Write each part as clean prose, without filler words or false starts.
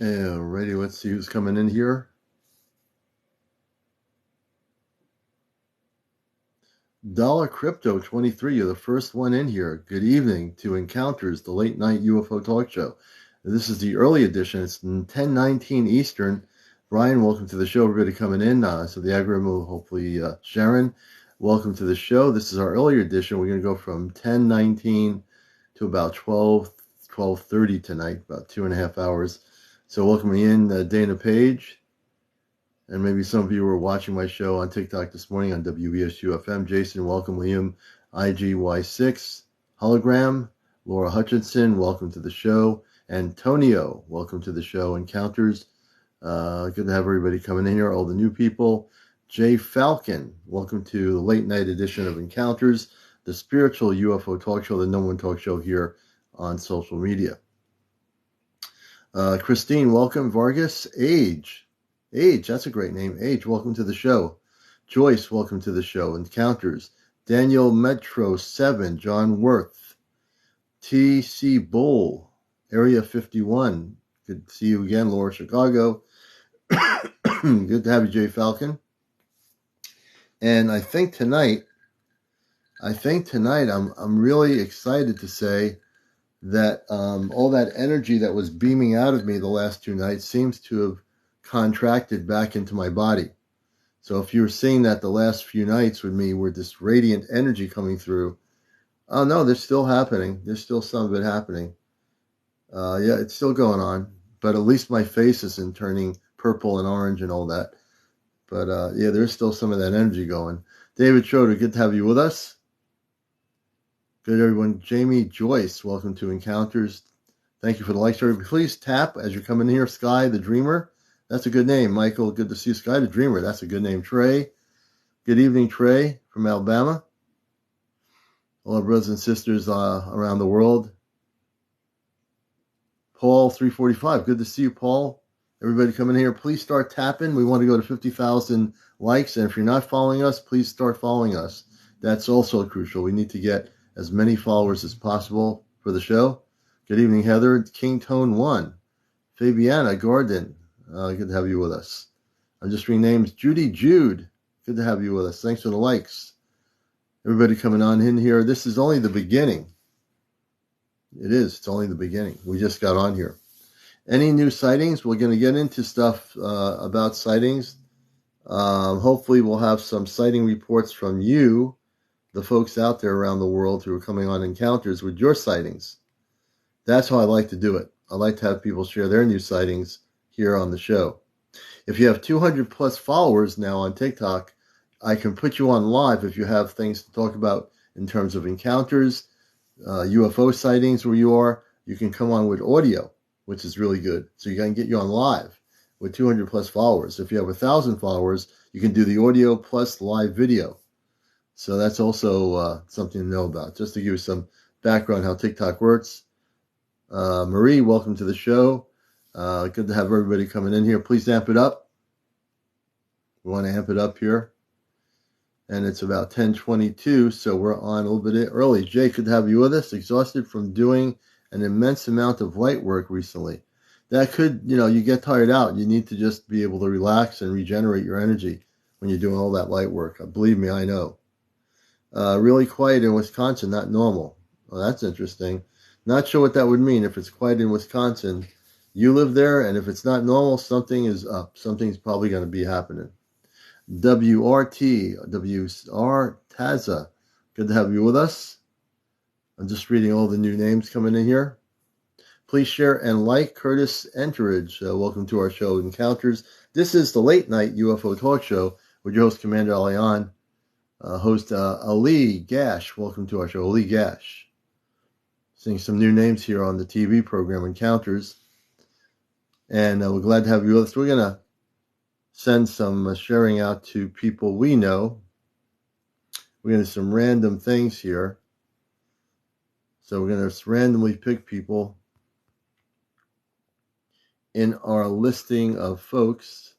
Alrighty, let's see who's coming in here. Dollar Crypto 23, you're the first one in here. Good evening to Encounters, the late night UFO talk show. This is the early edition. It's 10:19 Eastern. Brian, welcome to the show. Everybody coming in. So the algorithm will hopefully, Sharon, welcome to the show. This is our earlier edition. We're going to go from 10:19 to about 12:30 tonight, about 2.5 hours. So welcoming in Dana Page. And maybe some of you were watching my show on TikTok this morning on WESU-FM. Jason, welcome. William, IGY6, Hologram, Laura Hutchinson, welcome to the show. Antonio, welcome to the show. Encounters, good to have everybody coming in here, all the new people. Jay Falcon, welcome to the late night edition of Encounters, the spiritual UFO talk show, the number one talk show here on social media. Christine, welcome. Vargas, Age, that's a great name. Age, welcome to the show. Joyce, welcome to the show. Encounters. Daniel Metro 7, John Worth. T.C. Bull, Area 51. Good to see you again, Laura Chicago. Good to have you, Jay Falcon. And I think tonight I'm really excited to say that all that energy that was beaming out of me the last two nights seems to have contracted back into my body. So if you were seeing that the last few nights with me were this radiant energy coming through, oh no, they're still happening. There's still some of it happening. Yeah, it's still going on, but at least my face isn't turning purple and orange and all that. But yeah, there's still some of that energy going. David Schroeder, good to have you with us. Good, everyone. Jamie Joyce, welcome to Encounters. Thank you for the likes. Please tap as you're coming in here. Sky the Dreamer. That's a good name, Michael. Good to see you. Sky the Dreamer. That's a good name. Trey. Good evening, Trey from Alabama. All our brothers and sisters around the world. Paul 345. Good to see you, Paul. Everybody coming here. Please start tapping. We want to go to 50,000 likes. And if you're not following us, please start following us. That's also crucial. We need to get as many followers as possible for the show. Good evening, Heather. King Tone 1. Fabiana Gordon. Good to have you with us. I'm just renamed Judy Jude. Good to have you with us. Thanks for the likes. Everybody coming on in here. This is only the beginning. It is. It's only the beginning. We just got on here. Any new sightings? We're going to get into stuff about sightings. Hopefully we'll have some sighting reports from you, the folks out there around the world who are coming on Encounters with your sightings. That's how I like to do it. I like to have people share their new sightings here on the show. If you have 200 plus followers now on TikTok, I can put you on live if you have things to talk about in terms of encounters, UFO sightings where you are. You can come on with audio, which is really good. So you can get you on live with 200 plus followers. If you have 1,000 followers, you can do the audio plus live video. So that's also something to know about, just to give you some background how TikTok works. Marie, welcome to the show. Good to have everybody coming in here. Please amp it up. We want to amp it up here. And it's about 10:22, so we're on a little bit early. Jay, good to have you with us. Exhausted from doing an immense amount of light work recently. That could, you get tired out. You need to just be able to relax and regenerate your energy when you're doing all that light work. Believe me, I know. Really quiet in Wisconsin, not normal. Well, that's interesting. Not sure what that would mean if it's quiet in Wisconsin. You live there, and if it's not normal, something is up. Something's probably going to be happening. WR Taza, good to have you with us. I'm just reading all the new names coming in here. Please share and like Curtis Enterage. Welcome to our show, Encounters. This is the late night UFO talk show with your host, Commander Alian. Host Ali Gash. Welcome to our show, Ali Gash. Seeing some new names here on the TV program Encounters. And we're glad to have you with us. We're going to send some sharing out to people we know. We're going to do some random things here. So we're going to randomly pick people in our listing of folks.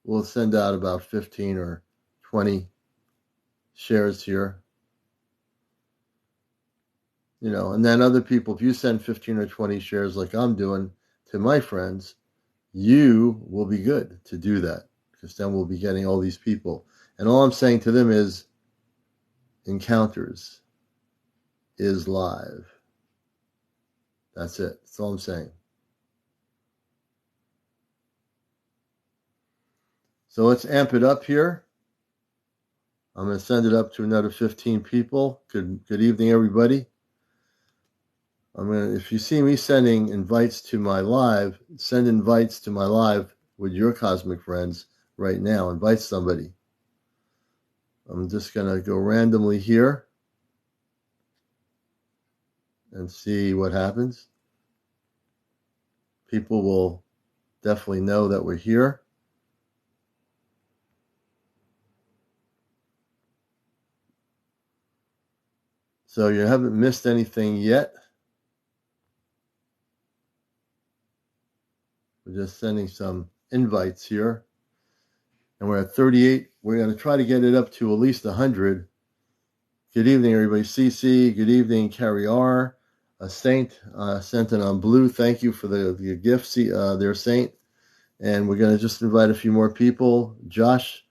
We'll send out about 15 or 20 shares here. And then other people, if you send 15 or 20 shares like I'm doing to my friends, you will be good to do that, because then we'll be getting all these people. And all I'm saying to them is, Encounters is live. That's it. That's all I'm saying. So let's amp it up here. I'm going to send it up to another 15 people. Good evening, everybody. If you see me sending invites to my live, send invites to my live with your cosmic friends right now. Invite somebody. I'm just going to go randomly here and see what happens. People will definitely know that we're here. So you haven't missed anything yet. We're just sending some invites here. And we're at 38. We're going to try to get it up to at least 100. Good evening, everybody. CC, good evening, Carrie R. Saint sent it on blue. Thank you for the gift, there, Saint. And we're going to just invite a few more people. Josh,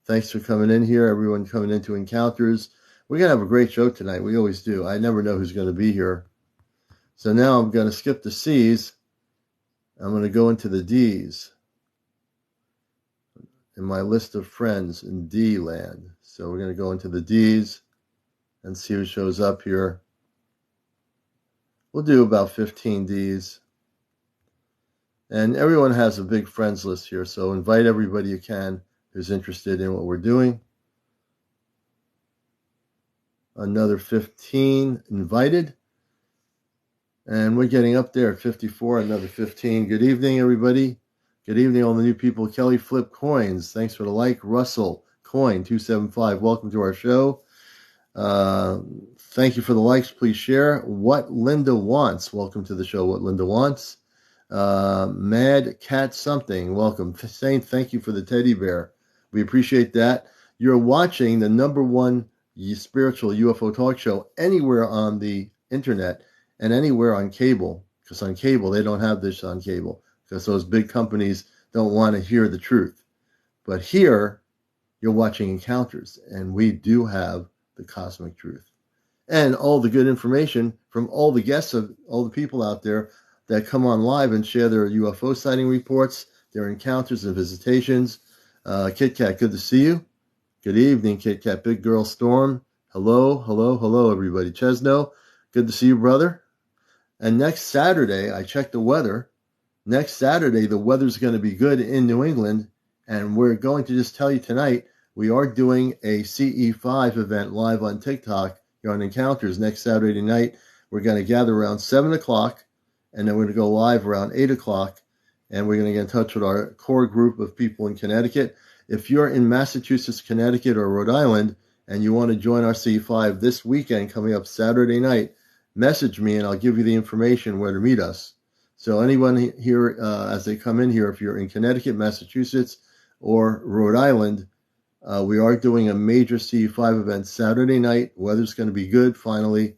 thanks for coming in here. Everyone coming into Encounters. We're going to have a great show tonight. We always do. I never know who's going to be here. So now I'm going to skip the C's. I'm going to go into the D's in my list of friends in D land. So we're going to go into the D's and see who shows up here. We'll do about 15 Ds. And everyone has a big friends list here, so invite everybody you can who's interested in what we're doing. Another 15 invited. And we're getting up there at 54, another 15. Good evening, everybody. Good evening, all the new people. Kelly Flip Coins, thanks for the like. Russell Coin 275, welcome to our show. Thank you for the likes. Please share. What Linda Wants, welcome to the show. What Linda Wants. Mad Cat Something, welcome. Saint, thank you for the teddy bear. We appreciate that. You're watching the #1 spiritual UFO talk show anywhere on the internet and anywhere on cable, because on cable, they don't have this on cable, because those big companies don't want to hear the truth. But here, you're watching Encounters, and we do have the cosmic truth. And all the good information from all the guests of all the people out there that come on live and share their UFO sighting reports, their encounters and visitations. Kit Kat, good to see you. Good evening, Kit Kat. Big Girl Storm. Hello, everybody. Chesno, good to see you, brother. And next Saturday, I checked the weather. Next Saturday, the weather's going to be good in New England. And we're going to just tell you tonight, we are doing a CE5 event live on TikTok here on Encounters next Saturday night. We're going to gather around 7 o'clock, and then we're going to go live around 8 o'clock. And we're going to get in touch with our core group of people in Connecticut. If you're in Massachusetts, Connecticut, or Rhode Island, and you want to join our CE5 this weekend coming up Saturday night, message me and I'll give you the information where to meet us. So anyone here, as they come in here, if you're in Connecticut, Massachusetts, or Rhode Island, we are doing a major CE5 event Saturday night. Weather's going to be good, finally.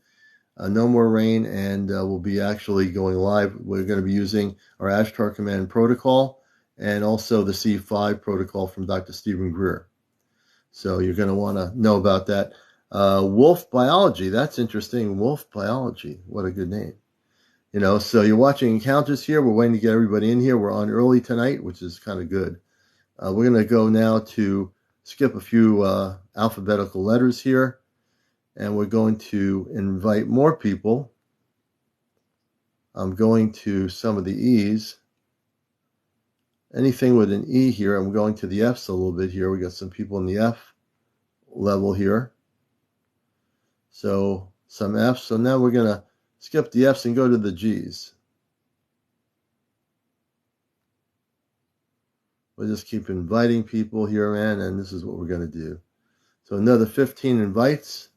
No more rain, and we'll be actually going live. We're going to be using our Ashtar Command protocol and also the C5 protocol from Dr. Stephen Greer. So you're going to want to know about that. Wolf Biology, that's interesting. Wolf Biology, what a good name. So you're watching Encounters here. We're waiting to get everybody in here. We're on early tonight, which is kind of good. We're going to go now to skip a few alphabetical letters here, and we're going to invite more people. I'm going to some of the E's. Anything with an E here, I'm going to the F's a little bit here. We got some people in the F level here. So some F's. So now we're going to skip the F's and go to the G's. We'll just keep inviting people here, man, and this is what we're going to do. So another 15 invites.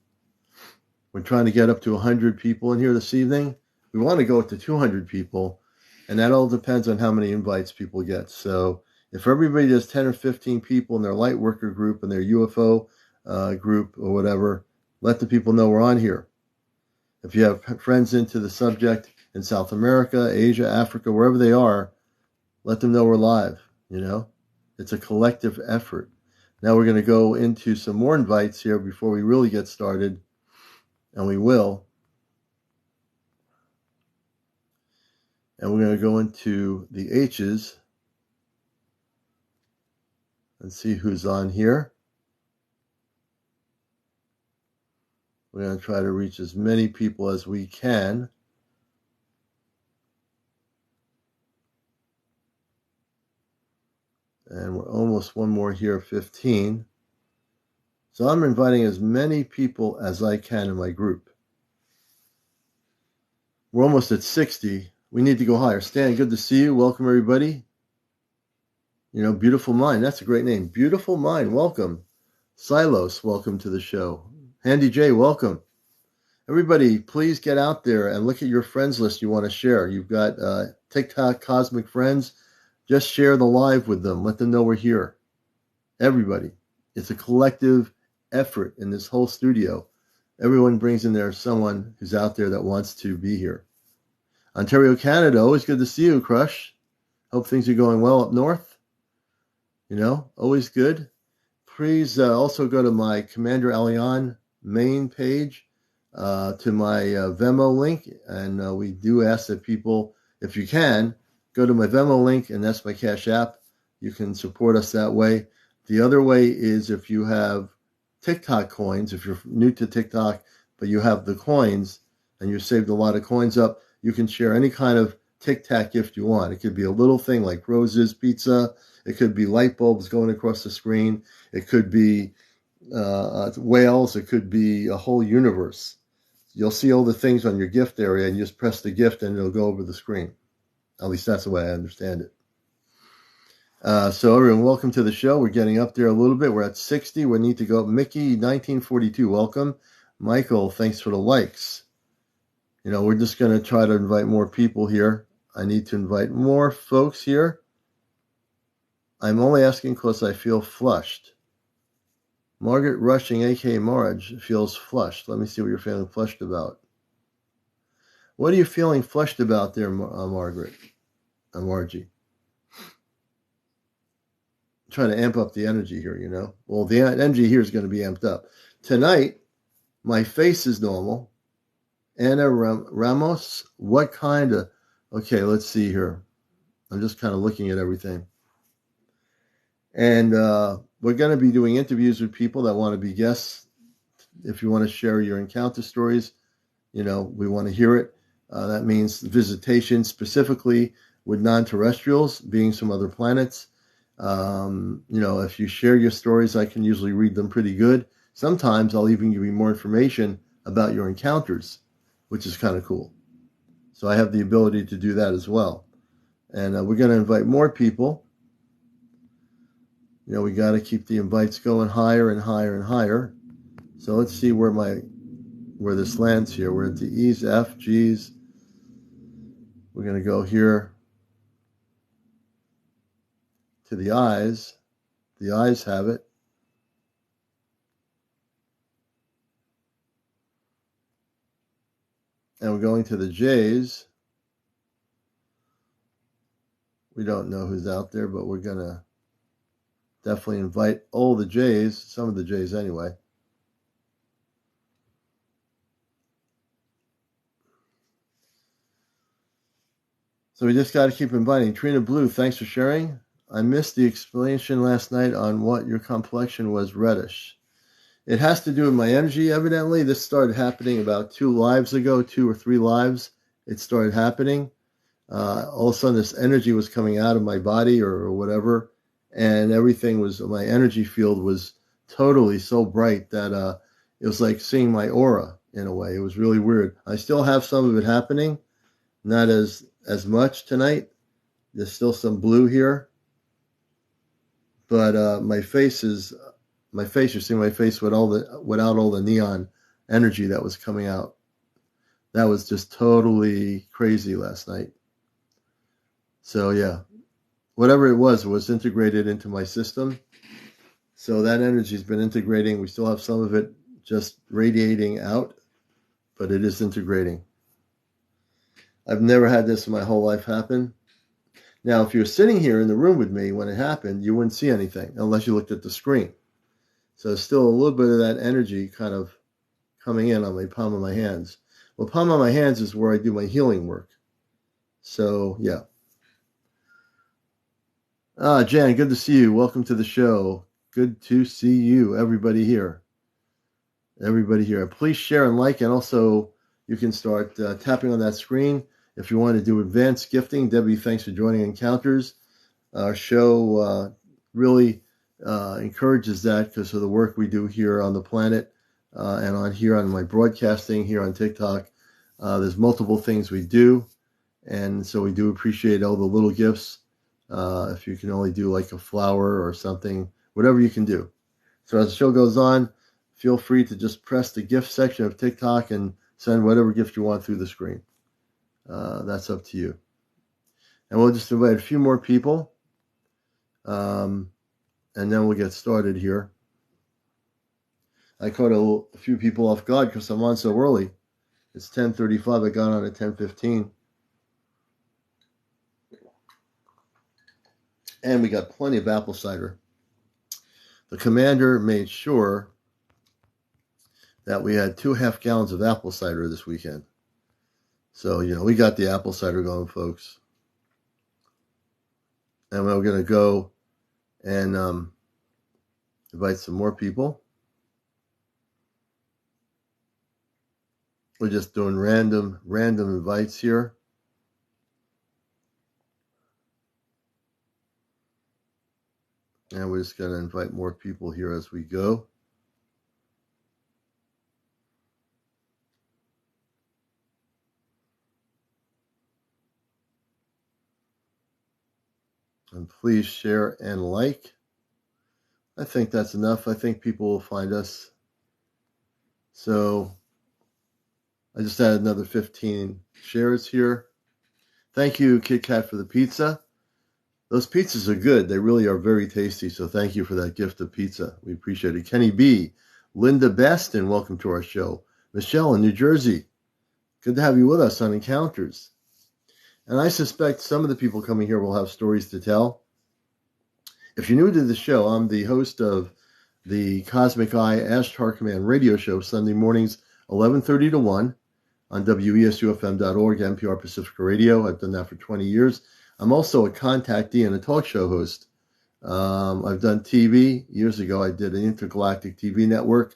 We're trying to get up to 100 people in here this evening. We want to go to 200 people, and that all depends on how many invites people get. So if everybody does 10 or 15 people in their light worker group and their UFO group or whatever, let the people know we're on here. If you have friends into the subject in South America, Asia, Africa, wherever they are, let them know we're live, you know. It's a collective effort. Now we're going to go into some more invites here before we really get started, and we will. And we're going to go into the H's and see who's on here. We're going to try to reach as many people as we can. And we're almost one more here, 15. So I'm inviting as many people as I can in my group. We're almost at 60. We need to go higher. Stan, good to see you. Welcome, everybody. You know, Beautiful Mind. That's a great name. Beautiful Mind. Welcome. Silos, welcome to the show. Handy J, welcome. Everybody, please get out there and look at your friends list you want to share. You've got TikTok Cosmic Friends. Just share the live with them. Let them know we're here. Everybody. It's a collective effort in this whole studio. Everyone brings in there someone who's out there that wants to be here. Ontario, Canada, always good to see you, Crush. Hope things are going well up north. You know, always good. Please also go to my Commander Alian main page, to my Venmo link. And we do ask that people, if you can, go to my Venmo link, and that's my Cash App. You can support us that way. The other way is if you have TikTok coins, if you're new to TikTok, but you have the coins and you saved a lot of coins up, you can share any kind of TikTok gift you want. It could be a little thing like roses, pizza. It could be light bulbs going across the screen. It could be whales. It could be a whole universe. You'll see all the things on your gift area, and you just press the gift and it'll go over the screen. At least that's the way I understand it. So everyone, welcome to the show. We're getting up there a little bit. We're at 60. We need to go up. Mickey, 1942, welcome. Michael, thanks for the likes. You know, we're just going to try to invite more people here. I need to invite more folks here. I'm only asking because I feel flushed. Margaret Rushing, a.k.a. Marge, feels flushed. Let me see what you're feeling flushed about. What are you feeling flushed about there, Margaret? Margie. Trying to amp up the energy here, you know. Well, the energy here is going to be amped up. Tonight, my face is normal. Anna Ramos, what kind of... Okay, let's see here. I'm just kind of looking at everything. And we're going to be doing interviews with people that want to be guests. If you want to share your encounter stories, you know, we want to hear it. That means visitation specifically with non-terrestrials, beings from other planets. You know, if you share your stories, I can usually read them pretty good. Sometimes I'll even give you more information about your encounters, which is kind of cool. So I have the ability to do that as well. And we're going to invite more people. You know, we got to keep the invites going higher and higher and higher. So let's see where this lands here. We're at the E's, F, G's. We're going to go here to the I's. The I's have it. And we're going to the J's. We don't know who's out there, but we're going to definitely invite all the J's, some of the J's anyway. So we just got to keep inviting. Trina Blue, thanks for sharing. I missed the explanation last night on what your complexion was reddish. It has to do with my energy, evidently. This started happening about 2 lives ago, 2 or 3 lives. It started happening. All of a sudden, this energy was coming out of my body or whatever, and everything was, my energy field was totally so bright that it was like seeing my aura in a way. It was really weird. I still have some of it happening, not as much tonight. There's still some blue here, but my face, you're seeing my face without all the neon energy that was coming out. That was just totally crazy last night. So yeah, whatever it was integrated into my system. So that energy's been integrating. We still have some of it just radiating out, but it is integrating. I've never had this in my whole life happen. Now, if you're sitting here in the room with me when it happened, you wouldn't see anything unless you looked at the screen. So still a little bit of that energy kind of coming in on my palm of my hands. Well, palm of my hands is where I do my healing work. So, yeah. Jan, good to see you. Welcome to the show. Good to see you, everybody here. Everybody here. Please share and like, and also you can start tapping on that screen. If you want to do advanced gifting, Debbie, thanks for joining Encounters. Our show really encourages that because of the work we do here on the planet and on here on my broadcasting here on TikTok. There's multiple things we do, and so we do appreciate all the little gifts. If you can only do like a flower or something, whatever you can do. So as the show goes on, feel free to just press the gift section of TikTok and send whatever gift you want through the screen. That's up to you. And we'll just invite a few more people. And then we'll get started here. I caught a few people off guard because I'm on so early. It's 10:35. I got on at 10:15. And we got plenty of apple cider. The commander made sure that we had 2.5 gallons of apple cider this weekend. So, we got the apple cider going, folks. And we're going to go and invite some more people. We're just doing random invites here. And we're just going to invite more people here as we go. And please share and like. I think that's enough. I think people will find us. So I just added another 15 shares here. Thank you, Kit Kat, for the pizza. Those pizzas are good. They really are very tasty. So thank you for that gift of pizza. We appreciate it. Kenny B, Linda Baston, welcome to our show. Michelle in New Jersey, good to have you with us on Encounters. And I suspect some of the people coming here will have stories to tell. If you're new to the show, I'm the host of the Cosmic Eye Ashtar Command radio show, Sunday mornings, 11:30 to 1 on WESUFM.org, NPR Pacifica Radio. I've done that for 20 years. I'm also a contactee and a talk show host. I've done TV. Years ago, I did an intergalactic TV network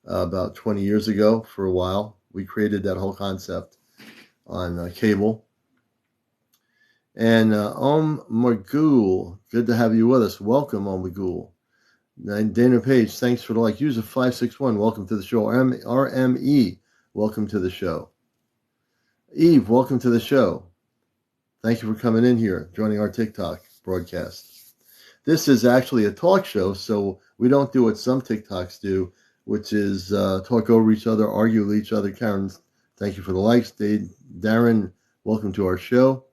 about 20 years ago for a while. We created that whole concept on cable. And Om Magul, good to have you with us. Welcome, Om Magul. And Dana Page, thanks for the like. User 561, welcome to the show. RME, welcome to the show. Eve, welcome to the show. Thank you for coming in here, joining our TikTok broadcast. This is actually a talk show, so we don't do what some TikToks do, which is talk over each other, argue with each other. Karen, thank you for the likes. Darren, welcome to our show.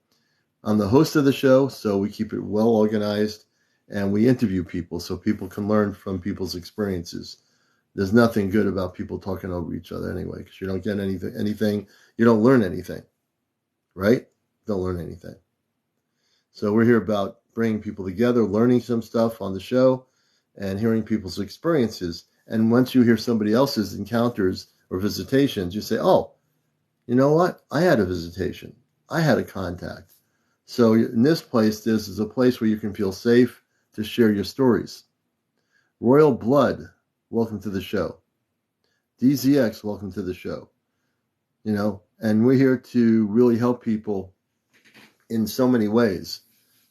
I'm the host of the show, so we keep it well organized, and we interview people so people can learn from people's experiences. There's nothing good about people talking over each other anyway, because you don't get anything, you don't learn anything, right? Don't learn anything. So we're here about bringing people together, learning some stuff on the show, and hearing people's experiences. And once you hear somebody else's encounters or visitations, you say, oh, you know what? I had a visitation. I had a contact. So in this place, this is a place where you can feel safe to share your stories. Royal Blood, welcome to the show. DZX, welcome to the show. And we're here to really help people in so many ways.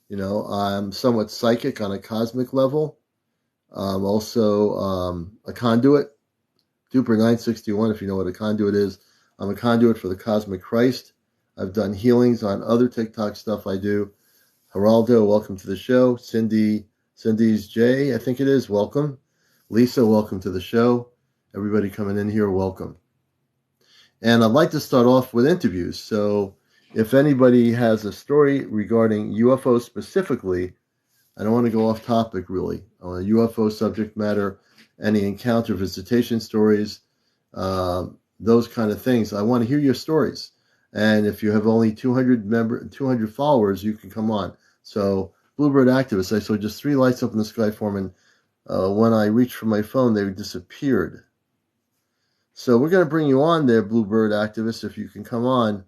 I'm somewhat psychic on a cosmic level. I'm also a conduit. Duper 961, if you know what a conduit is. I'm a conduit for the Cosmic Christ. I've done healings on other TikTok stuff I do. Geraldo, welcome to the show. Cindy's J, I think it is, welcome. Lisa, welcome to the show. Everybody coming in here, welcome. And I'd like to start off with interviews. So if anybody has a story regarding UFOs specifically, I don't want to go off topic really, on a UFO subject matter, any encounter visitation stories, those kind of things. I want to hear your stories. And if you have only 200 followers, you can come on. So Bluebird Activist, I saw just 3 lights up in the sky for them, and when I reached for my phone, they disappeared. So we're going to bring you on there, Bluebird Activist, if you can come on.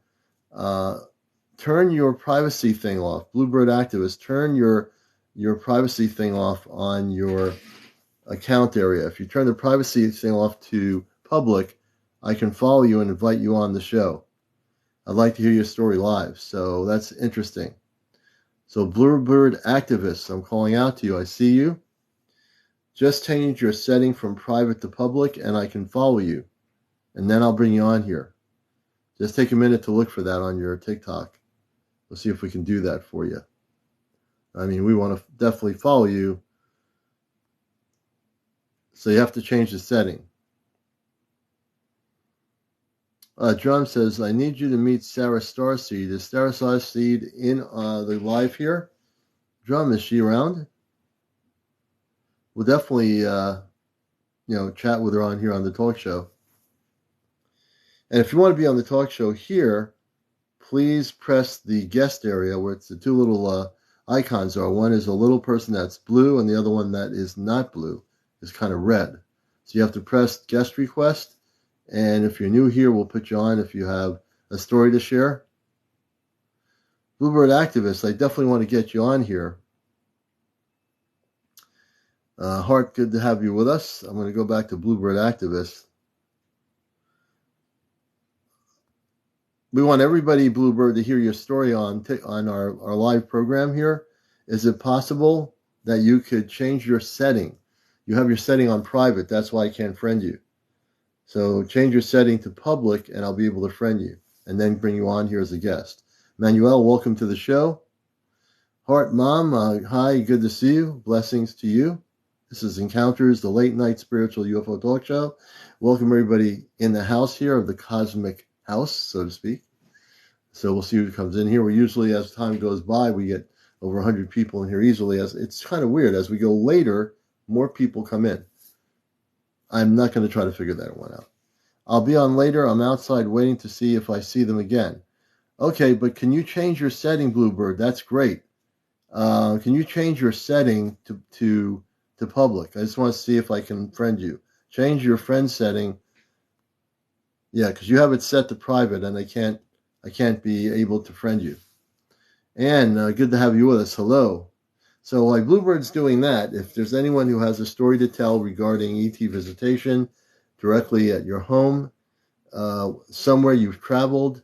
Turn your privacy thing off. Bluebird Activist, turn your privacy thing off on your account area. If you turn the privacy thing off to public, I can follow you and invite you on the show. I'd like to hear your story live. So that's interesting. So Bluebird Activist, I'm calling out to you. I see you. Just change your setting from private to public and I can follow you. And then I'll bring you on here. Just take a minute to look for that on your TikTok. We'll see if we can do that for you. I mean, we want to definitely follow you. So you have to change the setting. Drum says, I need you to meet Sarah Starseed. Is Sarah Starseed in the live here? Drum, is she around? We'll definitely, chat with her on here on the talk show. And if you want to be on the talk show here, please press the guest area where it's the 2 little icons are. One is a little person that's blue, and the other one that is not blue is kind of red. So you have to press guest request. And if you're new here, we'll put you on if you have a story to share. Bluebird Activist, I definitely want to get you on here. Hart, good to have you with us. I'm going to go back to Bluebird Activist. We want everybody, Bluebird, to hear your story on our live program here. Is it possible that you could change your setting? You have your setting on private. That's why I can't friend you. So change your setting to public, and I'll be able to friend you, and then bring you on here as a guest. Manuel, welcome to the show. Heart Mom, hi, good to see you. Blessings to you. This is Encounters, the late night spiritual UFO talk show. Welcome everybody in the house here of the cosmic house, so to speak. So we'll see who comes in here. We usually, as time goes by, we get over 100 people in here easily. It's kind of weird. As we go later, more people come in. I'm not going to try to figure that one out. I'll be on later. I'm outside waiting to see if I see them again. Okay, but can you change your setting, Bluebird? That's great. Can you change your setting to public? I just want to see if I can friend you. Change your friend setting. Yeah, because you have it set to private, and I can't be able to friend you. And good to have you with us. Hello. So while Bluebird's doing that, if there's anyone who has a story to tell regarding ET visitation directly at your home, somewhere you've traveled,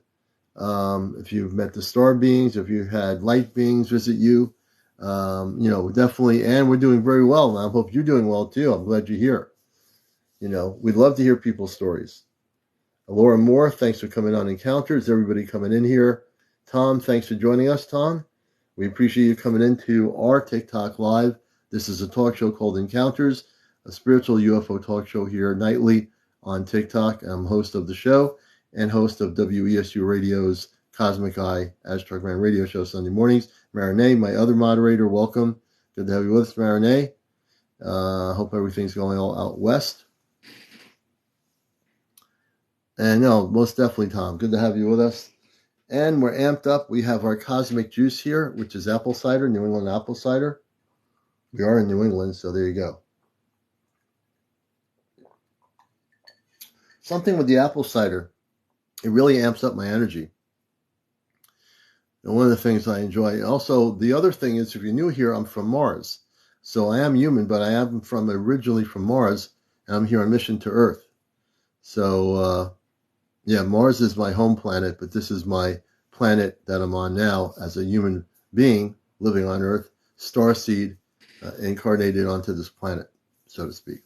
if you've met the star beings, if you've had light beings visit you, definitely, and we're doing very well. And I hope you're doing well too. I'm glad you're here. We'd love to hear people's stories. Laura Moore, thanks for coming on Encounters. Everybody coming in here. Tom, thanks for joining us, Tom. We appreciate you coming into our TikTok Live. This is a talk show called Encounters, a spiritual UFO talk show here nightly on TikTok. I'm host of the show and host of WESU Radio's Cosmic Eye Astrogran radio show Sunday mornings. Marinee, my other moderator, welcome. Good to have you with us, Marinee. Hope everything's going all out west. And no, most definitely, Tom. Good to have you with us. And we're amped up. We have our cosmic juice here, which is apple cider, New England apple cider. We are in New England, so there you go. Something with the apple cider, it really amps up my energy. And one of the things I enjoy. Also, the other thing is, if you're new here, I'm from Mars. So I am human, but I am originally from Mars, and I'm here on mission to Earth. So, Mars is my home planet, but this is my planet that I'm on now as a human being living on Earth, starseed incarnated onto this planet, so to speak.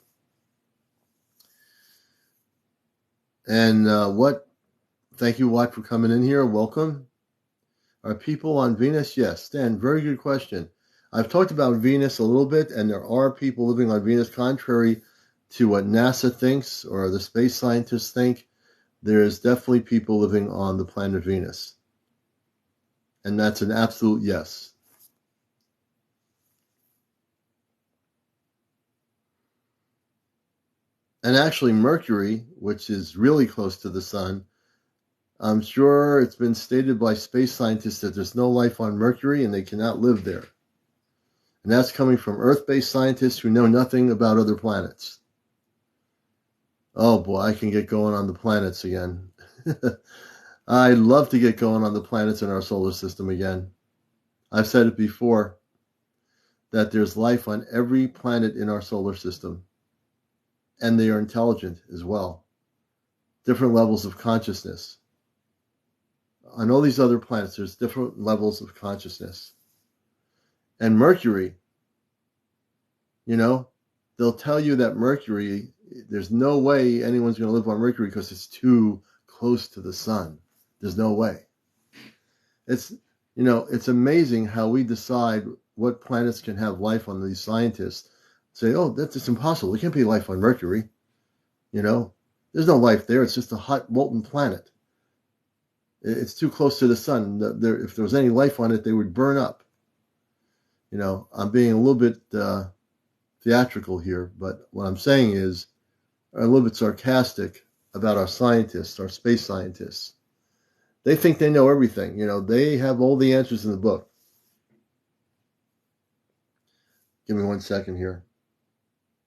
And thank you, Watt, for coming in here. Welcome. Are people on Venus? Yes. Stan, very good question. I've talked about Venus a little bit, and there are people living on Venus, contrary to what NASA thinks or the space scientists think. There's definitely people living on the planet Venus. And that's an absolute yes. And actually, Mercury, which is really close to the sun, I'm sure it's been stated by space scientists that there's no life on Mercury and they cannot live there. And that's coming from Earth-based scientists who know nothing about other planets. Oh boy, I can get going on the planets again. I'd love to get going on the planets in our solar system again. I've said it before that there's life on every planet in our solar system, and they are intelligent as well. Different levels of consciousness. On all these other planets, there's different levels of consciousness. And Mercury, they'll tell you that Mercury, there's no way anyone's going to live on Mercury because it's too close to the sun. There's no way. It's amazing how we decide what planets can have life on. These scientists say, oh, that's impossible. There can't be life on Mercury. There's no life there. It's just a hot, molten planet. It's too close to the sun. If there was any life on it, they would burn up. I'm being a little bit theatrical here, but what I'm saying is a little bit sarcastic about our scientists, our space scientists. They think they know everything. They have all the answers in the book. Give me 1 second here.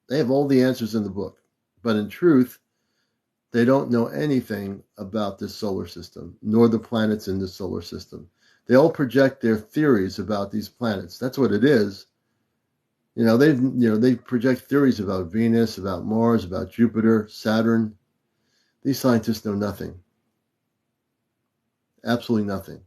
They have all the answers in the book, but in truth, they don't know anything about this solar system, nor the planets in this solar system. They all project their theories about these planets. That's what it is. They project theories about Venus, about Mars, about Jupiter, Saturn. These scientists know nothing. Absolutely nothing.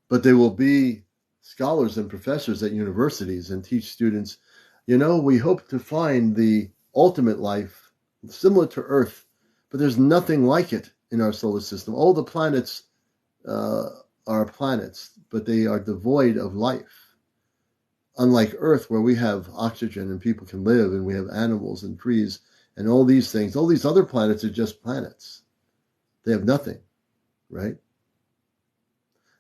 But they will be scholars and professors at universities and teach students, we hope to find the ultimate life similar to Earth, but there's nothing like it in our solar system. All the planets are planets, but they are devoid of life. Unlike Earth, where we have oxygen and people can live, and we have animals and trees and all these things, all these other planets are just planets. They have nothing, right?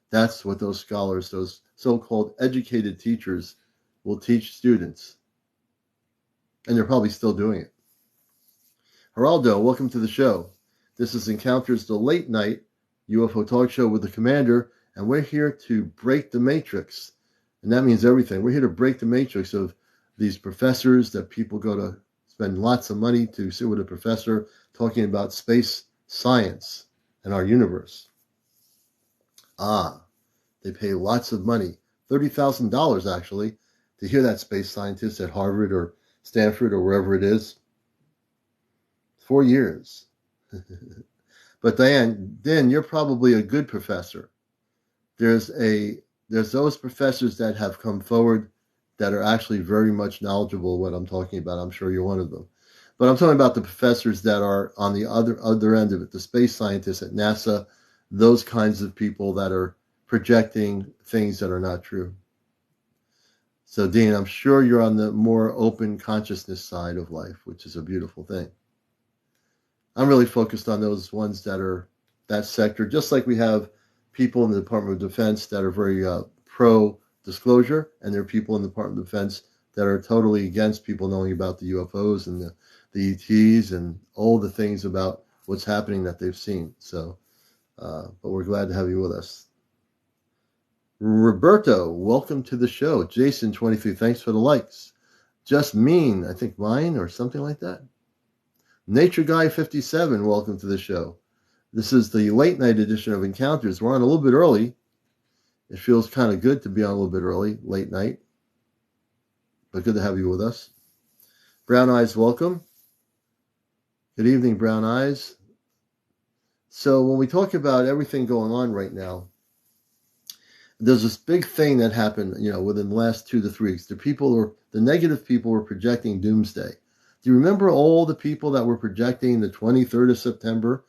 That's what those scholars, those so-called educated teachers, will teach students. And they're probably still doing it. Geraldo, welcome to the show. This is Encounters, the late night UFO talk show with the commander, and we're here to break the matrix. And that means everything. We're here to break the matrix of these professors that people go to spend lots of money to sit with a professor talking about space science and our universe. They pay lots of money, $30,000 actually, to hear that space scientist at Harvard or Stanford or wherever it is. 4 years. But Dan, you're probably a good professor. There's those professors that have come forward that are actually very much knowledgeable what I'm talking about. I'm sure you're one of them. But I'm talking about the professors that are on the other end of it, the space scientists at NASA, those kinds of people that are projecting things that are not true. So, Dean, I'm sure you're on the more open consciousness side of life, which is a beautiful thing. I'm really focused on those ones that are that sector, just like we have people in the Department of Defense that are very pro-disclosure, and there are people in the Department of Defense that are totally against people knowing about the UFOs and the ETs and all the things about what's happening that they've seen. So, but we're glad to have you with us. Roberto, welcome to the show. Jason, 23, thanks for the likes. Just Mean, I think mine or something like that. Nature Guy 57, welcome to the show. This is the late night edition of Encounters. We're on a little bit early. It feels kind of good to be on a little bit early, late night. But good to have you with us. Brown Eyes, welcome. Good evening, Brown Eyes. So when we talk about everything going on right now, there's this big thing that happened, within the last 2 to 3 weeks. The negative people were projecting doomsday. Do you remember all the people that were projecting the 23rd of September,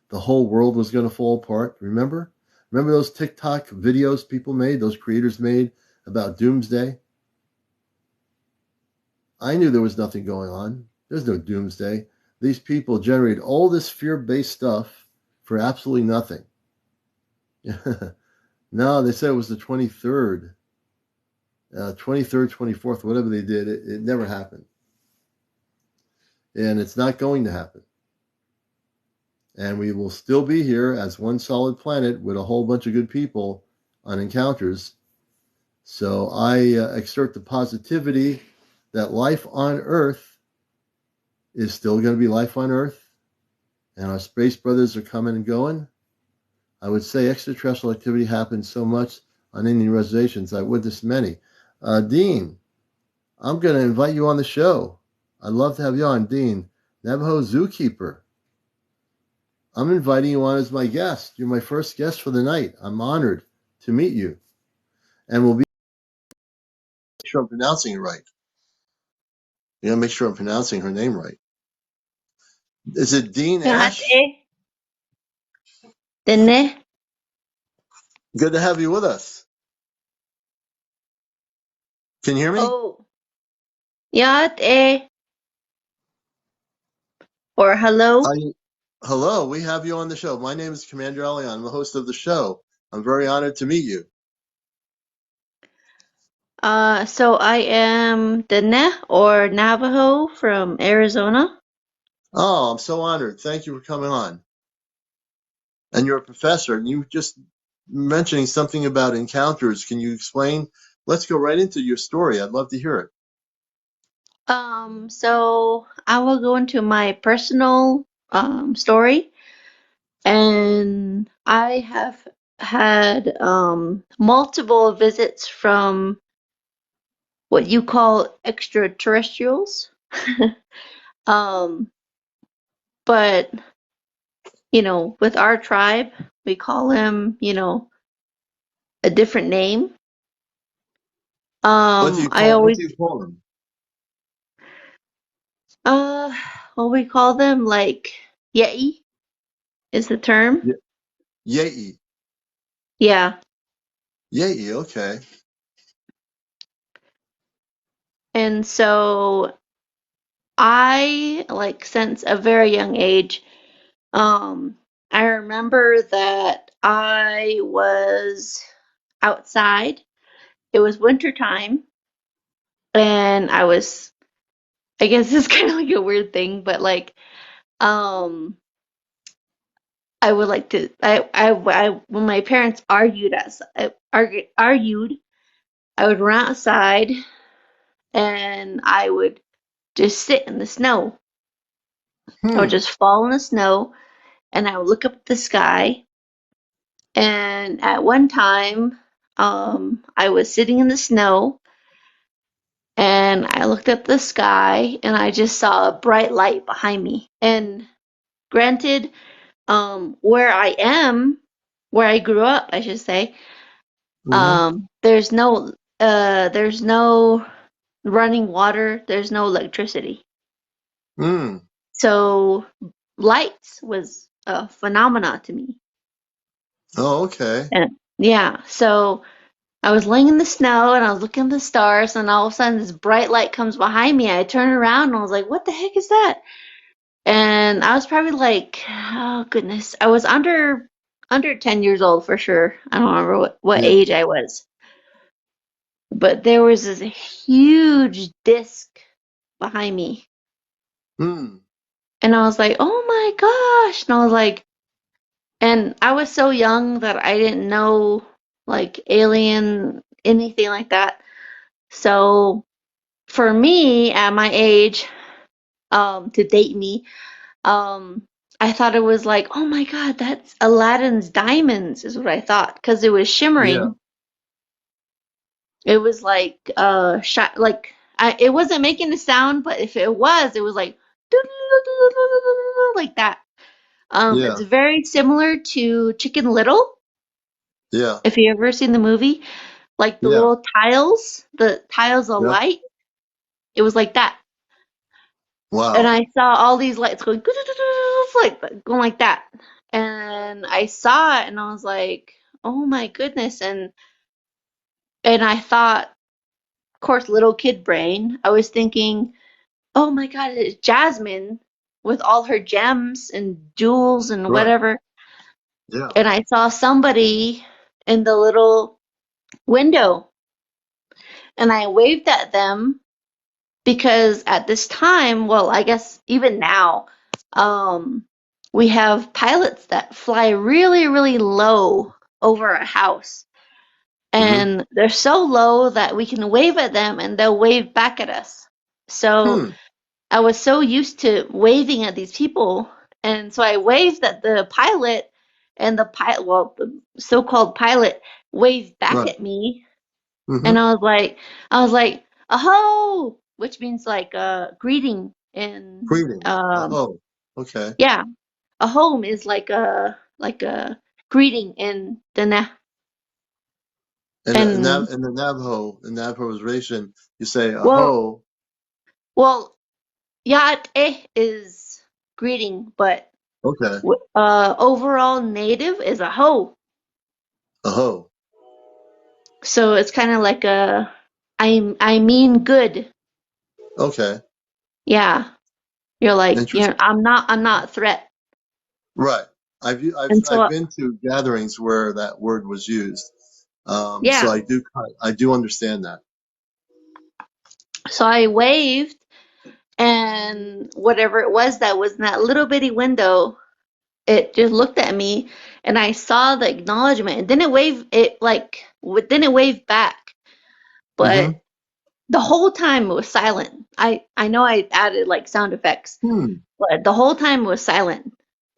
the whole world was going to fall apart? Remember? Remember those TikTok videos people made, those creators made about doomsday? I knew there was nothing going on. There's no doomsday. These people generated all this fear-based stuff for absolutely nothing. No, they said it was the 23rd, 24th, whatever they did. It never happened. and it's not going to happen. And we will still be here as one solid planet with a whole bunch of good people on encounters. So I exert the positivity that life on Earth is still going to be life on Earth, and our space brothers are coming and going. I would say extraterrestrial activity happens so much on Indian reservations. I witnessed many. Dean, I'm going to invite you on the show. I'd love to have you on, Dean, Navajo zookeeper. I'm inviting you on as my guest. You're my first guest for the night. I'm honored to meet you. And we'll be make sure I'm pronouncing it right. You gotta make sure I'm pronouncing her name right. Is it Dean Ash? Dene. Good to have you with us. Can you hear me? Oh. Yate. Or hello. Hello, we have you on the show. My name is Commander Elion. I'm the host of the show. I'm very honored to meet you. So I am Dene or Navajo from Arizona. Oh, I'm so honored. Thank you for coming on. And you're a professor, and you just mentioning something about encounters. Can you explain? Let's go right into your story. I'd love to hear it. So I will go into my personal story, and I have had multiple visits from what you call extraterrestrials. Um, but with our tribe, we call him, a different name. I What always do you call them? uh well, we call them like Yei is the term. Yei. Yeah. Yei, okay. And so I like since a very young age, I remember that I was outside. It was winter time, and I guess it's kind of like a weird thing, but like um I would like to I when my parents argued, I would run outside and I would just sit in the snow. I would Hmm. just fall in the snow and I would look up at the sky. And at one time, I was sitting in the snow and I looked up the sky and I just saw a bright light behind me. And granted, where I am, where I grew up, I should say, Mm-hmm. there's no running water, there's no electricity. Mm. So lights was a phenomena to me. Oh, okay. And yeah, so I was laying in the snow and I was looking at the stars and all of a sudden this bright light comes behind me. I turn around and I was like, what the heck is that? And I was probably like, oh goodness, I was under 10 years old for sure. I don't remember what Yeah. age I was. But there was this huge disc behind me. Hmm. And I was like, oh my gosh. And I was like, and I was so young that I didn't know like alien, anything like that. So for me, at my age, to date me, um, I thought it was like, oh my God, that's Aladdin's diamonds, is what I thought, because it was Yeah. shimmering. It was like like it wasn't making a sound, but if it was like like that. It's Yeah. very similar to Chicken Little, Yeah. if you ever seen the movie. Like Yeah. the tiles of Yep. light. It was like that. And Wow. I saw all these lights going like going like that. And I saw it and I was like, "Oh my goodness." And I thought, of course, little kid brain, I was thinking, "Oh my God, it's Jasmine with all her gems and jewels and Right. whatever." Yeah. And I saw somebody in the little window and I waved at them because at this time, well, I guess even now, um, we have pilots that fly really, really low over a house. Mm-hmm. And they're so low that we can wave at them and they'll wave back at us. So Hmm. I was so used to waving at these people. And so I waved at the pilot, and the pilot, well, the so-called pilot waved back Right. at me. And Mm-hmm. I was like, aho, which means like greeting. And Greeting. Oh. Okay. yeah, a home is like a greeting in the And and in the Navajo reservation, you say well, aho. well, Yat is greeting, but Okay. overall native is a ho. Aho. So it's kind of like a I mean good. Okay. Yeah, you're like Interesting. I'm not a threat. Right. And I've so been to gatherings where that word was used. So yeah, I do understand that. so I waved, and whatever it was that was in that little bitty window, it just looked at me, and I saw the acknowledgement. And then then it waved back, but Mm-hmm. the whole time it was silent. I know I added like sound effects, Hmm. but the whole time it was silent.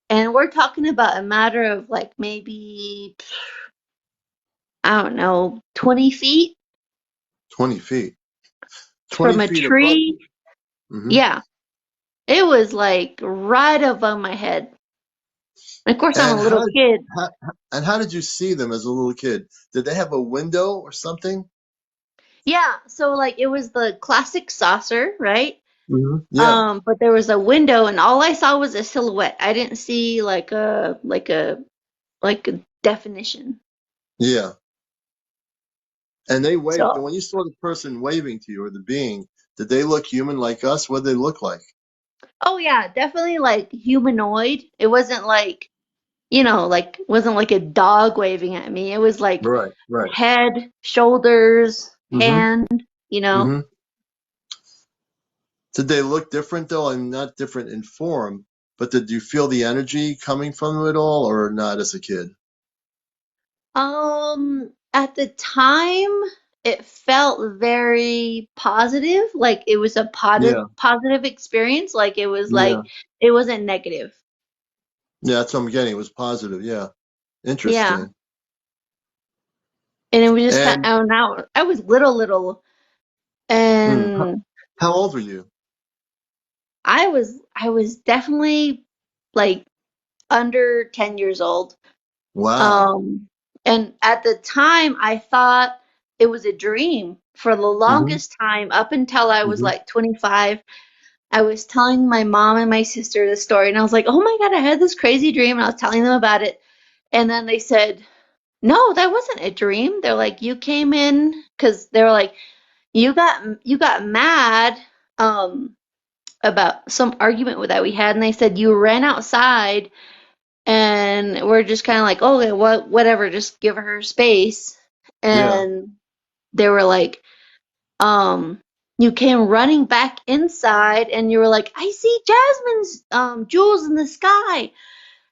And we're talking about a matter of like maybe, I don't know, 20 feet 20 feet. Twenty from a feet above tree. you. Mm-hmm. Yeah, it was like right above my head. And of course, I'm And a little kid. how did you see them as a little kid? Did they have a window or something? Yeah, so like it was the classic saucer, right? Mm-hmm. Yeah. But there was a window, and all I saw was a silhouette. I didn't see like a definition. Yeah. And they waved. So And when you saw the person waving to you or the being, did they look human like us? What did they look like? oh yeah, definitely like humanoid. It wasn't like, like wasn't like a dog waving at me. It was like Right. Right. head, shoulders, Mm-hmm. hand, you know. Mm-hmm. Did they look different though? And not different in form, but did you feel the energy coming from them at all, or not as a kid? At the time it felt very positive, like it was a Yeah. positive experience, like it was Yeah. like it wasn't negative. Yeah. That's what I'm getting. It was positive. Yeah. Yeah. Interesting. And it was just kind And of, now I was little hmm, and how old were you? I was definitely like under 10 years old. Wow. Um, and at the time, I thought it was a dream for the Mm-hmm. longest time, up until I was Mm-hmm. like 25. I was telling my mom and my sister the story, and I was like, oh my God, I had this crazy dream, and I was telling them about it. And then they said, no, that wasn't a dream. They're like, you came in because they were like, you got mad about some argument that we had, and they said you ran outside, and we're just kind of like, okay, whatever, just give her space. Yeah. And they were like, you came running back inside, and you were like, I see Jasmine's jewels in the sky.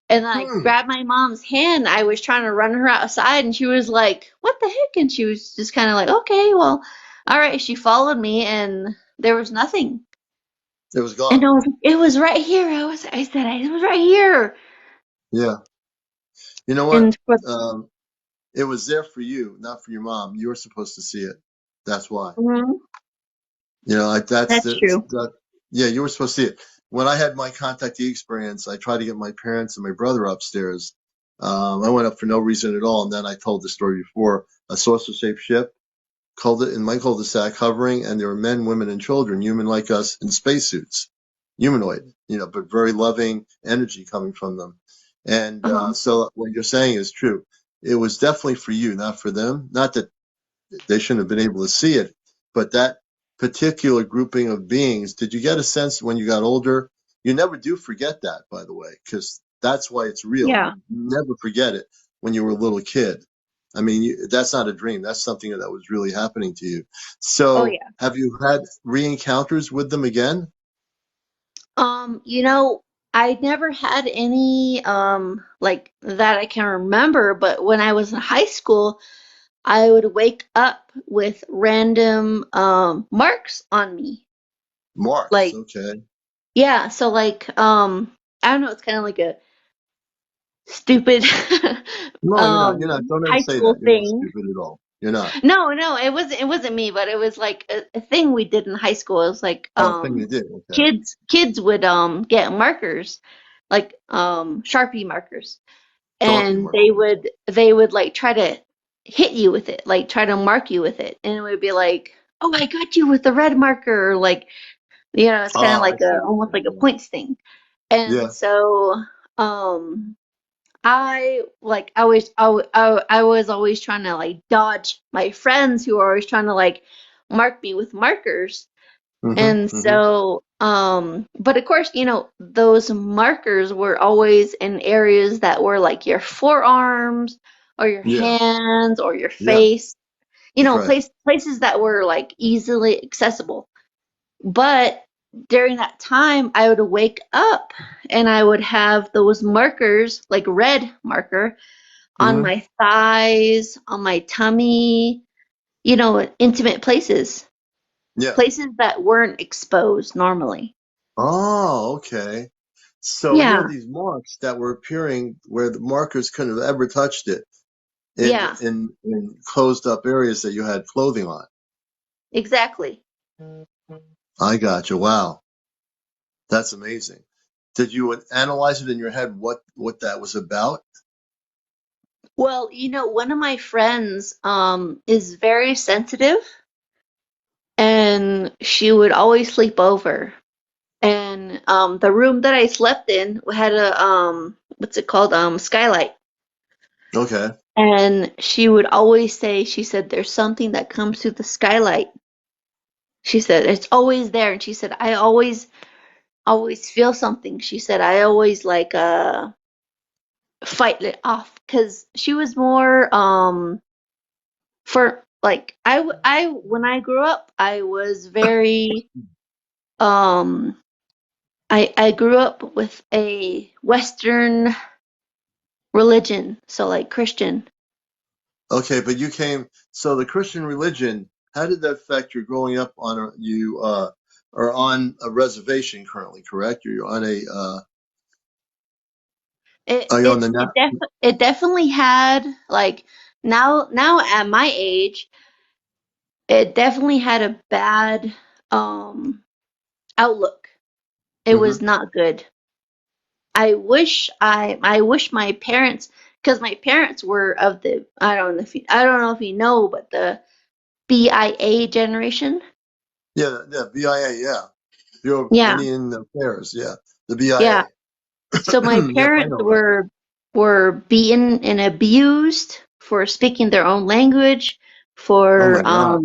And then I Hmm. grabbed my mom's hand. I was trying to run her outside, and she was like, what the heck? And she was just kind of like, okay, well, all right. She followed me, and there was nothing. It was And gone. it was right here. I said, it was right here. Yeah. You know what? And for, Um, it was there for you, not for your mom. You were supposed to see it. That's why. mhm, That's that's true. that. Yeah, you were supposed to see it. When I had my contactee experience, I tried to get my parents and my brother upstairs. I went up for no reason at all, and then I told the story before. A saucer-shaped ship called it in my cul-de-sac hovering, and there were men, women, and children, human like us, in spacesuits, humanoid, but very loving energy coming from them. And Uh-huh. so what you're saying is true. It was definitely for you, not for them. Not that they shouldn't have been able to see it, but that particular grouping of beings, did you get a sense when you got older? You never do forget that, by the way, because that's why it's real. Yeah. You never forget it when you were a little kid. I mean, that's not a dream. That's something that was really happening to you. Oh So, yeah. have you had re-encounters with them again? You know, I never had any like that I can remember, but when I was in high school, I would wake up with random marks on me. Marks, Like, okay. yeah, so like I don't know, it's kind of like a stupid No, you're not. You're not. Don't ever high say that. school You're not thing. stupid at all. You're not. No, no, it wasn't me, but it was like a thing we did in high school. It was like Oh, thing you did. Okay. kids would get markers, like Sharpie markers, Sharpie and mark. they would like try to hit you with it, like try to mark you with it, and it would be like, "Oh, I got you with the red marker," or like, it's kind of Oh, I like see a what almost you're like a saying. points thing. And Yeah. so um I was always trying to like dodge my friends who were always trying to like mark me with markers. Mm-hmm. And Mm-hmm. so but of course, those markers were always in areas that were like your forearms or your Yeah. hands or your Yeah. face, Right. places that were like easily accessible. But during that time, I would wake up and I would have those markers, like red marker, on Mm-hmm. my thighs, on my tummy, intimate places, Yeah. places that weren't exposed normally. Oh, okay. So you had Yeah, these marks that were appearing where the markers couldn't have ever touched it yeah, in closed up areas that you had clothing on. exactly. I got you. Wow. That's amazing. Did you analyze it in your head what that was about? Well, one of my friends is very sensitive and she would always sleep over. And the room that I slept in had a what's it called? Skylight. Okay. And she would always say, she said, there's something that comes through the skylight. She said, it's always there. And she said, I always feel something. She said, I always like fight it off because she was more for like when I grew up, I was very um I grew up with a Western religion, so like Christian. Okay, but you came, so the Christian religion, how did that affect your growing up on you are on a reservation currently, correct? You're on a It are you on it the it def it definitely had like now at my age, it definitely had a bad um outlook. It hmm was not good. I wish my parents, because my parents were of the, I don't know if you know, but the BIA generation. Yeah, yeah, BIA, yeah. Bureau of Yeah, Indian Affairs, yeah. The yeah. BIA. So my Yep, I parents know about that. were beaten and abused for speaking their own language, Oh for my God.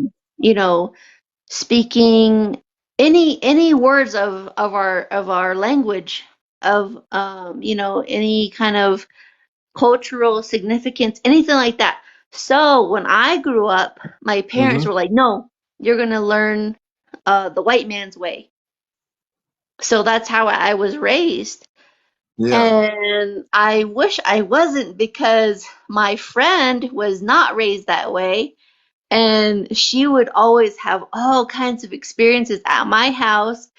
speaking any words of our language, of any kind of cultural significance, anything like that. So when I grew up, my parents hmm were like, "No, you're gonna learn the white man's way." So that's how I was raised. Yeah. And I wish I wasn't, because my friend was not raised that way. And she would always have all kinds of experiences at my house.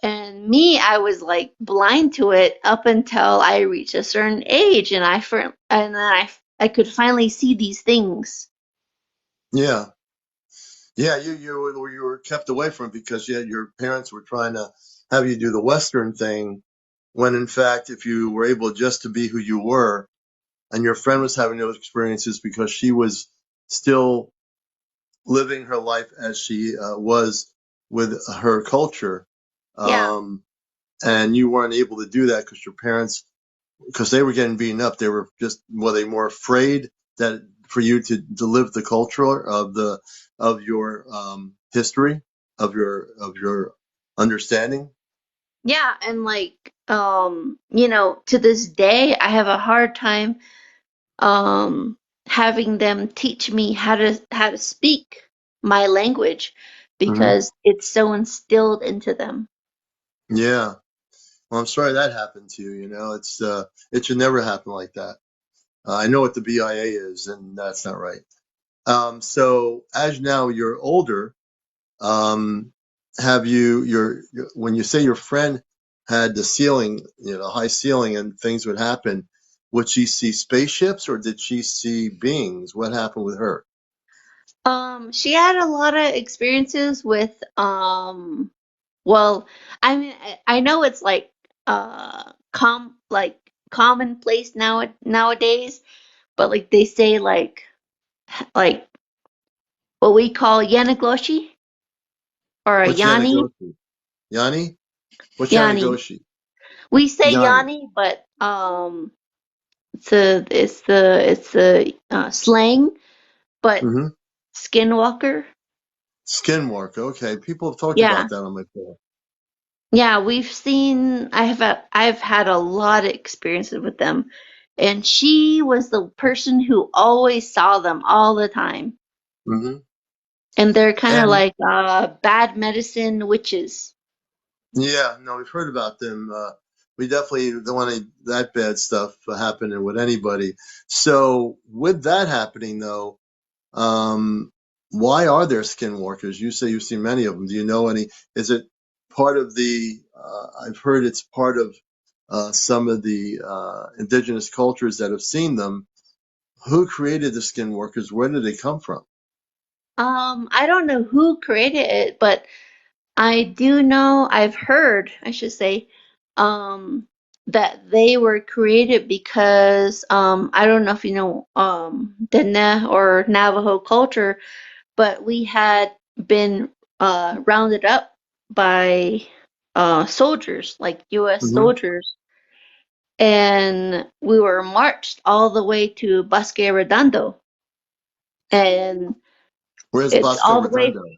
And me, I was like blind to it up until I reached a certain age, and then I could finally see these things. Yeah. Yeah, you were kept away from it because your parents were trying to have you do the Western thing when in fact if you were able just to be who you were and your friend was having those experiences because she was still living her life as she was with her culture, Yeah. um, and you weren't able to do that because your parents, because they were getting beaten up, they were they more afraid that for you to live the culture of your history of your understanding. Yeah, and like to this day I have a hard time um having them teach me how to speak my language Hmm. because it's so instilled into them. Yeah. Well, I'm sorry that happened to you. You know, it should never happen like that. I know what the BIA is, and that's not right. So as now you're older, um, have when you say your friend had the ceiling, high ceiling, and things would happen, would she see spaceships or did she see beings? What happened with her? She had a lot of experiences with well, I mean I know it's like like commonplace nowadays, but like they say like what we call Yanagloshi or a What's Yani. Yanagoshi? Yanni? What's Yani. Yanagoshi? We say Yanni. Yani, but it's the slang, but Hmm. skinwalker. Skinwalker. Okay, people have talked Yeah. about that on my show. Yeah, we've seen I've had a lot of experiences with them. And she was the person who always saw them all the time. Hmm. And they're kind of And like bad medicine witches. yeah, no, we've heard about them. We definitely don't want any, that bad stuff happening with anybody. So, with that happening, though, um, why are there skinwalkers? You say you've seen many of them. Do you know any? Is it part of the? I've heard it's part of some of the indigenous cultures that have seen them. Who created the skinwalkers? Where did they come from? I don't know who created it, but I do know, I've heard, I should say, that they were created because I don't know if you know the or Navajo culture, but we had been rounded up by soldiers, like U.S. Hmm. soldiers, and we were marched all the way to Bosque Redondo, and Where's it's Bosco all the way Redondo?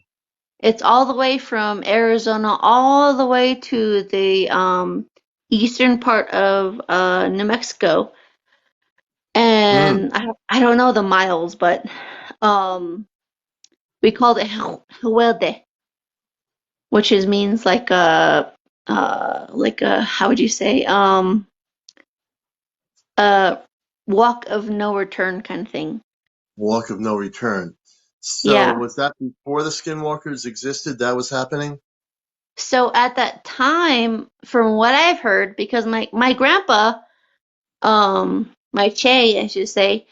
It's all the way from Arizona all the way to the eastern part of New Mexico. Hmm. And I don't know the miles, but um, we called it Huelde, which is means like a how would you say a walk of no return kind of thing. Walk of no return. So Yeah. was that before the skinwalkers existed? That was happening. So at that time, from what I've heard, because my grandpa my Che, I should say,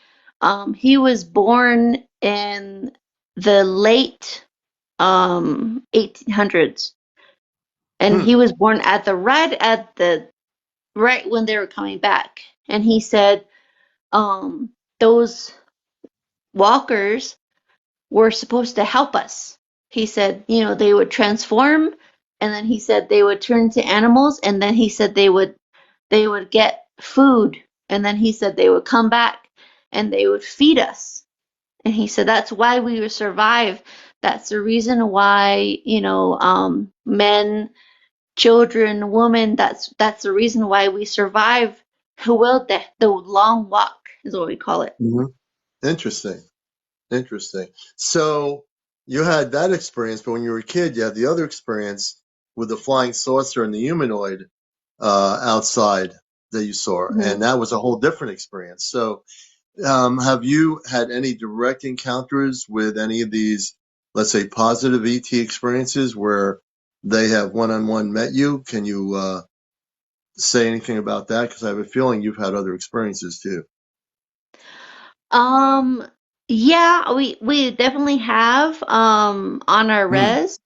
he was born in the late 1800s, and Hmm. he was born right when they were coming back. And he said, those walkers were supposed to help us. He said, they would transform, and then he said they would turn to animals, and then he said they would get food, and then he said they would come back and they would feed us. And he said that's why we would survive. That's the reason why, men, children, women, that's the reason why we survive the long walk is what we call it. Hmm. Interesting. Interesting. So you had that experience, but when you were a kid, you had the other experience with the flying saucer and the humanoid outside that you saw, Mhm. and that was a whole different experience. So, have you had any direct encounters with any of these, let's say, positive ET experiences where they have one-on-one met you? Can you say anything about that? Because I have a feeling you've had other experiences too. Um, yeah, we definitely have on our Mm. res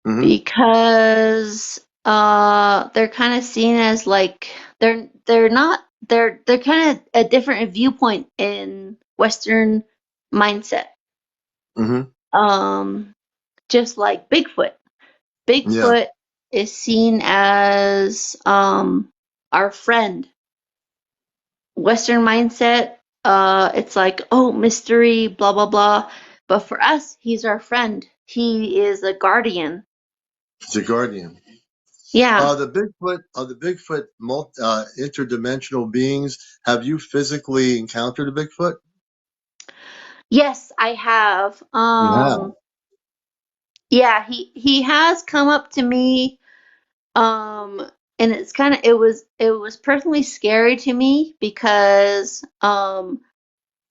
Hmm. because they're kind of seen as like they're not they're kind of a different viewpoint in Western mindset. Hmm. Um, just like Bigfoot. Yeah. Bigfoot is seen as our friend. Western mindset, it's like, oh, mystery, blah blah blah. But for us, he's our friend. He is a guardian. It's a guardian. Yeah. Are the Bigfoot interdimensional beings? Have you physically encountered a Bigfoot? Yes, I have. You have. Yeah, he has come up to me, um, and it's kind of it was personally scary to me because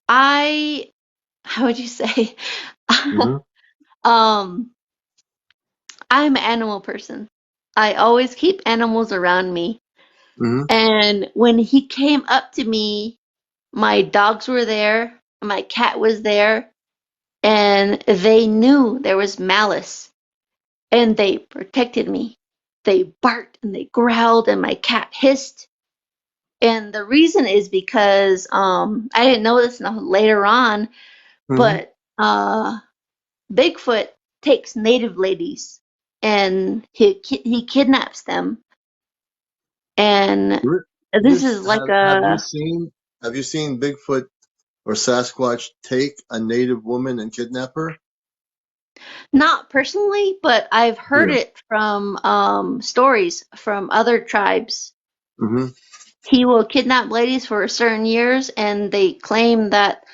I how would you say Mm-hmm. um I'm an animal person. I always keep animals around me. Mm-hmm. And when he came up to me, my dogs were there, my cat was there, and they knew there was malice, and they protected me. They barked and they growled, and my cat hissed. And the reason is because I didn't know this until later on, Mm-hmm. but Bigfoot takes native ladies and he kidnaps them, and this is like Have you a seen Bigfoot or Sasquatch take a native woman and kidnap her? not personally, but I've heard Yeah. it from stories from other tribes. Mm-hmm. He will kidnap ladies for certain years, and they claim that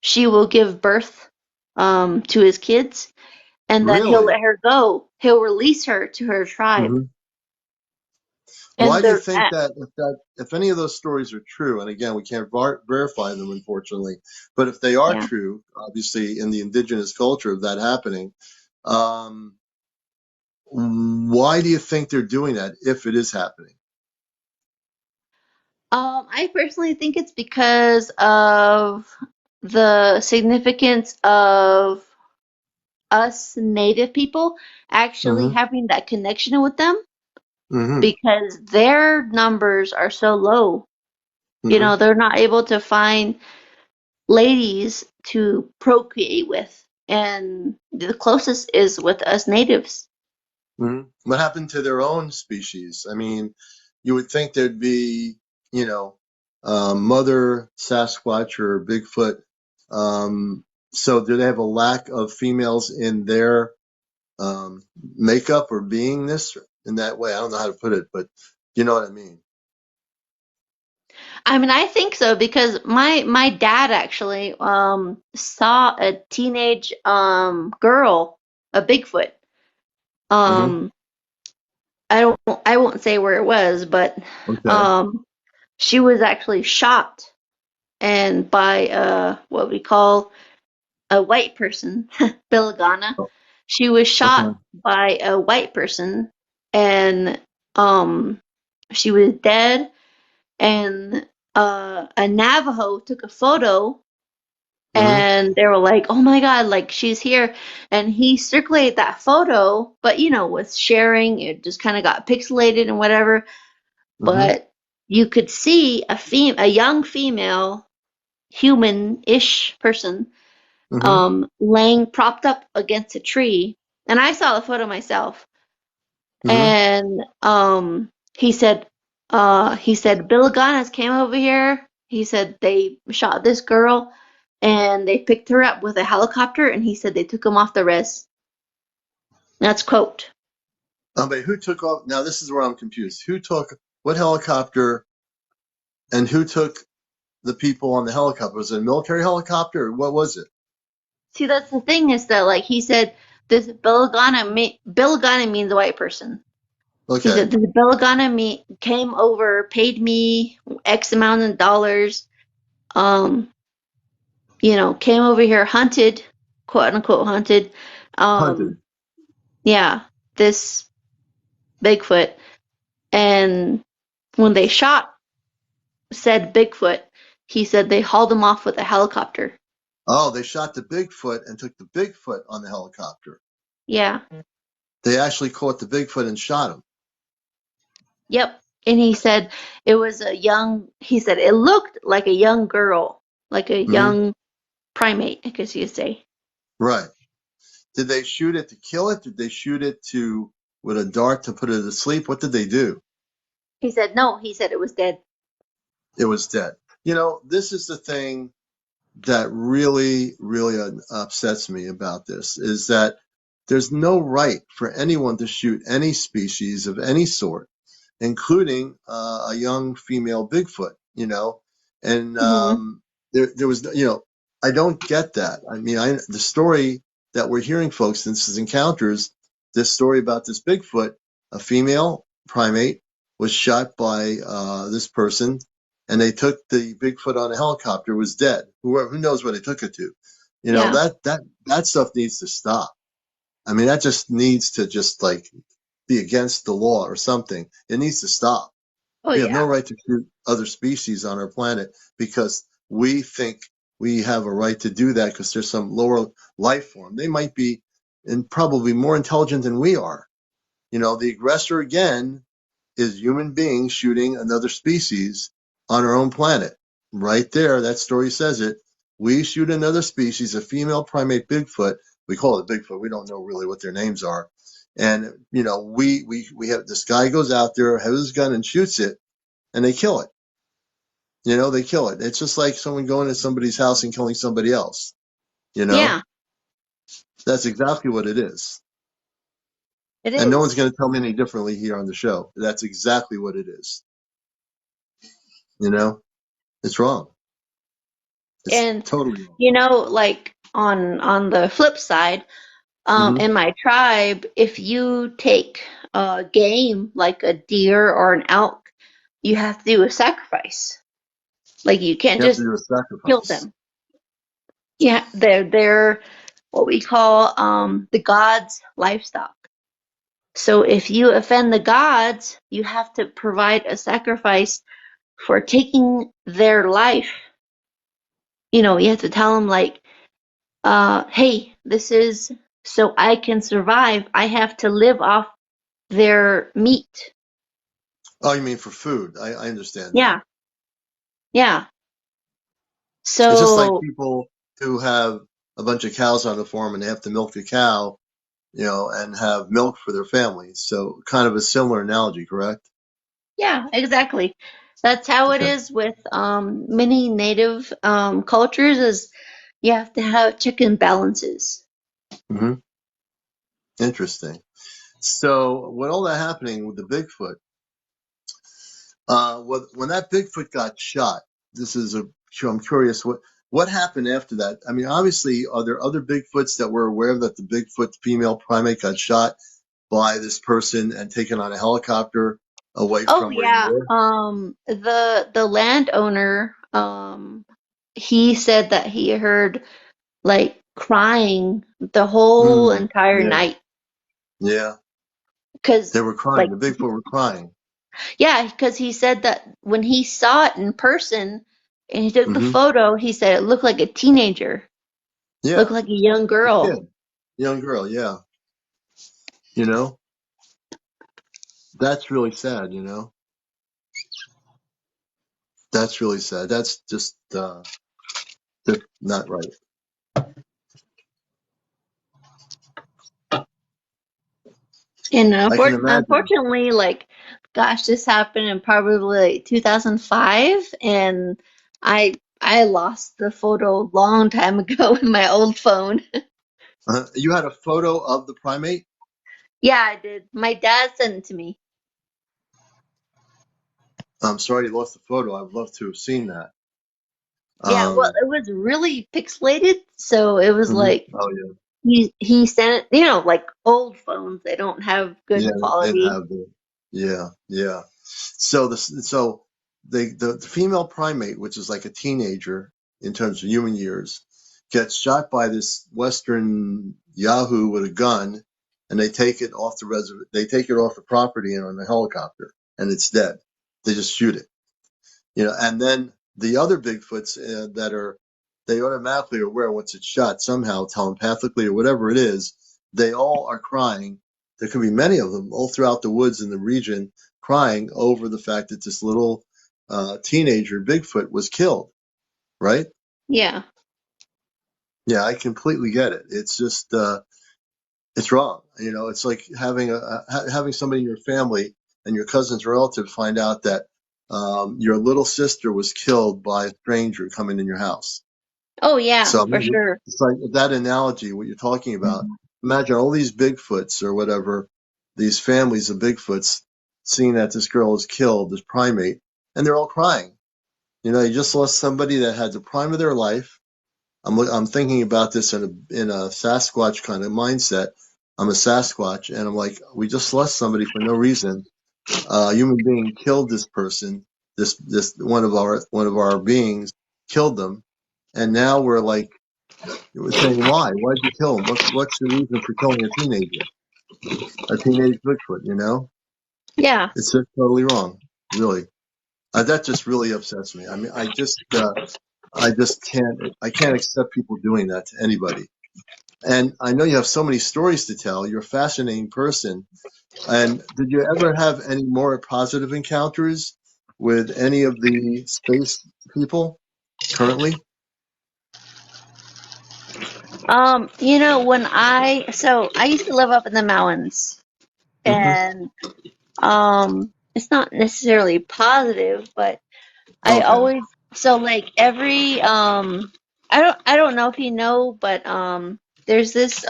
she will give birth to his kids, and then he'll Really? let her go. He'll release her to her tribe. Mm-hmm. Why And do you they're think that if any of those stories are true, and again, we can't verify them, unfortunately, but if they are yeah. true, obviously in the indigenous culture of that happening, um, why do you think they're doing that if it is happening? I personally think it's because of the significance of us native people actually Mm-hmm. having that connection with them Mm-hmm. because their numbers are so low. You Mm-hmm. know, they're not able to find ladies to procreate with, and the closest is with us natives. Mm-hmm. What happened to their own species? I mean, you would think there'd be, you know, mother Sasquatch or Bigfoot. Um, so do they have a lack of females in their makeup or beingness in that way? I don't know how to put it, but you know what I mean. I mean, I think so because my dad actually saw a teenage girl, a Bigfoot. Mm-hmm. Um, I won't say where it was, but Okay. um, she was actually shot and by what we call a white person, Billigana. Oh, She was shot okay. by a white person, and um, she was dead. And a Navajo took a photo, Mm-hmm. and they were like, "Oh my God, like she's here!" And he circulated that photo, but with sharing, it just kind of got pixelated and whatever. Mm-hmm. But you could see a young female, human-ish person, Mm-hmm. laying propped up against a tree. And I saw the photo myself. Mm-hmm. And he said Bill Ganas came over here. He said they shot this girl and they picked her up with a helicopter, and he said they took him off the res. That's quote. But who took off? Now this is where I'm confused. Who took what helicopter and who took the people on the helicopter? Was it a military helicopter or what was it? See, that's the thing is that like he said this Bill Gana means a white person. He Okay. said this Bill Gana me came over, paid me X amount of dollars, um, came over here, hunted, quote unquote hunted, Hunted. um, yeah, this Bigfoot. And when they shot said Bigfoot, he said they hauled him off with a helicopter. Oh, they shot the Bigfoot and took the Bigfoot on the helicopter. Yeah, They actually caught the Bigfoot and shot him. yep. And he said it looked like a young girl, like a Hmm. young primate, I guess you'd say. Right. Did they shoot it to kill it? Did they shoot it to with a dart to put it to sleep? What did they do? He said no, he said it was dead. It was dead. This is the thing that really, really upsets me about this is that there's no right for anyone to shoot any species of any sort, including a young female Bigfoot. And Hmm. there was, I don't get that. I mean, the story that we're hearing, folks, this is Encounters, this story about this Bigfoot, a female primate, was shot by this person, and they took the Bigfoot on a helicopter, was dead. Who knows where they took it to? You know, Yeah. that stuff needs to stop. I mean, that just needs to just like be against the law or something. It needs to stop. Oh We have no yeah. right to shoot other species on our planet because we think we have a right to do that because there's some lower life form. They might be and probably more intelligent than we are. You know, the aggressor again is human beings shooting another species on our own planet. Right there, that story says it. We shoot another species, a female primate Bigfoot. We call it Bigfoot. We don't know really what their names are. And you know, we have this guy goes out there, has his gun and shoots it, and they kill it. You know, they kill it. It's just like someone going to somebody's house and killing somebody else. You know, Yeah, that's exactly what it is. it And no one's is. going to tell me any differently here on the show. That's exactly what it is. You know, it's wrong. It's And totally wrong. like on the flip side, Hmm. in my tribe, if you take a game like a deer or an elk, you have to do a sacrifice. Like you can't You have to just do a kill sacrifice. them. Yeah, they're what we call the gods' livestock. So if you offend the gods, you have to provide a sacrifice for taking their life. You have to tell them like, hey, this is so I can survive. I have to live off their meat. Oh, you mean for food? I understand that. Yeah, yeah. It's just like So people who have a bunch of cows on the farm and they have to milk the cow, you know, and have milk for their families. So kind of a similar analogy, correct? yeah, exactly. That's how it Okay. is with many native cultures. Is you have to have check and balances. Hmm. Interesting. So, with all that happening with the Bigfoot, when that Bigfoot got shot, this is a. I'm curious what happened after that. I mean, obviously, are there other Bigfoots that were aware that the Bigfoot female primate got shot by this person and taken on a helicopter away Oh from where you yeah. were? The landowner he said that he heard like crying the whole Mm, entire yeah, night. yeah. Cause They were crying. like The Bigfoot were crying. yeah, because he said that when he saw it in person and he took the Hmm. photo, he said it looked like a teenager, looked Yeah, like a young a girl. kid, young girl. Yeah, you know, that's really sad. You know, that's really sad. That's just not right. And I can imagine. unfortunately, like, gosh, this happened in probably like 2005, and I lost the photo a long time ago in my old phone. You had a photo of the primate. Yeah, I did. My dad sent it to me. I'm sorry you lost the photo. I'd love to have seen that. Yeah, well, Um, it was really pixelated, so it was mhm. like Oh yeah, he sent it, like old phones, they don't have yeah. good They didn't quality. have the. Yeah, yeah. So the female primate, which is like a teenager in terms of human years, gets shot by this Western Yahoo with a gun, and they take it off the They take it off the property and on a helicopter, and it's dead. They just shoot it. You know, and then the other Bigfoots they automatically are aware once it's shot somehow telepathically or whatever it is, they all are crying. There can be many of them all throughout the woods in the region crying over the fact that this little teenager Bigfoot was killed, right? Yeah. Yeah, I completely get it. It's just it's wrong. You know, it's like having somebody in your family and your cousins or relatives find out that your little sister was killed by a stranger coming in your house. Oh yeah, So I for mean, sure. it's like that analogy, what you're talking about. Imagine all these Bigfoots or whatever, these families of Bigfoots seeing that this girl is killed, this primate, and they're all crying. You know, you just lost somebody that had the prime of their life, I'm thinking about this in a Sasquatch kind of mindset. I'm a Sasquatch, and I'm like, we just lost somebody for no reason. A human being killed this person. This one of our beings killed them, and now we're saying why? Why did you kill him? What's your reason for killing a teenage Bigfoot? You know, Yeah. it's just totally wrong. Really, that just really upsets me. I mean, I just can't accept people doing that to anybody. And I know you have so many stories to tell. You're a fascinating person. And did you ever have any more positive encounters with any of the space people currently? When I used to live up in the mountains, Hmm. and it's not necessarily positive, but I Okay. always like every I don't know if you know, but there's this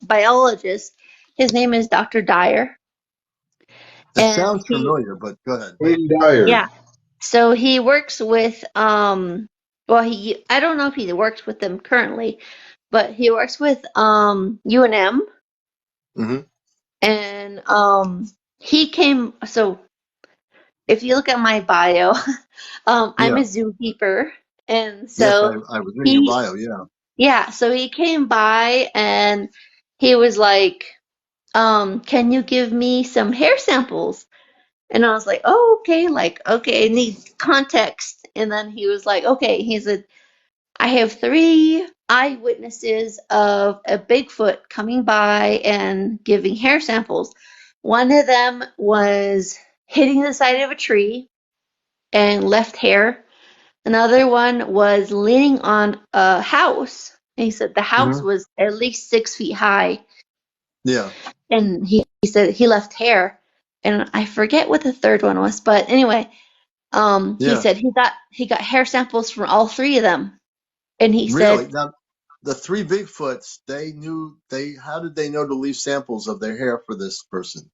biologist. His name is Dr. Dyer, It and sounds familiar, but go ahead. Wayne Dyer. yeah, so he works with well, he I don't know if he works with them currently, but he works with UNM, Hmm. and he came. So if you look at my bio, I'm a Yeah. zookeeper, and Yes, so I was in your he bio. Yeah. yeah, so he came by and he was like, can you give me some hair samples? And I was like, oh, okay, okay, I need context. And then he was like, okay, he said, I have 3 eyewitnesses of a Bigfoot coming by and giving hair samples. One of them was hitting the side of a tree and left hair. Another one was leaning on a house. And he said the house Hmm. was at least 6 feet high. Yeah. And he said he left hair. And I forget what the third one was, but anyway, he Yeah. said he got hair samples from all 3 of them. And he Really? said, Now, the three Bigfoots, how did they know to leave samples of their hair for this person?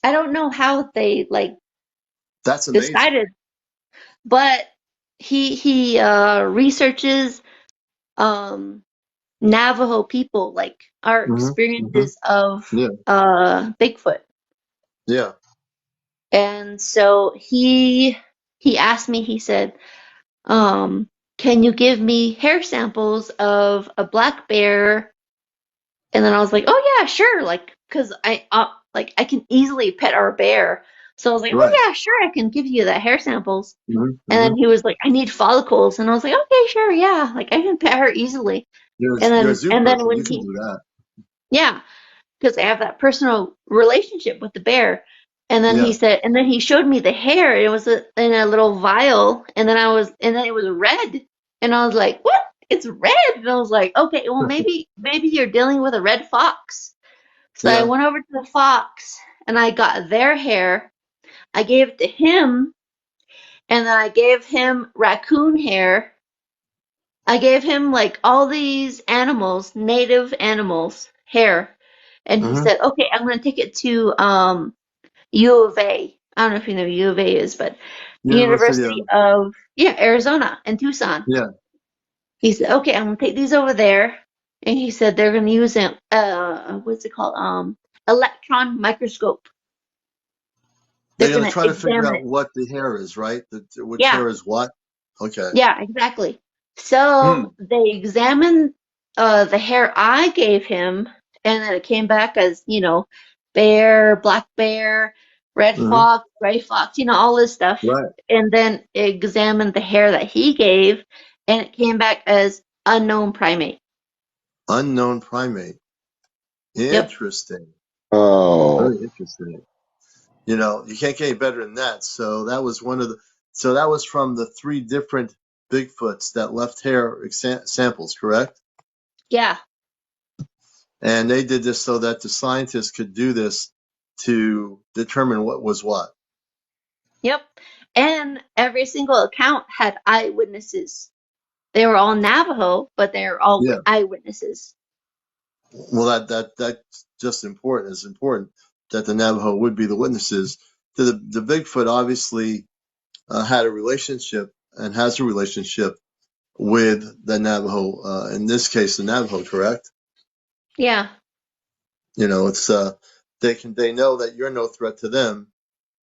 I don't know how they That's amazing. decided, but he researches um Navajo people, like our Hmm. Hmm. experiences of Yeah. Bigfoot. Yeah. And so he asked me, he said, can you give me hair samples of a black bear? And then I was like, oh yeah, sure, cause I can easily pet our bear. So I was like, Right. oh yeah, sure, I can give you the hair samples. Hmm. And Hmm. then he was like, I need follicles, and I was like, okay, sure, yeah, I can pet her easily. And You're a then zoo and then person. when You can do that. yeah, because I have that personal relationship with the bear. And then he Yeah. said, and then he showed me the hair. It was in a little vial, and then it was red. And I was like, what? It's red. And I was like, okay, well, maybe you're dealing with a red fox. So I Yeah. went over to the fox and I got their hair. I gave it to him, and then I gave him raccoon hair. I gave him like all these animals, native animals, hair. And he Hmm. said, okay, I'm going to take it to U of A. I don't know if you know what U of A is, but University University of, of, yeah, Arizona in Tucson. yeah. He said, okay, I'm going to take these over there. And he said they're going to use an, what's it called? Electron microscope. They're They're going going to to try to figure examine out it. what the hair is, right? Which Yeah, hair is what? Okay. yeah, exactly. Hmm. So they examined the hair I gave him, and then it came back as, bear, black bear, red Hmm. fox, gray fox, all this stuff. Right. And then examined the hair that he gave, and it came back as unknown primate. Unknown primate. Yep. Interesting. Oh, Very interesting. You know, you can't get any better than that. So that was from the three different Bigfoots that left hair samples, correct? Yeah. And they did this so that the scientists could do this to determine what was what. Yep. And every single account had eyewitnesses. They were all Navajo, but they're all Yeah. eyewitnesses. Well, that's just important. It's important that the Navajo would be the witnesses. The Bigfoot obviously had a relationship and has a relationship with the Navajo. In this case, the Navajo, correct? Yeah. It's they know that you're no threat to them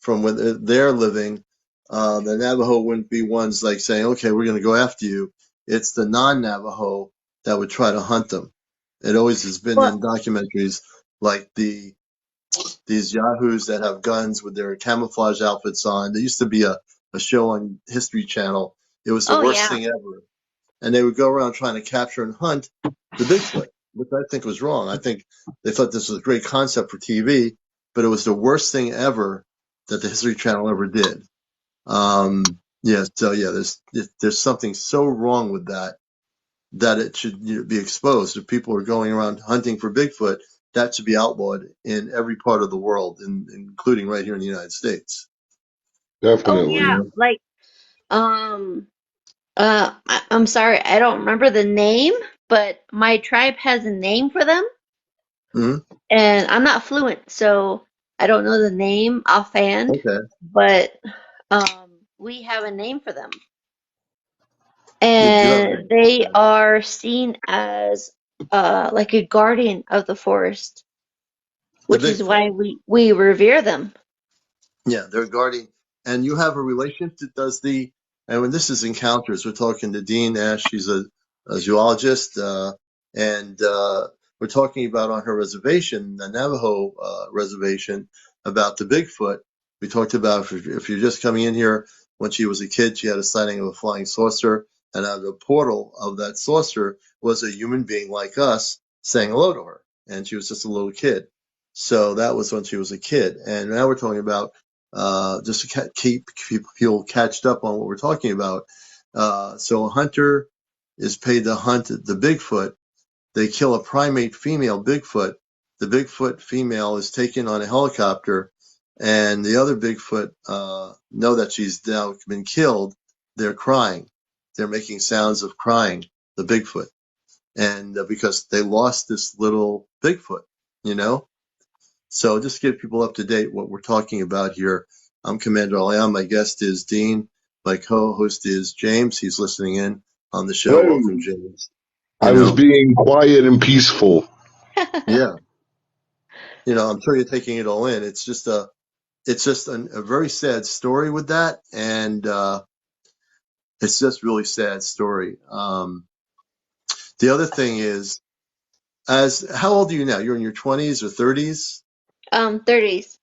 from where they're living. The Navajo wouldn't be ones like saying, "Okay, we're going to go after you." It's the non-Navajo that would try to hunt them. It always has been Well, in documentaries like these yahoos that have guns with their camouflage outfits on. There used to be a show on History Channel. It was the oh worst yeah. thing ever. And they would go around trying to capture and hunt the Bigfoot, which I think was wrong. I think they thought this was a great concept for TV, but it was the worst thing ever that the History Channel ever did. Yeah, so yeah, there's something so wrong with that that it should be exposed. If people are going around hunting for Bigfoot, that should be outlawed in every part of the world, including right here in the United States. Oh You yeah. Definitely. know? Like I'm sorry, I don't remember the name, but my tribe has a name for them, Hmm. and I'm not fluent, so I don't know the name offhand, Okay. but we have a name for them. You have a And name. they Okay. are seen as like a guardian of the forest, The which is Bigfoot. why we revere them. Yeah, they're guarding. And you have a relationship that does and when this is encounters, we're talking to Dean Ash. She's a zoologist. And we're talking about on her reservation, the Navajo reservation, about the Bigfoot. We talked about if you're just coming in here, when she was a kid, she had a sighting of a flying saucer. And out of the portal of that saucer was a human being like us saying hello to her. And she was just a little kid. So that was when she was a kid. And now we're talking about just to keep people catched up on what we're talking about. So a hunter is paid to hunt the Bigfoot. They kill a primate female Bigfoot. The Bigfoot female is taken on a helicopter, and the other Bigfoot know that she's now been killed. They're crying. They're making sounds of crying, the Bigfoot. And because they lost this little Bigfoot, you know? So just to get people up to date what we're talking about here. I'm Commander Leon. My guest is Dean. My co-host is James. He's listening in on the show. Hello. Welcome, James. You I was know, being quiet and peaceful. yeah. I'm sure you're taking it all in. It's just a very sad story with that, and it's just really sad story. The other thing is, as how old are you now? You're in your 20s or 30s? 30s.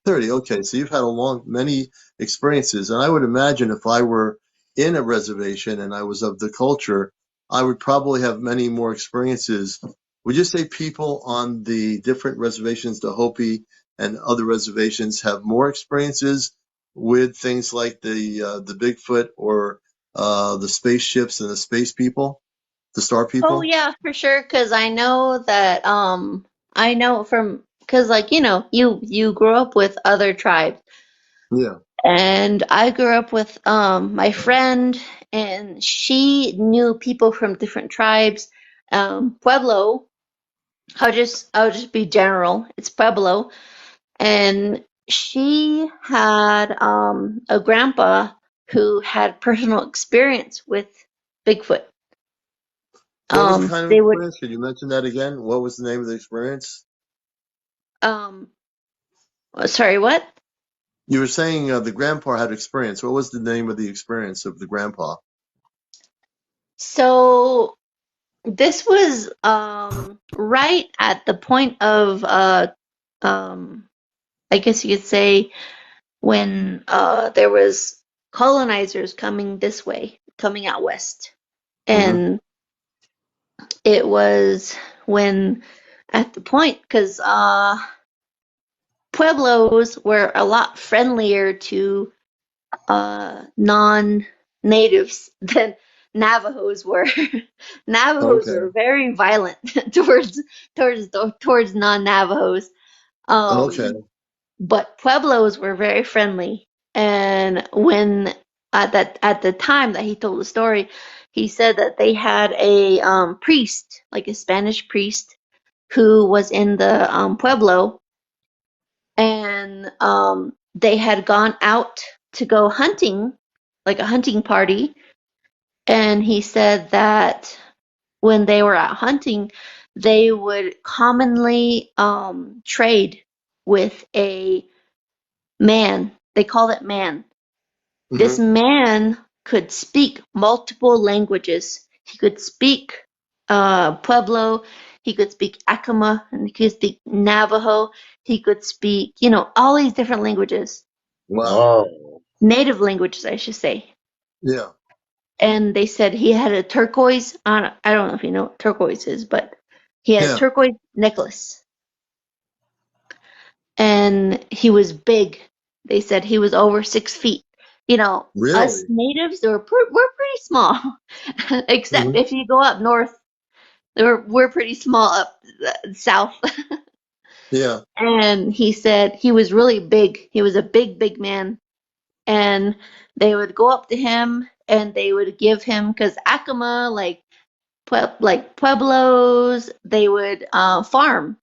30. Okay, so you've had many experiences, and I would imagine if I were in a reservation and I was of the culture, I would probably have many more experiences. Would you say people on the different reservations, the Hopi and other reservations, have more experiences with things like the Bigfoot or the spaceships and the space people, the star Oh people? yeah, for sure. Because I know that I know from because like you grew up with other tribes, Yeah. and I grew up with my friend, and she knew people from different tribes. Pueblo. I'll just be general. It's Pueblo, and she had a grandpa who had personal experience with Bigfoot. What was the kind of They would experience? Could you mention that again? What was the name of the experience? um sorry, what? You were saying the grandpa had experience. What was the name of the experience of the grandpa? So this was right at the point of um I guess you could say when there was colonizers coming this way, coming out west. Hmm. And it was when at the point because Pueblos were a lot friendlier to non-natives than Navajos were. Navajos Okay. were very violent towards non-Navajos, Okay. um, but Pueblos were very friendly. And when at the time that he told the story, he said that they had a priest, like a Spanish priest, who was in the pueblo, and they had gone out to go hunting, like a hunting party, And he said that when they were out hunting, they would commonly trade with a man. They called it man. This man could speak multiple languages. He could speak Pueblo, he could speak Acoma, and he could speak Navajo, he could speak, all these different languages. Wow. Wow. Native languages, I should say. Yeah. And they said he had a turquoise, I don't know if you know what turquoise is, but he had a Yeah. turquoise necklace. And he was big. They said he was over 6 feet. Us Really? natives we're pretty small, except Hmm. if you go up north, we're pretty small up south. Yeah. And he said he was really big. He was a big, big man. And they would go up to him and they would give him, because Acoma, like Pueblos, they would farm.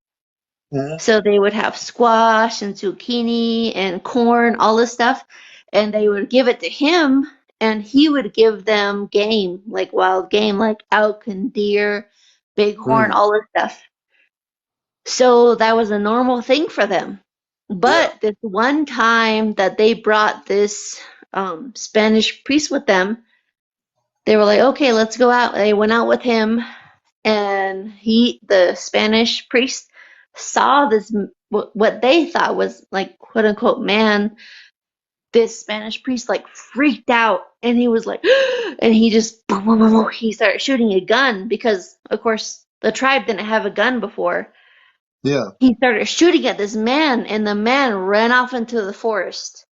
Hmm. So they would have squash and zucchini and corn, all this stuff, and they would give it to him, and he would give them game, like wild game, like elk and deer, bighorn, Mm. all this stuff. So that was a normal thing for them. Yeah. But this one time that they brought this Spanish priest with them, they were like, okay, let's go out. They went out with him, and the Spanish priest, saw this, what they thought was like quote unquote man. This Spanish priest like freaked out, and he was like, and he just boom, boom, boom, boom, he started shooting a gun because of course the tribe didn't have a gun before. Yeah. He started shooting at this man, and the man ran off into the forest.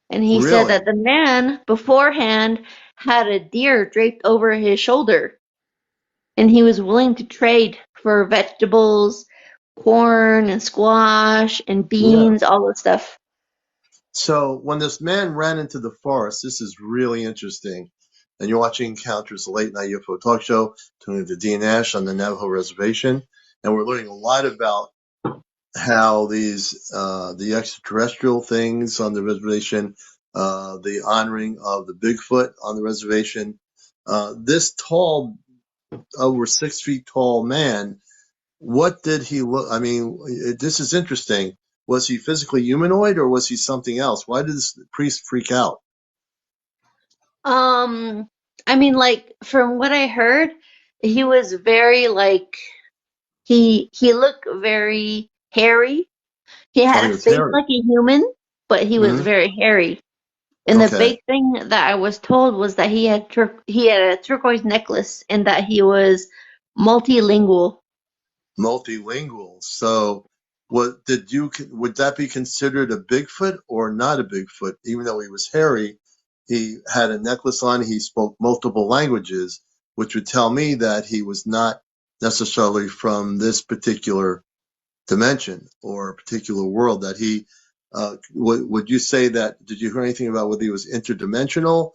And he said Really? that the man beforehand had a deer draped over his shoulder, and he was willing to trade for vegetables, corn and squash and Yeah. beans, all this stuff. So when this man ran into the forest, this is really interesting. And you're watching Encounters, the late night UFO talk show, tuning to Dean Ash on the Navajo Reservation. And we're learning a lot about how the extraterrestrial things on the reservation, the honoring of the Bigfoot on the reservation. This tall, over 6 feet tall man, what did he look? I mean, this is interesting. Was he physically humanoid or was he something else? Why did this priest freak out? Um, I mean, like from what I heard, he was very like he looked very hairy. He Oh, had he a was face hairy. like a human, but he was Hmm. very hairy. And the Okay. big thing that I was told was that he had a turquoise necklace, and that he was multilingual. Multilingual. So, would that be considered a Bigfoot or not a Bigfoot? Even though he was hairy, he had a necklace on. He spoke multiple languages, which would tell me that he was not necessarily from this particular dimension or a particular world. That he would you say that? Did you hear anything about whether he was interdimensional?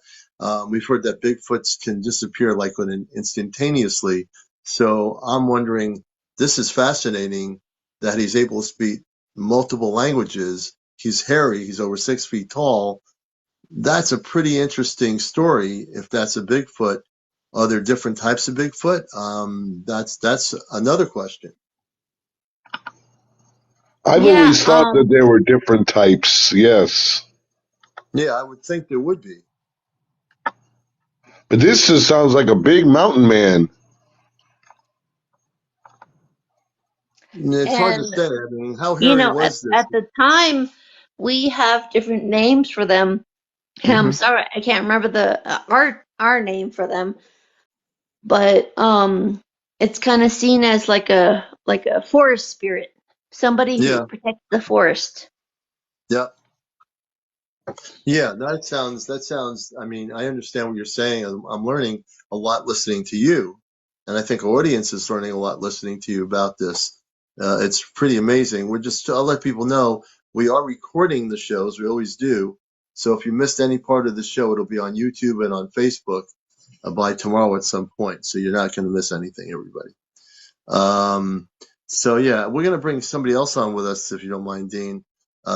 We've heard that Bigfoots can disappear like instantaneously. So I'm wondering. This is fascinating that he's able to speak multiple languages. He's hairy. He's over 6 feet tall. That's a pretty interesting story. If that's a Bigfoot, are there different types of Bigfoot? That's another question. I've Yeah, always thought that there were different types, yes. Yeah, I would think there would be. But this just sounds like a big mountain man. It's hard to and say. I mean, how hairy was this? at the time we have different names for them. And I'm Hmm. sorry, I can't remember the our name for them, but it's kind of seen as like a forest spirit, somebody who Yeah, protects the forest. yeah. Yeah, that sounds. I mean, I understand what you're saying. I'm learning a lot listening to you, and I think our audience is learning a lot listening to you about this. It's pretty amazing. I'll let people know we are recording the shows. We always do. So if you missed any part of the show, it'll be on YouTube and on Facebook by tomorrow at some point. So you're not going to miss anything, everybody. Um, so yeah, we're gonna bring somebody else on with us if you don't mind, Dean.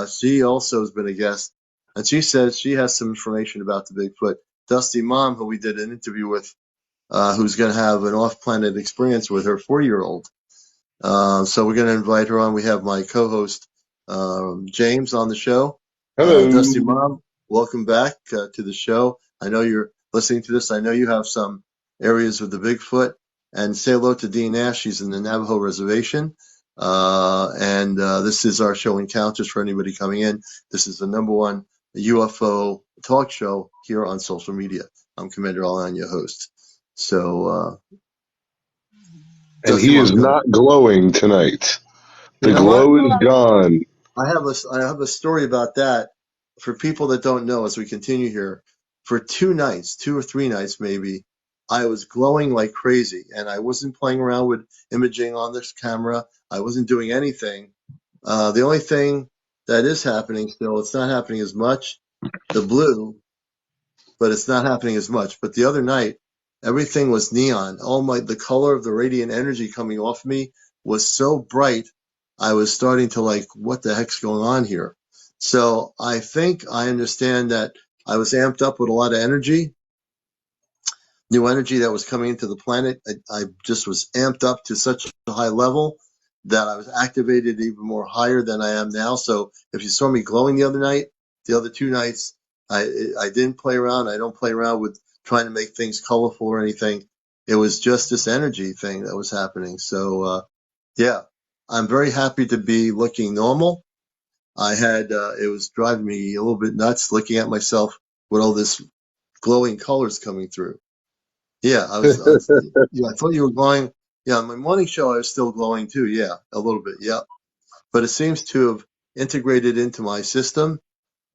She also has been a guest, and she says she has some information about the Bigfoot. Dusty Mom, who we did an interview with who's going to have an off-planet experience with her 4-year-old. So we're going to invite her on. We have my co-host, James, on the show. Hello. Dusty Mom, welcome back to the show. I know you're listening to this. I know you have some areas with the Bigfoot. And say hello to Dean Nash. She's in the Navajo Reservation. And this is our show Encounters for anybody coming in. This is the #1 UFO talk show here on social media. I'm Commander Alan, your host. So, And Dusty he is Mom, go ahead. not glowing tonight. You The know what? glow is gone. I have a story about that for people that don't know as we continue here. For 2 nights, 2 or 3 nights maybe, I was glowing like crazy, and I wasn't playing around with imaging on this camera. I wasn't doing anything. The only thing that is happening still, it's not happening as much, the blue, but it's not happening as much. But the other night, everything was neon. The color of the radiant energy coming off me was so bright. I was starting to like, what the heck's going on here? So I think I understand that I was amped up with a lot of energy, new energy that was coming into the planet. I just was amped up to such a high level that I was activated even more higher than I am now. So if you saw me glowing the other night, the other 2 nights, I didn't play around. I don't play around with trying to make things colorful or anything. It was just this energy thing that was happening. So, yeah, I'm very happy to be looking normal. It was driving me a little bit nuts looking at myself with all this glowing colors coming through. Yeah, yeah, I thought you were glowing. Yeah, on my morning show, I was still glowing too. Yeah, a little bit. Yeah, but it seems to have integrated into my system.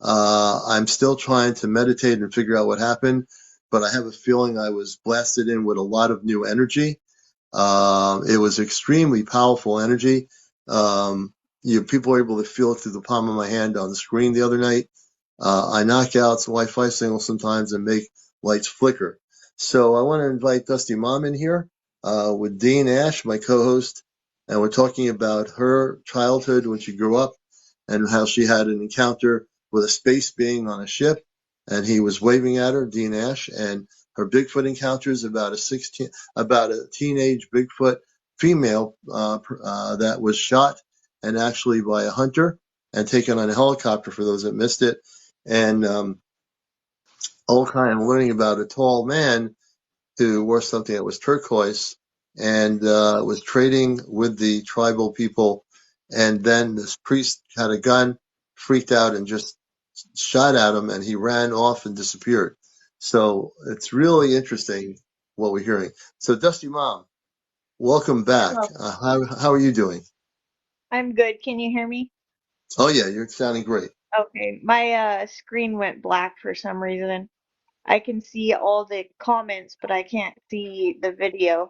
I'm still trying to meditate and figure out what happened, but I have a feeling I was blasted in with a lot of new energy. It was extremely powerful energy. Um, People were able to feel it through the palm of my hand on the screen the other night. I knock out some Wi-Fi signals sometimes and make lights flicker. So I want to invite Dusty Mom in here with Dean Ash, my co-host, and we're talking about her childhood when she grew up and how she had an encounter with a space being on a ship, and he was waving at her, Dean Ash, and her Bigfoot encounters about a teenage Bigfoot female that was shot and actually by a hunter and taken on a helicopter for those that missed it, and all kind of learning about a tall man who wore something that was turquoise and was trading with the tribal people. And then this priest had a gun, freaked out, and just shot at him, and he ran off and disappeared. So it's really interesting what we're hearing. So Dusty Mom, welcome back. Hello. How are you doing? I'm good. Can you hear me? Oh yeah, you're sounding great. Okay. My screen went black for some reason. I can see all the comments, but I can't see the video.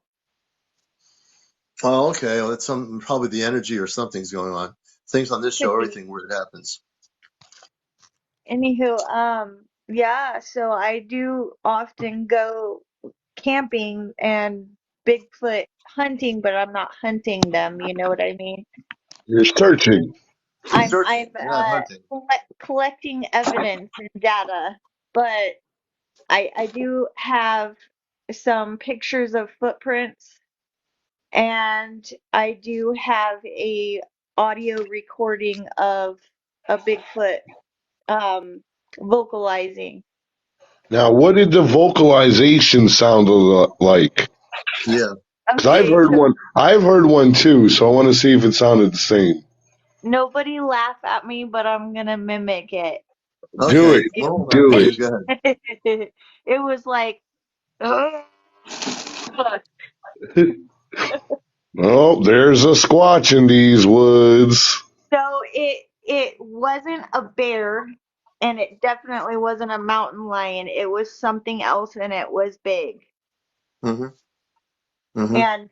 Oh, okay. Well, that's probably the energy or something's going on. Things on this show, Could be. everything weird happens. Anywho, yeah, so I do often go camping and Bigfoot hunting, but I'm not hunting them, you know what I mean? You're searching. You're I'm searching. You're not hunting. collecting evidence and data, but I do have some pictures of footprints, and I do have a audio recording of a Bigfoot vocalizing. Now, what did the vocalization sound like? Yeah. Because I've Okay, heard so one. I've heard one too. So I want to see if it sounded the same. nobody laugh at me, but I'm gonna mimic it. Do Okay. it. It Well, Do after it. you, go ahead. it was like Oh, there's a squatch in these woods. so it wasn't a bear, and it definitely wasn't a mountain lion. It was something else, and it was big. Mm-hmm. Mm-hmm. And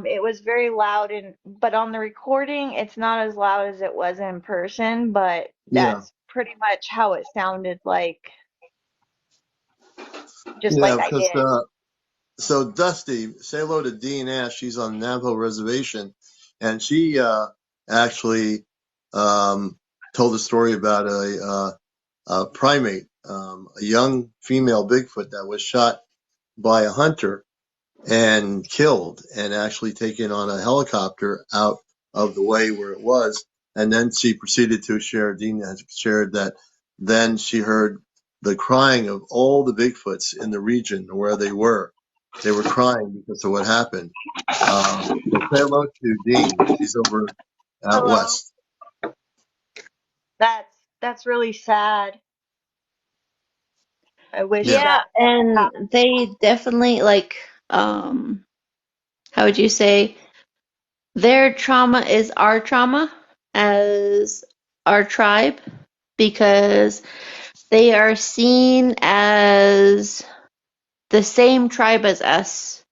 it was very loud, and but on the recording it's not as loud as it was in person, but Yeah. that's pretty much how it sounded like, just Yeah. like I Because did. so Dusty, say hello to Dean Ash. She's on the Navajo Reservation, and she actually um, told a story about a primate, a young female Bigfoot that was shot by a hunter, and killed, and actually taken on a helicopter out of the way where it was. And then she proceeded to share, Dean has shared that then she heard the crying of all the Bigfoots in the region where they were. They were crying because of what happened. So say hello to Dean. She's over out Hello. west. That's really sad. I wish Yeah. Yeah, that never and happened. they definitely like how would you say their trauma is our trauma as our tribe because they are seen as the same tribe as us.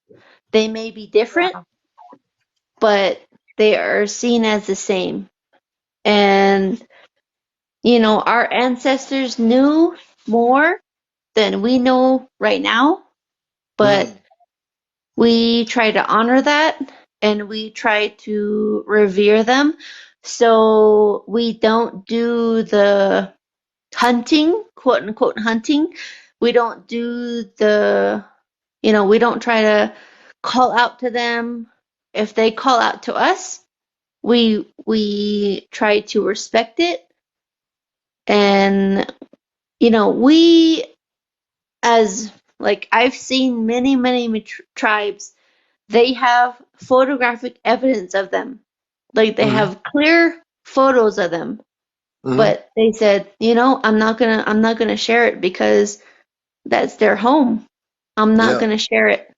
They may be different, but they are seen as the same. And, you know, our ancestors knew more than we know right now, but Mm, we try to honor that and we try to revere them. So we don't do the hunting, quote unquote hunting. We don't do the, you know, we don't try to call out to them. If they call out to us, we try to respect it. And, you know, we as like I've seen many tribes, they have photographic evidence of them. Like they mm, have clear photos of them. mm, But they said, you know, I'm not gonna share it because that's their home. I'm not yeah. gonna share it.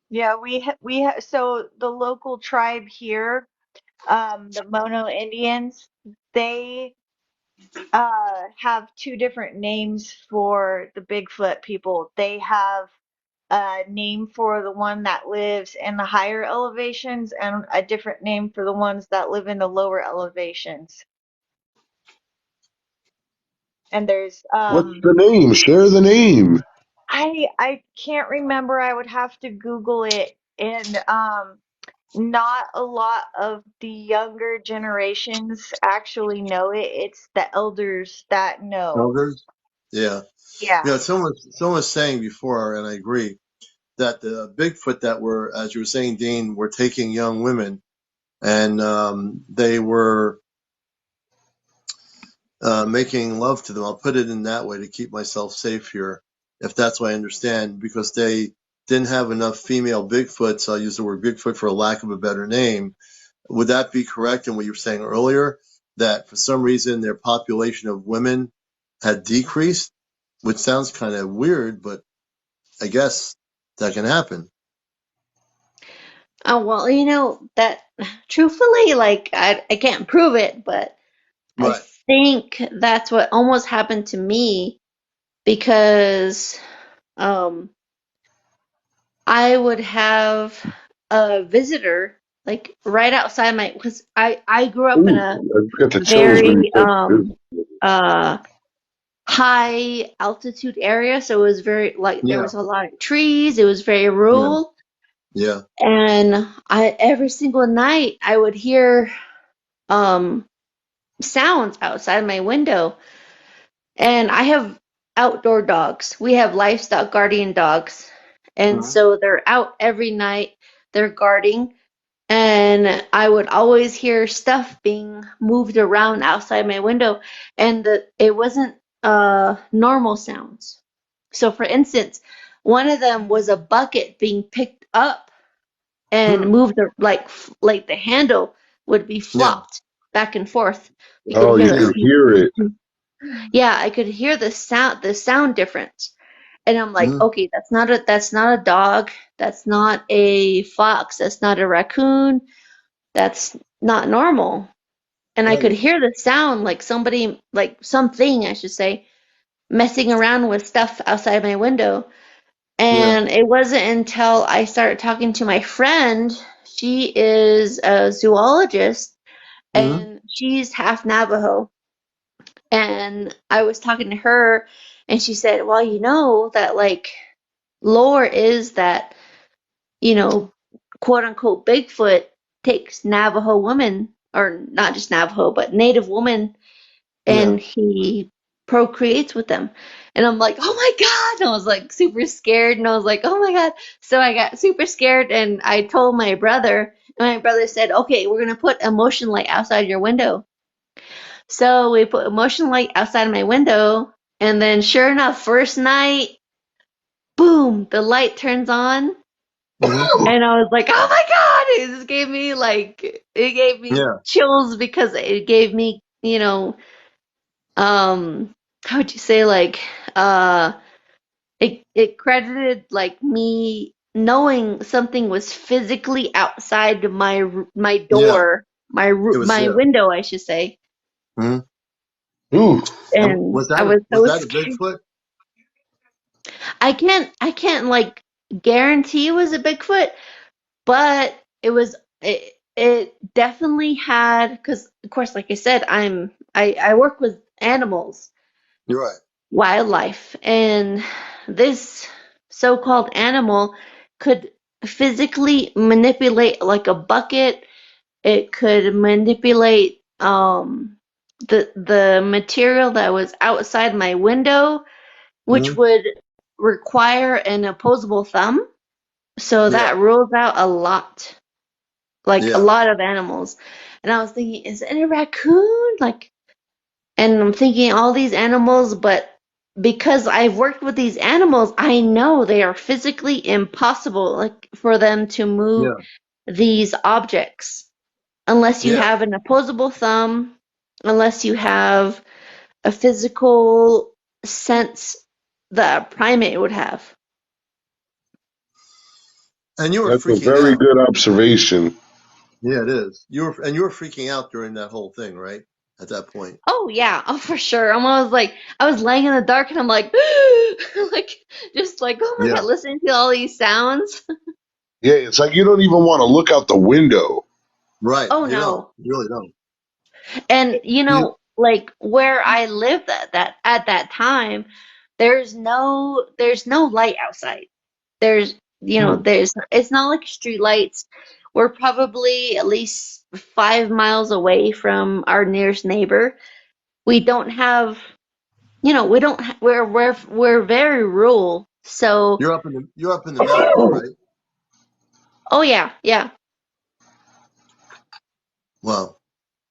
Yeah, so the local tribe here, the Mono Indians, they have two different names for the Bigfoot people. They have a name for the one that lives in the higher elevations and a different name for the ones that live in the lower elevations. And there's What's the name? Share the name. I can't remember. I would have to Google it. And not a lot of the younger generations actually know it. It's the elders that know. Elders? Yeah. Yeah. Yeah, someone was saying before, and I agree, that the Bigfoot that were, as you were saying, Dean, were taking young women, and they were making love to them. I'll put it in that way to keep myself safe here, if that's what I understand, because they didn't have enough female Bigfoots. I'll use the word Bigfoot for a lack of a better name. Would that be correct in what you were saying earlier, that for some reason their population of women had decreased, which sounds kind of weird, but I guess that can happen. Oh well, you know that truthfully, like I can't prove it, but I Right. think that's what almost happened to me because um I would have a visitor like right outside my because I grew up in Ooh, a I just got the chills when you very said this. uh high altitude area, so it was very like there Yeah. was a lot of trees, it was very Yeah. rural, Yeah. and I every single night I would hear um sounds outside my window. And I have outdoor dogs. We have livestock guardian dogs. And Mhm. so they're out every night, they're guarding. And I would always hear stuff being moved around outside my window. And it wasn't normal sounds. So, for instance, one of them was a bucket being picked up and Hmm. moved, like the handle would be Yeah. flopped back and forth. You could Oh, hear you Yeah. could hear it. yeah, I could hear the sound difference. And I'm like, Mhm. okay, that's not a dog, that's not a fox, that's not a raccoon, that's not normal. And I That could is. hear the sound like somebody like something I should say messing around with stuff outside my window. Yeah. And it wasn't until I started talking to my friend, she is a zoologist Hmm. and she's half Navajo. And I was talking to her, and she said, well, you know, that like lore is that, you know, quote unquote Bigfoot takes Navajo women, or not just Navajo, but Native women, Yeah. and he procreates with them. And I'm like, oh my God. And I was like super scared. And I was like, oh my God. So I got super scared and I told my brother, and my brother said, okay, we're going to put a motion light outside your window. So we put a motion light outside my window. And then sure enough, first night, boom, the light turns on. Mm-hmm. And I was like, oh my God. It just gave me it gave me Yeah. chills because it gave me, how would you say, it credited like me knowing something was physically outside my Yeah. door, It was my there. window, I should say. Mm-hmm. Ooh. And And I was was so that a scared. Bigfoot? I can't like guarantee it was a Bigfoot, but it definitely had, because of course, like I said, I work with animals, You're right. wildlife, and this so-called animal could physically manipulate like a bucket. It could manipulate the material that was outside my window, which Mm-hmm. would require an opposable thumb. So Yeah. that rules out a lot, like a Yeah. lot of animals. And I was thinking, is it a raccoon? And I'm thinking all these animals, but because I've worked with these animals, I know they are physically impossible, like for them to move Yeah. these objects unless you Yeah. have an opposable thumb, unless you have a physical sense that a primate would have. And you were That's a freaking very out. good observation. Yeah, it is. You were freaking out during that whole thing, right? At that point. Oh yeah, oh for sure. I was laying in the dark and I'm like, like just like, oh my Yeah. God, listening to all these sounds. Yeah, it's like you don't even want to look out the window. Right. Oh You don't. no. You really don't. And You, like where I lived at that time, there's no light outside. There's hmm. there's it's not like street lights. We're probably at least 5 miles away from our nearest neighbor. We don't have, we don't ha- we're very rural. So, you're up in the mountains, right? oh yeah, yeah. Wow.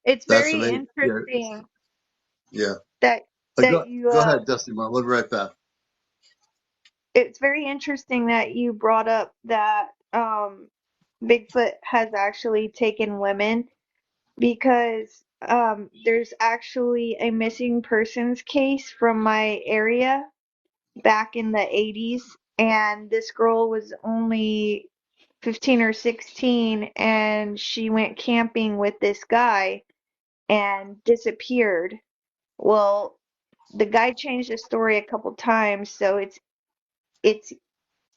It's That's very amazing. Yeah. interesting Yeah. that that you Go ahead, Dusty Mom. We'll be right back. it's very interesting that you brought up that Bigfoot has actually taken women, because there's actually a missing persons case from my area back in the 80s, and this girl was only 15 or 16, and she went camping with this guy and disappeared. Well, the guy changed the story a couple times, so it's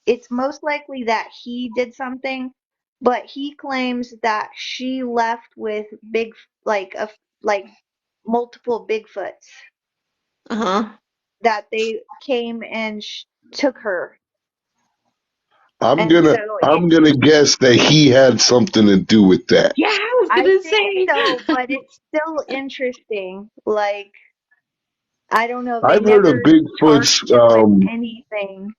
it's most likely that he did something, but he claims that she left with like a like multiple Bigfoots, Uh-huh. that they came and took her. I'm And gonna so I'm gonna guess that he had something to do with that. Yeah, I was I gonna think say. so, but it's still interesting. Like, I don't know, they I've heard of never Bigfoot's. charged him with anything.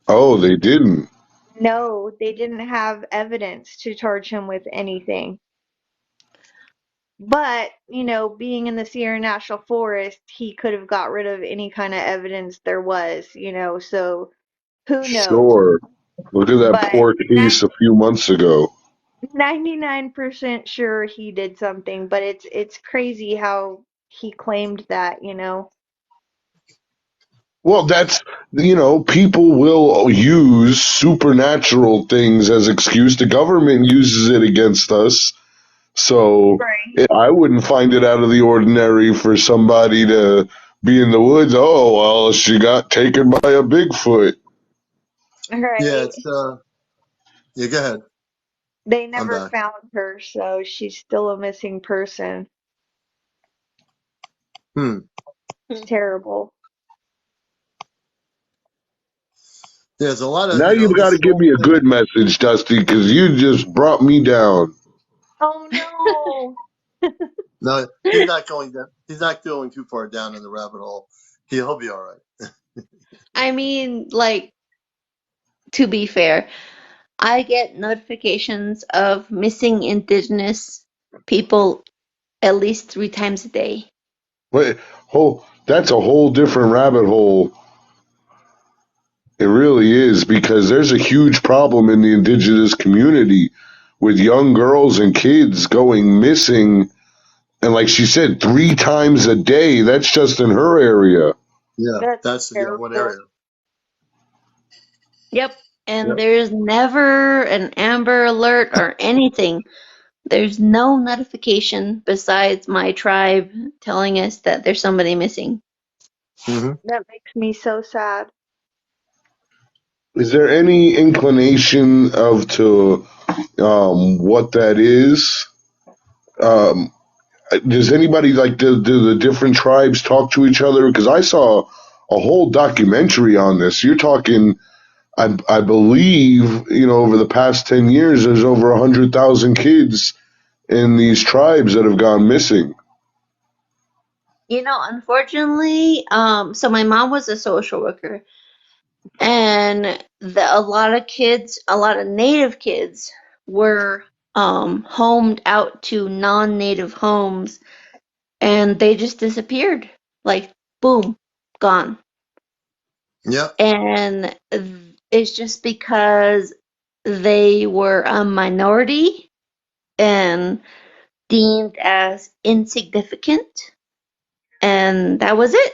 Oh, they didn't. No, they didn't have evidence to charge him with anything. But, being in the Sierra National Forest, he could have got rid of any kind of evidence there was, so who knows? Sure. Look at that But poor case a few months ago. 99% sure he did something, but it's crazy how he claimed that. Well, people will use supernatural things as excuse. The government uses it against us. So Right. I wouldn't find it out of the ordinary for somebody to be in the woods. Oh, well, she got taken by a Bigfoot. Yeah, Right. it's yeah, go ahead. They I'm never back. found her, so she's still a missing person. Hmm. It's terrible. There's a lot of, Now you've got to this give whole me a thing. good message, Dusty, because you just brought me down. Oh no. No, he's not going down. He's not going too far down in the rabbit hole. He'll be all right. I mean, like, to be fair, I get notifications of missing indigenous people at least 3 times a day. Wait, that's a whole different rabbit hole. It really is, because there's a huge problem in the indigenous community with young girls and kids going missing. And like she said, 3 times a day. That's just in her area. Yeah, That's that's one terrible. area. Yep. And Yep. there's never an Amber Alert or anything. There's no notification besides my tribe telling us that there's somebody missing. Hmm. That makes me so sad. Is there any inclination of to what that is? Um, does anybody like do the different tribes talk to each other? Because I saw a whole documentary on this. You're talking, I believe, over the past 10 years, there's over 100,000 kids in these tribes that have gone missing. Unfortunately, so my mom was a social worker, and a lot of kids, a lot of native kids were homed out to non-native homes, and they just disappeared. Like, boom, gone. Yep. And it's just because they were a minority and deemed as insignificant, and that was it.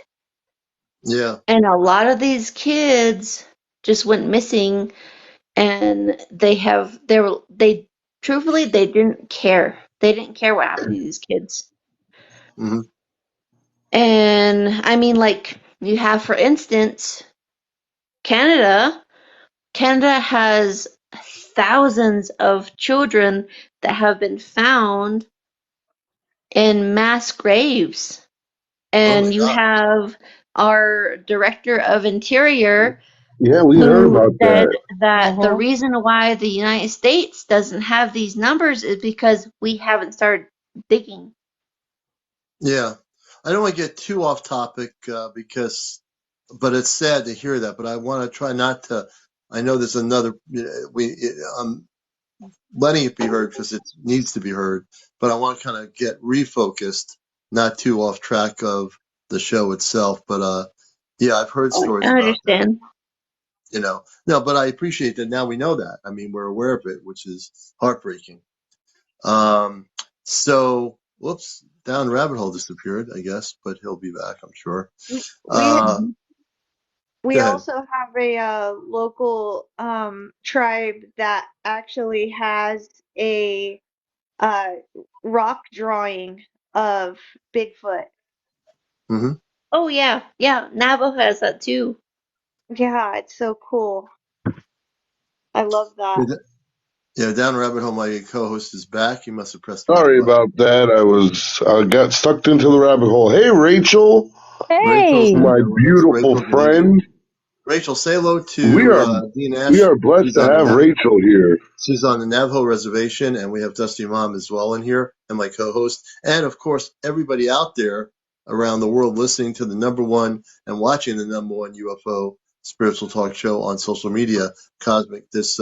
Yeah. And a lot of these kids just went missing, and they truthfully, they didn't care. They didn't care what happened to these kids. Hmm. And I mean, like, you have, for instance, Canada. Canada has thousands of children that have been found in mass graves. Oh my And you God. have our Director of Interior Yeah, we heard who about said that. that the Uh-huh. reason why the United States doesn't have these numbers is because we haven't started digging. Yeah. I don't want to get too off topic but it's sad to hear that. But I want to try not to. I know there's another. I'm letting it be heard because it needs to be heard. But I want to kind of get refocused, not too off track of the show itself. But yeah, I've heard Oh, I stories about that. understand. No, but I appreciate that now we know that. I mean, we're aware of it, which is heartbreaking. Um, so, whoops, down rabbit hole disappeared, I guess, but he'll be back, I'm sure. We Mhm. Go we ahead. also have a local tribe that actually has a uh rock drawing of Bigfoot. Hmm. Oh, yeah. Yeah. Navajo has that too. Yeah, it's so cool. I love that. Yeah, down rabbit hole. My co-host is back. He must have pressed the wrong Sorry button. about that. I got sucked into the rabbit hole. Hey, Rachel, Rachel's in Hey. my here with us. beautiful Rachel, good evening. friend. Rachel, say hello We to are Dean we Ash. are blessed She's to on the have Rachel here. She's on the Navajo reservation, and we have Dusty Mom as well in here, and my co-host, and of course everybody out there around the world listening to the number one and watching the number one UFO spiritual talk show on social media, Cosmic. This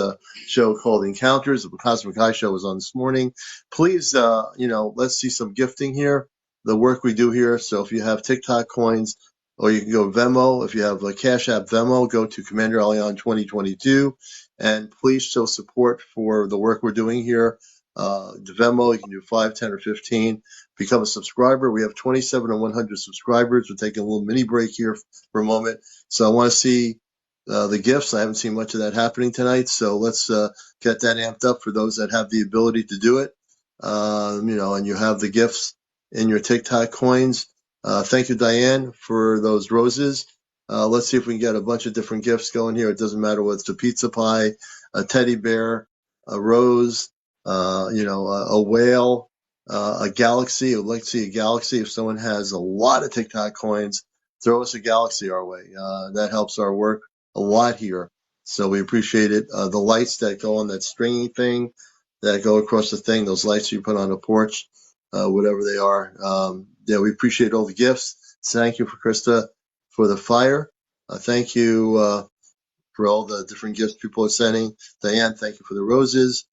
show called Encounters. The Cosmic High Show was on this morning. Please, let's see some gifting here. The work we do here. So if you have TikTok coins, or you can go Venmo. If you have a Cash App Venmo, go to Commander Allian 2022. And please show support for the work we're doing here. The Venmo, you can do 5, 10, or 15. Become a subscriber. We have 27 and 100 subscribers. We're taking a little mini break here for a moment. So I want to see the gifts. I haven't seen much of that happening tonight. So let's get that amped up for those that have the ability to do it. And you have the gifts in your TikTok coins. Thank you, Diane, for those roses. Let's see if we can get a bunch of different gifts going here. It doesn't matter whether it's a pizza pie, a teddy bear, a rose, a whale, a galaxy. I would like to see a galaxy. If someone has a lot of TikTok coins, throw us a galaxy our way. That helps our work a lot here. So we appreciate it. The lights that go on that stringy thing that go across the thing, those lights you put on the porch, whatever they are. Yeah, we appreciate all the gifts. Thank you for Krista for the fire. Thank you for all the different gifts people are sending. Diane, thank you for the roses.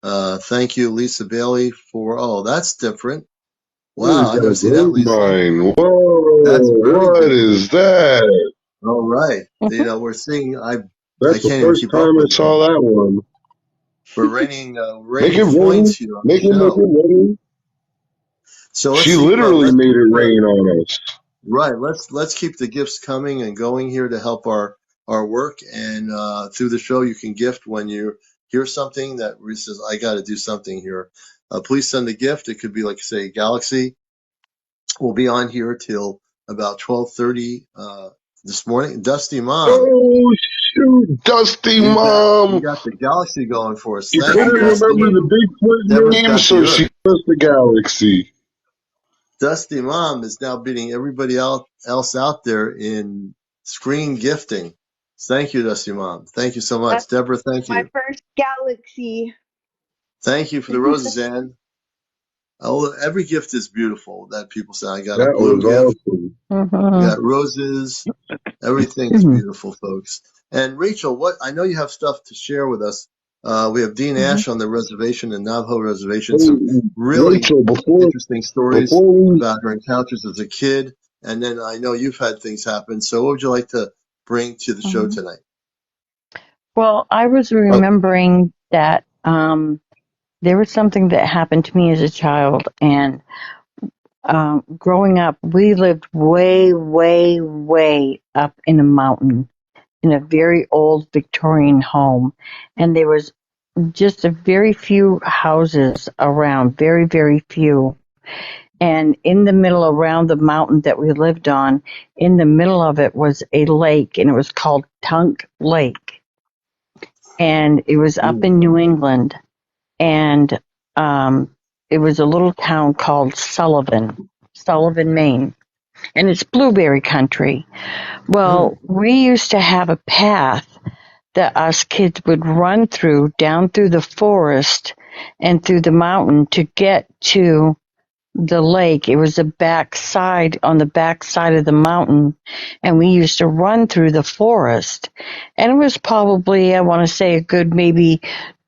Thank you, Lisa Bailey, for, oh, that's different. Who's Wow, I got never a see that, gold Lisa. mine? That's Whoa, very what different. is that? All right. You know, we're seeing, I That's the can't even first keep up time I with saw them. that one. We're Make raining it coins rain. here on the Make it show. rain. So let's She see, literally made it rain on us. right. Let's keep the gifts coming and going here to help our work. And through the show, you can gift when you hear something that says, "I got to do something here." Please send a gift. It could be like say Galaxy. We'll be on here till about 12:30 this morning. Dusty Mom, Oh, shoot, Dusty you Mom. got the Galaxy going for us. She Thank couldn't you, Thank remember Dusty. the you. Bigfoot Deborah's name, got the so she Earth. gave us the Galaxy. Dusty Mom is now beating everybody else out there in screen gifting. Thank you, Dusty Mom. Thank you so much. That's Deborah, thank my you. first galaxy. Thank you for the roses, Ann. Oh, every gift is beautiful that people say. I got a That blue was gift. awesome. I Mhm. got roses. Everything is Mhm. beautiful, folks. And Rachel, what I know you have stuff to share with us. We have Dean Mhm. Ash on the reservation, the Navajo reservation. Hey, Some really Rachel, interesting stories before we about her encounters as a kid. And then I know you've had things happen. So what would you like to bring to the show Mhm. tonight? Well, I was remembering that there was something that happened to me as a child, and growing up, we lived way, way, way up in a mountain in a very old Victorian home, and there was just a very few houses around, very, very few. And in the middle, around the mountain that we lived on, in the middle of it was a lake, and it was called Tunk Lake, and it was up in New England. And it was a little town called Sullivan, Maine, and it's blueberry country. Well, we used to have a path that us kids would run through down through the forest and through the mountain to get to the lake. It was on the back side of the mountain, and we used to run through the forest. And it was probably, I want to say, a good maybe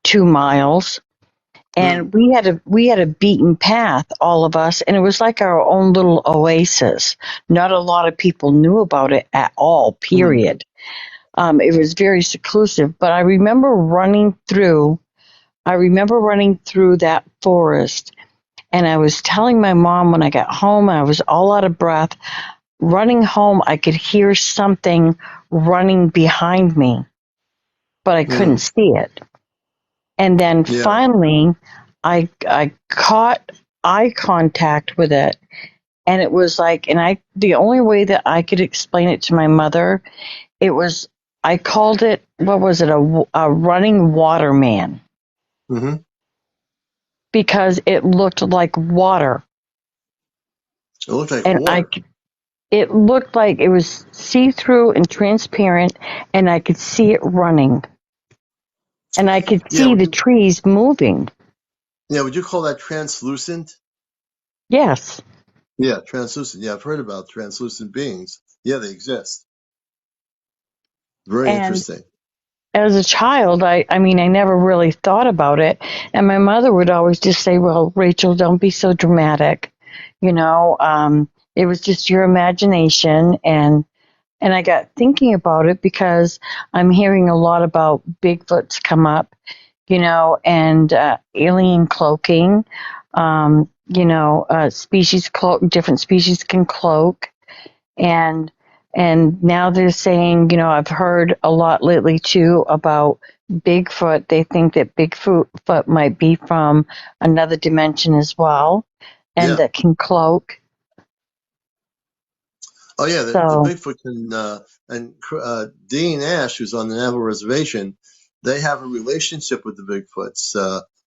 2 miles, and we had a beaten path, all of us, and it was like our own little oasis. Not a lot of people knew about it at all, period. It was very seclusive, but I remember running through that forest, and I was telling my mom when I got home, I was all out of breath. Running home, I could hear something running behind me, but I couldn't see it. And then Yeah. finally, I caught eye contact with it, and it was like, the only way that I could explain it to my mother, it was, I called it, what was it, a running water man, Mm-hmm. because it looked like water, It looked like and water. it looked like it was see-through and transparent, and I could see it running, and I could Yeah. see the trees moving. Would you call that translucent? Yes. Yeah, translucent. Yeah, I've heard about translucent beings. Yeah, they exist. Very And interesting. as a child, I mean, I never really thought about it. And my mother would always just say, well, Rachel, don't be so dramatic. You know, it was just your imagination. And I got thinking about it because I'm hearing a lot about Bigfoots come up, and alien cloaking. Different species can cloak, and now they're saying, I've heard a lot lately too about Bigfoot. They think that Bigfoot might be from another dimension as well, and Yeah. that can cloak. Oh yeah, the So, Bigfoot and Dean Ash, who's on the Navajo reservation, they have a relationship with the Bigfoots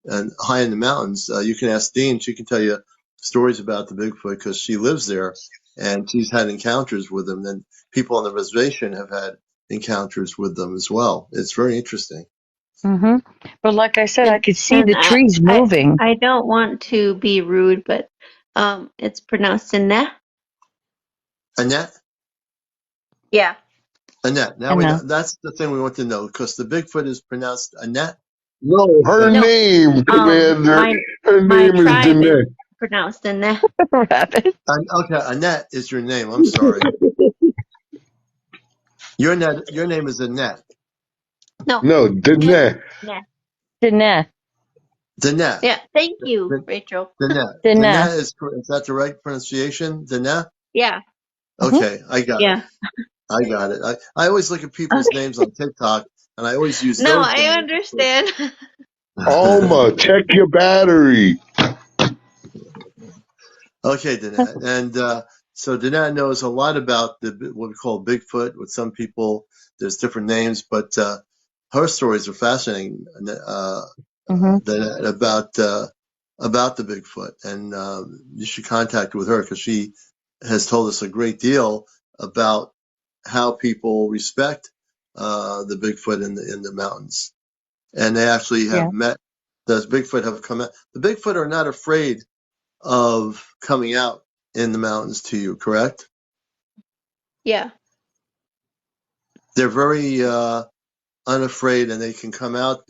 and high in the mountains. You can ask Dean; she can tell you stories about the Bigfoot because she lives there and she's had encounters with them. And people on the reservation have had encounters with them as well. It's very interesting. but like I said, I And could see and the trees I moving. I don't want to be rude, but It's pronounced Annette. Annette? Yeah. Annette. Now Anna. that's the thing we want to know, because the Bigfoot is pronounced Annette. No, her No. name, Commander. Her My name is tribe is Jeanette. pronounced Annette. Rabbit. Okay, Annette is your name. I'm sorry. Your name is Annette. No. No, Jeanette. Nah. Dana. Danette. Yeah. Thank you, Rachel. Danette. Dana. Danette is that the right pronunciation? Danette? Yeah. Okay, I got it. Yeah. I got it. I always look at people's Okay. names on TikTok, and I always use No, those I names. understand. Alma, check your battery. Okay, Danette. And so Danette knows a lot about what we call Bigfoot. With some people, there's different names, but her stories are fascinating. Mm-hmm. Danette, about the Bigfoot, and you should contact with her, because she has told us a great deal about how people respect the Bigfoot in the mountains, and they actually Yeah. have met. Does Bigfoot have come out? The Bigfoot are not afraid of coming out in the mountains to you, correct? Yeah. They're very unafraid, and they can come out.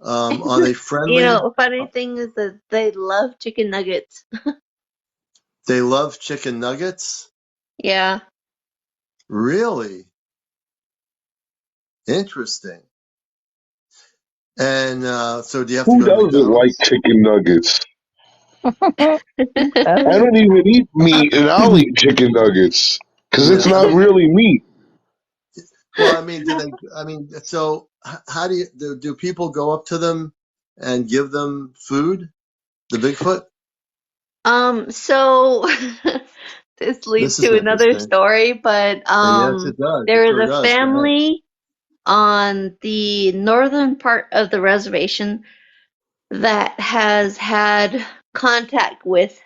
Are they You friendly? know, funny thing is that they love chicken nuggets. They love chicken nuggets? Yeah. Really? Interesting. And so do you have to Who go to doesn't like McDonald's? chicken nuggets? I Oh. don't even eat meat, and I'll eat chicken nuggets because it's Yeah, I not mean, really meat. well, I mean, do they? I mean, so how do people go up to them and give them food? The Bigfoot? So this leads This is to another interesting. story, but And yes, it does. It there sure was a does. Go ahead. family on the northern part of the reservation that has had contact with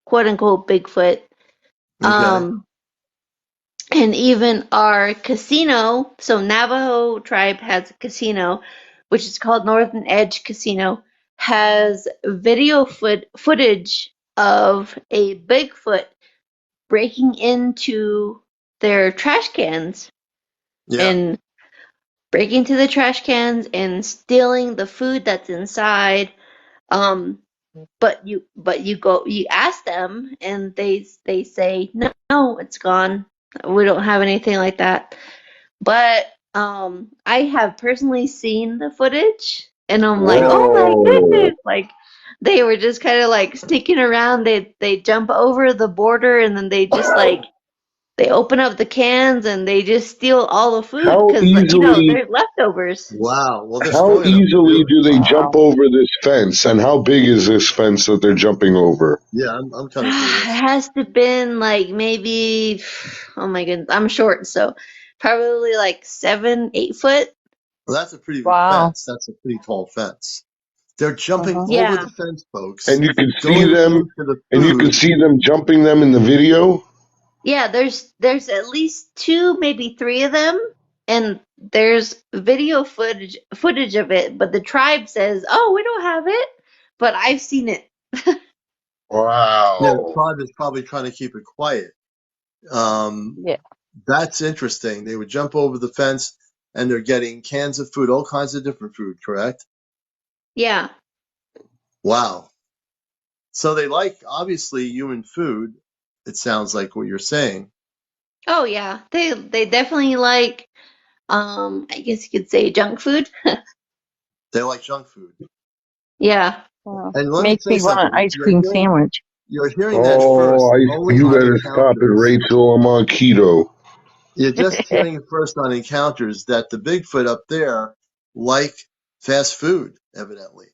quote unquote Bigfoot. Okay. Um, and even our casino, so Navajo tribe has a casino, which is called Northern Edge Casino, has video footage of a Bigfoot breaking into their trash cans Yeah. and breaking into the trash cans and stealing the food that's inside. Um, but you ask them and they say no, it's gone. We don't have anything like that. But I have personally seen the footage and I'm like, oh my Whoa! goodness, like they were just kind of like sneaking around. They jump over the border and then they just like they open up the cans and they just steal all the food How because easily, they're leftovers. Wow. Well, they're how strong enough to easily do it. do they jump Wow. over this fence, and how big is this fence that they're jumping over? Yeah, I'm kind of It curious. has to been like maybe, oh my goodness, I'm short, so probably like 7, 8 foot. Well, that's a pretty big Wow. fence. That's a pretty tall fence. They're jumping Uh-huh. over Yeah, the fence, folks, And you can see going them, into the and you can food. see them jumping them in the video. yeah. There's at least two, maybe three of them, and there's video footage of it. But the tribe says, "Oh, we don't have it," but I've seen it. Yeah, the Wow! tribe is probably trying to keep it quiet. Um, Yeah. that's interesting. They would jump over the fence, and they're getting cans of food, all kinds of different food, correct? Yeah. Wow. So they like, obviously, human food. It sounds like what you're saying. Oh yeah. They definitely like I guess you could say junk food. They like junk food. Yeah. Wow. And let me Makes say me want an something. ice cream sandwich. You're hearing that Oh, first only you on better stop it, encounters. Rachel. I'm on keto. You're just hearing it first on encounters that the Bigfoot up there like fast food, evidently.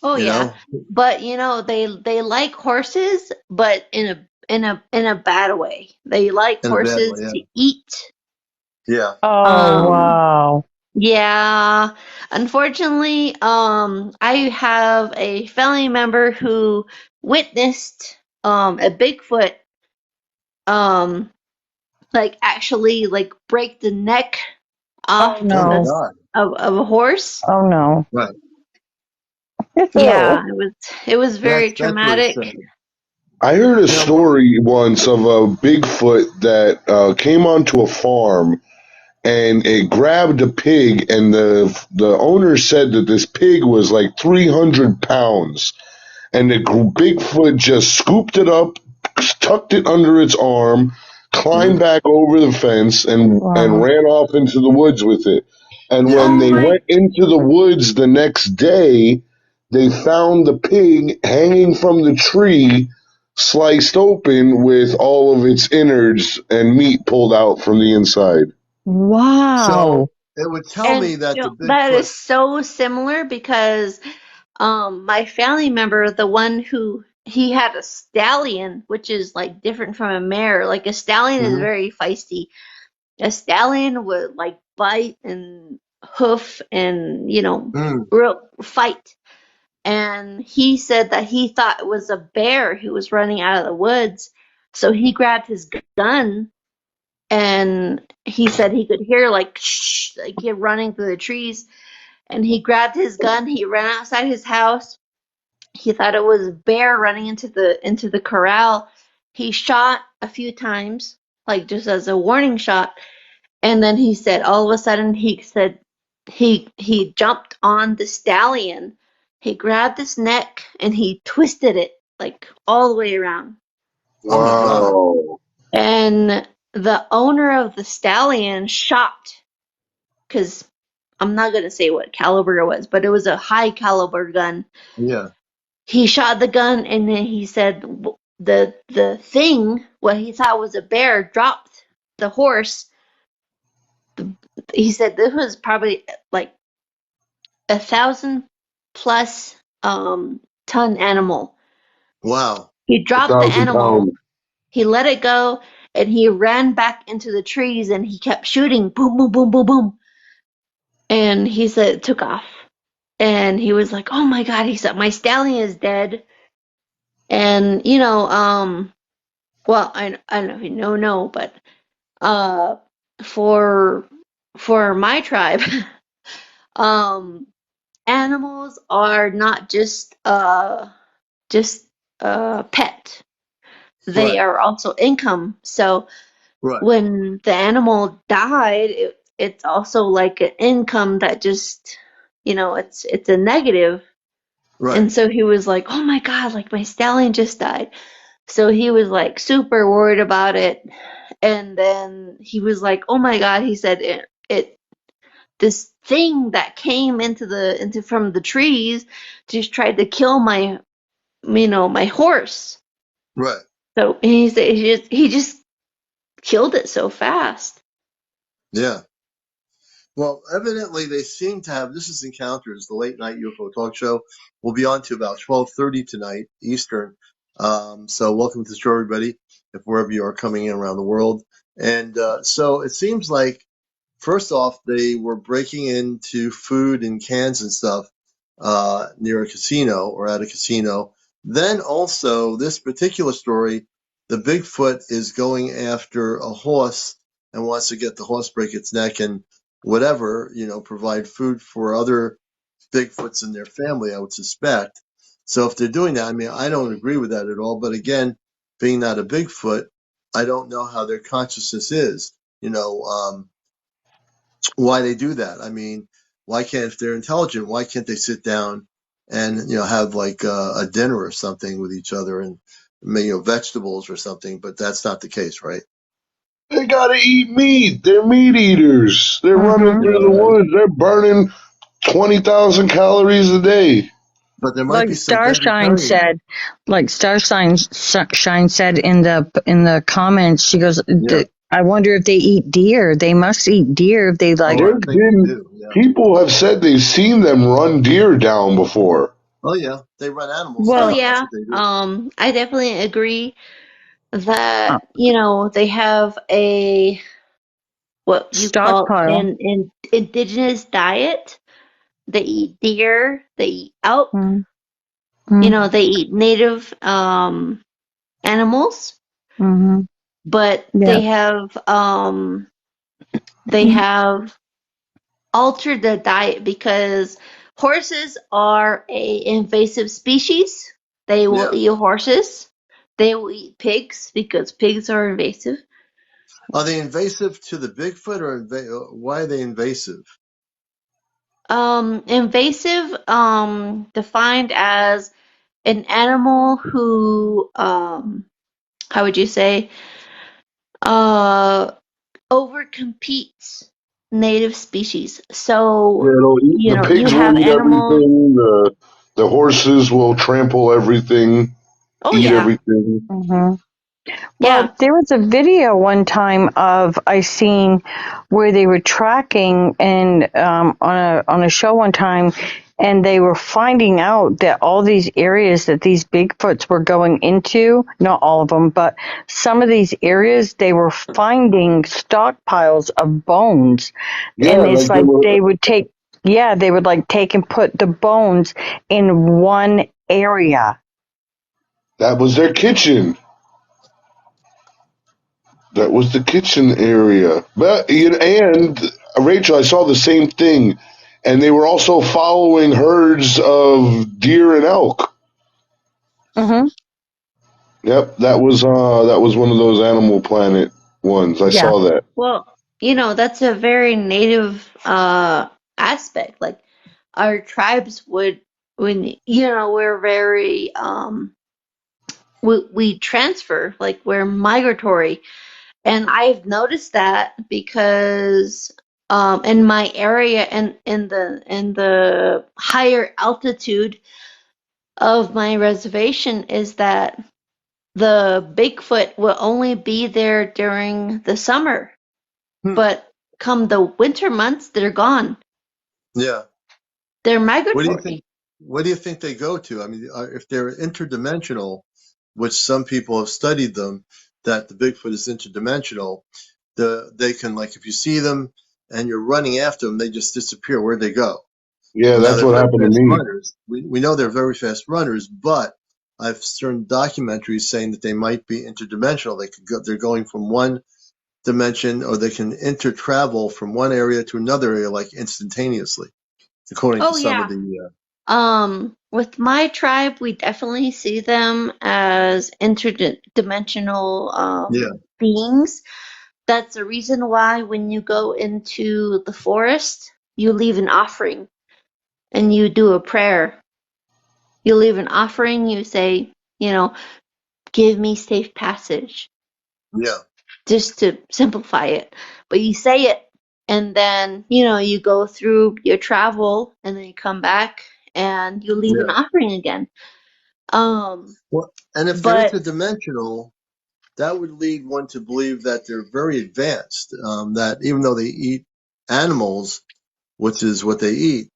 Oh You yeah, know, but they like horses, but in a bad way. They like in a bad way. horses to eat. Yeah. Oh, Um, wow. yeah. Unfortunately, I have a family member who witnessed a Bigfoot um like actually like break the neck Oh, off Oh my no. God. of a horse. Oh, no. Right. Yeah, it was very That's very traumatic. sad. I heard a story once of a Bigfoot that came onto a farm and it grabbed a pig, and the owner said that this pig was like 300 pounds, and the Bigfoot just scooped it up, tucked it under its arm, climbed back over the fence, and Wow. ran off into the woods with it. And Yeah. when Oh they my, went into the woods the next day, they found the pig hanging from the tree, sliced open with all of its innards and meat pulled out from the inside. Wow. So it would tell and me that the that Bigfoot. is so similar because my family member, the one who he had a stallion, which is like different from a mare. Like a stallion is Mhm. very feisty. A stallion would like bite and hoof and Mm. real fight. And he said that he thought it was a bear who was running out of the woods. So he grabbed his gun and he said he could hear like shh, like him running through the trees. And he grabbed his gun. He ran outside his house. He thought it was a bear running into the corral. He shot a few times, like just as a warning shot. And then he said, all of a sudden, he said he jumped on the stallion. He grabbed his neck and he twisted it like all the way around. Oh my God. Wow. And the owner of the stallion shot, because I'm not gonna say what caliber it was, but it was a high caliber gun. Yeah. He shot the gun and then he said the thing, what he thought was a bear, dropped the horse. He said this was probably like 1,000 plus ton animal. Wow. He A dropped the 1,000 pounds. animal, he let it go, and he ran back into the trees and he kept shooting, boom, boom, boom, boom, boom. And he said it took off. And he was like, "Oh my God!" He said, "My stallion is dead." And well, I don't know if you know, but uh, for my tribe, um, animals are not just pet. They Right. are also income. So Right. when the animal died, it's also like an income that just it's a negative. Right. And so he was like, "Oh my God, like my stallion just died." So he was like super worried about it. And then he was like, "Oh my God," he said, it this thing that came into from the trees just tried to kill my horse. Right. So he said he just killed it so fast. Yeah. Well, evidently they seem to have. This is Encounters, the late night UFO talk show. We'll be on to about 12:30 tonight Eastern. So welcome to the show, everybody, if wherever you are coming in around the world. And so it seems like first off, they were breaking into food and cans and stuff near a casino or at a casino. Then also, this particular story, the Bigfoot is going after a horse and wants to get the horse, break its neck, and whatever, provide food for other Bigfoots in their family, I would suspect. So if they're doing that, I mean, I don't agree with that at all. But again, being not a Bigfoot, I don't know how their consciousness is. Why they do that. I mean, why can't if they're intelligent, why can't they sit down and have like a dinner or something with each other and vegetables or something? But that's not the case, right? They gotta eat meat. They're meat eaters. They're running Mm-hmm. through All the right. woods. They're burning 20,000 calories a day. But there might Like be some Starshine vegetarian. said, like Starshine said in the comments, she goes, Yeah. I wonder if they eat deer. They must eat deer if they like. Oh, I There's think they been do. Yeah. people have said they've seen them run deer down before. Oh, yeah. They run animals Oh Well, down. That's yeah. what they do. I definitely agree uh, that they have a what you call stockpile. an indigenous diet. They eat deer, they eat elk, Mm-hmm. they eat native animals, Mm-hmm. but Yeah. they have altered the diet because horses are a invasive species. They will Yeah. eat horses. They will eat pigs because pigs are invasive. Are they invasive to the Bigfoot, or why are they invasive? Invasive, defined as an animal who, how would you say, uh, overcompetes native species. Yeah, So, the you pigs will have eat animals. everything. The horses will trample everything, Oh eat yeah, everything. Hmm. yeah. Well, there was a video one time of I seen where they were tracking and on a show one time, and they were finding out that all these areas that these Bigfoots were going into, not all of them, but some of these areas, they were finding stockpiles of bones, Yeah, and it's like they like were. they would take, yeah, they would like take and put the bones in one area. That was their kitchen. That was the kitchen area. But and Rachel, I saw the same thing, and they were also following herds of deer and elk. Hmm. Yep, that was one of those Animal Planet ones. I Yeah. saw that. Well, that's a very native aspect. Like our tribes would, when we're very we transfer, like we're migratory. And I've noticed that because in my area and in the higher altitude of my reservation is that the Bigfoot will only be there during the summer, Hmm. but come the winter months, they're gone. Yeah. They're What do you think? migratory. What do you think they go to? I mean, if they're interdimensional, which some people have studied them, that the Bigfoot is interdimensional, they can, like, if you see them and you're running after them, they just disappear. Where'd they go? Yeah, Now that's they're what very happened to fast me. runners. We know they're very fast runners, but I've certain documentaries saying that they might be interdimensional. They're going from one dimension, or they can intertravel from one area to another area like instantaneously, according to Oh some of yeah. the. With my tribe, we definitely see them as interdimensional Yeah, beings. That's the reason why when you go into the forest, you leave an offering and you do a prayer. You leave an offering, you say, give me safe passage, yeah, just to simplify it. But you say it, and then, you go through your travel, and then you come back and you leave an yeah. offering again. Um, Well, and if they're but interdimensional, that would lead one to believe that they're very advanced. That even though they eat animals, which is what they eat,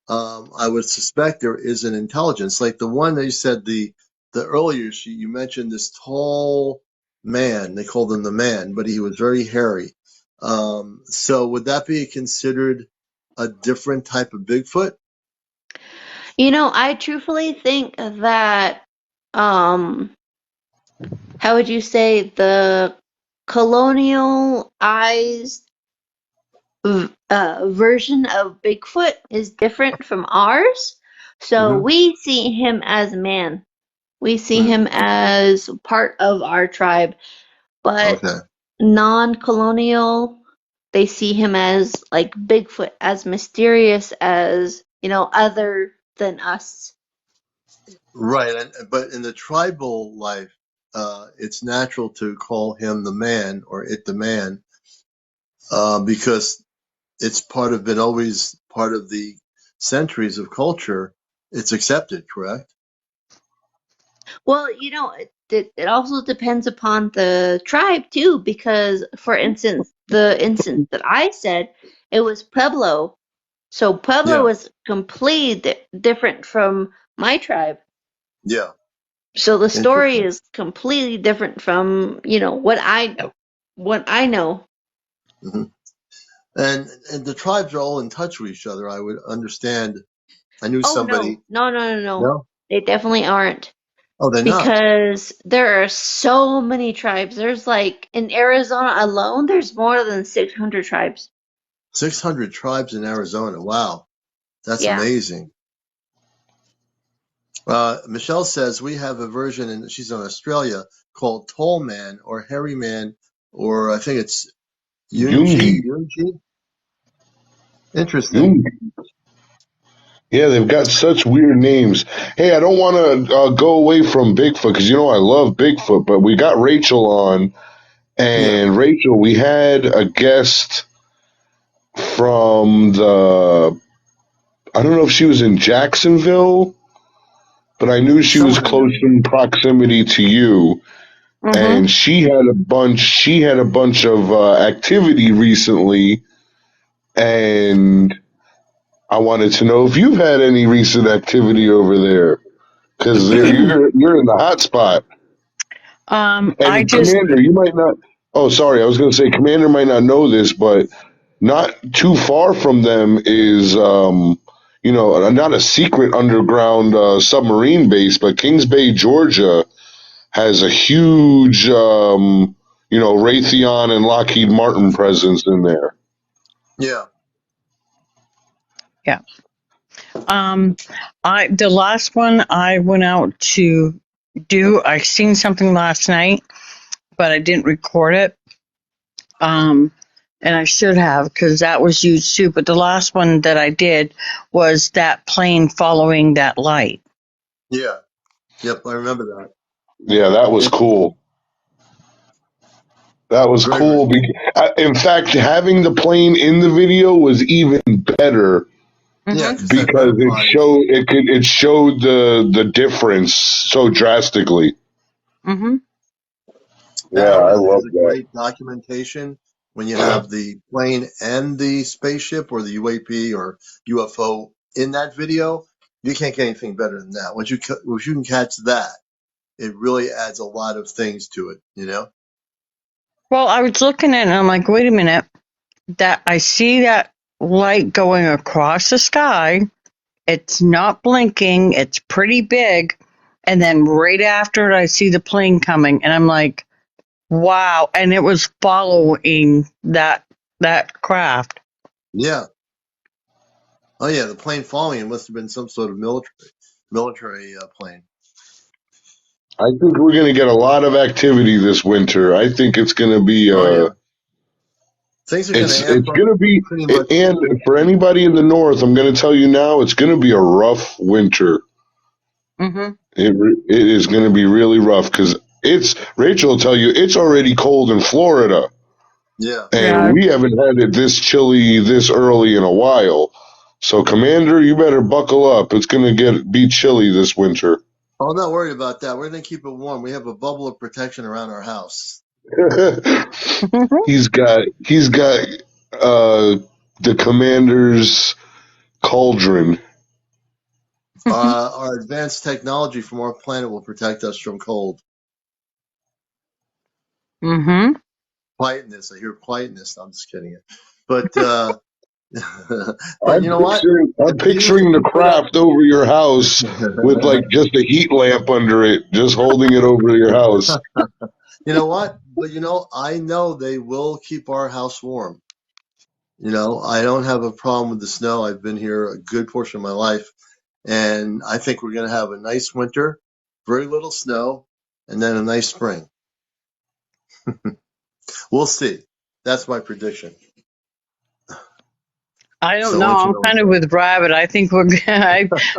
I would suspect there is an intelligence. Like the one that you said, the earlier you mentioned this tall man. They called him the man, but he was very hairy. So would that be considered a different type of Bigfoot? I truthfully think that, um, how would you say, the colonialized version of Bigfoot is different from ours. So Hmm. we see him as man. We see Hmm. him as part of our tribe. But Okay. non-colonial, they see him as like Bigfoot, as mysterious as, other than us. Right. But in the tribal life, it's natural to call him the man or it the man, because it's been always part of the centuries of culture. It's accepted, correct? Well, it also depends upon the tribe too, because for instance, the instance that I said, it was Pueblo. So Pueblo Yeah. was completely different from my tribe. Yeah. So the story Interesting. is completely different from, what I know. What I know. Hmm. And the tribes are all in touch with each other. I would understand. I knew Oh no, somebody. no, no, no, no. No. They definitely aren't. Oh, they're not. Because there are so many tribes. There's like in Arizona alone, there's more than 600 tribes. 600 tribes in Arizona. Wow, that's Yeah. amazing. Michelle says we have a version, and she's in Australia, called Tall Man or Hairy Man, or I think it's Yungi. Yunji. Interesting. Yungi. Yeah, they've got such weird names. Hey, I don't want to go away from Bigfoot because you know I love Bigfoot, but we got Rachel on, Yeah. and Rachel, we had a guest from the. I don't know if she was in Jacksonville, but I knew she was Somewhere in there. close in proximity to you, Mm-hmm. and she had a bunch. She had a bunch of activity recently, and I wanted to know if you've had any recent activity over there because you're in the hot spot. I And just Commander, you might not. Oh, sorry, I was going to say Commander might not know this, but not too far from them is, not a secret underground submarine base, but Kings Bay, Georgia, has a huge, Raytheon and Lockheed Martin presence in there. Yeah. yeah. I the last one I went out to do. I seen something last night, but I didn't record it. And I should have because that was huge too. But the last one that I did was that plane following that light. Yeah. Yep. I remember that. Yeah, that was Interesting. cool. That was Very, very cool. cool. In fact, having the plane in the video was even better Yeah, Mm-hmm. because that because butterflies. it showed the difference so drastically. Mm-hmm. Yeah, That I is love a that. great documentation when you have the plane and the spaceship or the UAP or UFO in that video. You can't get anything better than that. Once you can catch that, it really adds a lot of things to it, you know? Well, I was looking at it and I'm like, wait a minute. That I see that light going across the sky. It's not blinking. It's pretty big. And then right after it, I see the plane coming, and I'm like, wow. And it was following that craft. Yeah. Oh, yeah. The plane following it must have been some sort of military plane. I think we're going to get a lot of activity this winter. I think it's going to be Oh, yeah. Things are going to amp it's up going to be pretty much. and for anybody in the north, I'm going to tell you now, it's going to be a rough winter. Mm-hmm. It is going to be really rough because it's Rachel will tell you it's already cold in Florida, Yeah. and Yeah. we haven't had it this chilly this early in a while. So, Commander, you better buckle up. It's going to be chilly this winter. Oh, I'm not worried about that. We're going to keep it warm. We have a bubble of protection around our house. He's got uh, the Commander's cauldron. Our advanced technology from our planet will protect us from cold. Mm-hmm. Quietness. I hear quietness. I'm just kidding. But but I'm you know what? I'm If picturing the you put up, craft over your house with like just a heat lamp under it, just holding it over your house. you know what? But I know they will keep our house warm. I don't have a problem with the snow. I've been here a good portion of my life, and I think we're going to have a nice winter, very little snow, and then a nice spring. We'll see. That's my prediction. I don't So I'll know. let you I'm know. kind of with Rabbit. I think we're.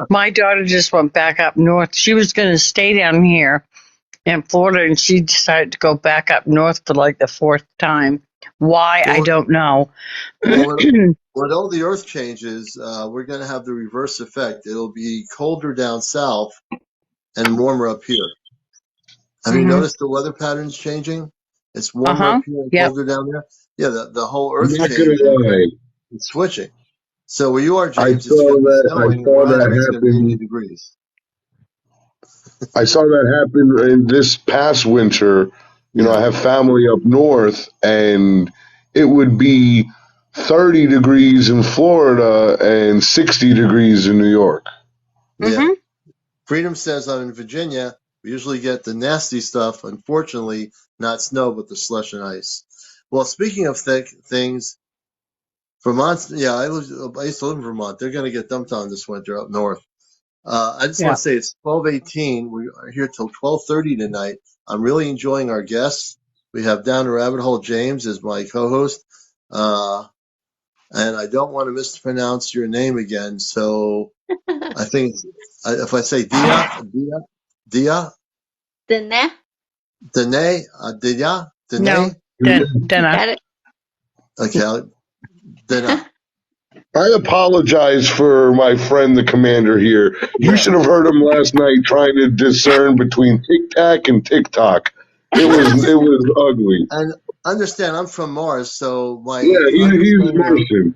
My daughter just went back up north. She was going to stay down here in Florida, and she decided to go back up north for like the fourth time. Why I Well, don't know. well, when all the Earth changes, we're going to have the reverse effect. It'll be colder down south and warmer up here. Have you Hmm. noticed the weather patterns changing? It's Uh warmer up huh. here and Yep. colder down there. Yeah, the whole I'm Earth not gonna change lie. is switching. So where you are, I James, it's saw going to be that. I snowing, and saw where I am, that it's going to be 80 happen. degrees. I saw that happen in this past winter. I Yeah, have family up north, and it would be 30 degrees in Florida and 60 degrees in New York. yeah. Hmm. Freedom says I'm in Virginia. We usually get the nasty stuff. Unfortunately, not snow, but the slush and ice. Well, speaking of thick things, Vermont. Yeah, I used to live in Vermont. They're going to get dumped on this winter up north. I just want Yeah. to say it's 12:18. We are here till 12:30 tonight. I'm really enjoying our guests. We have Down the Rabbit Hole James as my co-host, and I don't want to mispronounce your name again. So I think if I say Dia, Dana, No, Dene. you Dana. got it. Okay, Dena. I apologize for my friend, the commander here. You Yeah. should have heard him last night trying to discern between Tic Tac and TikTok. It was ugly. And understand, I'm from Mars, so my Yeah, he's understanding of Martian.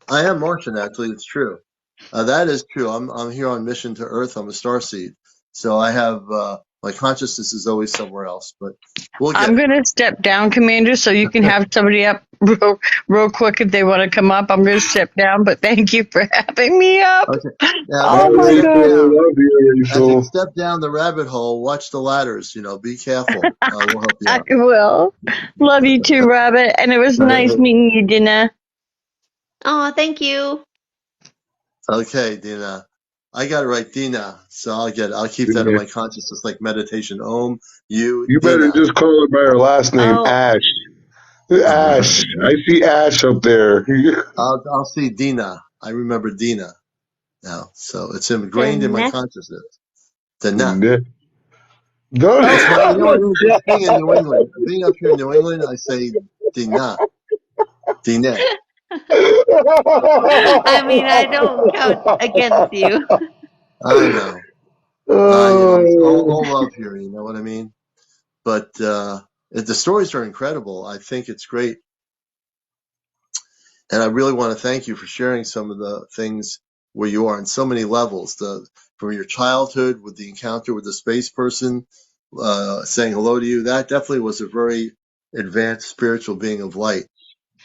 I am Martian. Actually, it's true. That is true. I'm here on mission to Earth. I'm a starseed, so I have my consciousness is always somewhere else. But we'll I'm get it. going to step down, Commander, so you can have somebody up real quick if they want to come up. I'm going to step down, but thank you for having me up. Okay. Now, All Oh as you my right, step God. Rachel. down, Love you, as you Rachel. step down the rabbit hole, watch the ladders. Be careful. We'll help you I out. will. Love you too, Rabbit. And it was nice meeting you, Dina. Oh, thank you. Okay, Dina. I got it right, Dina. So I'll keep that in my consciousness, like meditation. Om, you, You better Dina. just call her by her last name, Oh, Ash. Ash. I see Ash up there. I'll see Dina. I remember Dina now, so it's ingrained in my Dana. consciousness. Dina. Don't. It's my, Oh my it's being in New England. Being up here in New England, I say Dina, Dine. I mean, I don't count against you. I know. It's all Oh. love here. You know what I mean? But the stories are incredible. I think it's great, and I really want to thank you for sharing some of the things where you are on so many levels. From your childhood with the encounter with the space person, saying hello to you. That definitely was a very advanced spiritual being of light.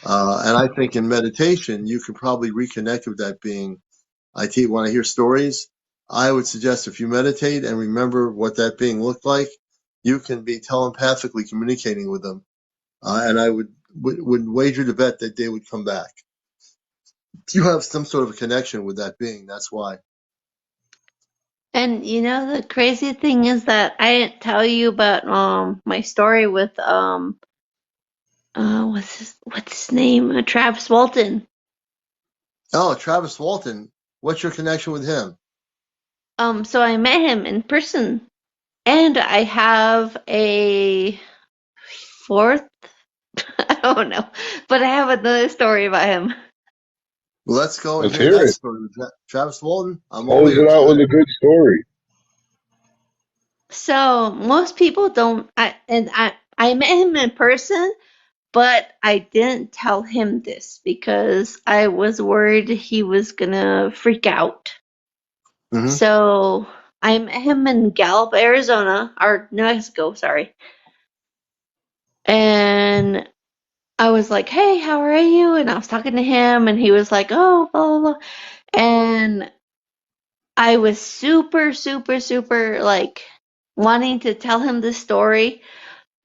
And I think in meditation, you can probably reconnect with that being. Want to hear stories? I would suggest if you meditate and remember what that being looked like, you can be telepathically communicating with them. And I would wager to bet that they would come back. You have some sort of a connection with that being. That's why. And the crazy thing is that I didn't tell you about my story with what's his name? Travis Walton. Oh, Travis Walton. What's your connection with him? So I met him in person, and I have a fourth. I don't know, but I have another story about him. Well, let's go and Let's hear hear that it. story. Travis Walton. I'm all Close it ears out with today. a good story. So most people don't. I met him in person, but I didn't tell him this because I was worried he was gonna freak out. Mm-hmm. So I met him in Gallup, Arizona, or New Mexico, sorry. And I was like, "Hey, how are you?" And I was talking to him, and he was like, "Oh, blah blah blah." And I was super, super, super like wanting to tell him this story,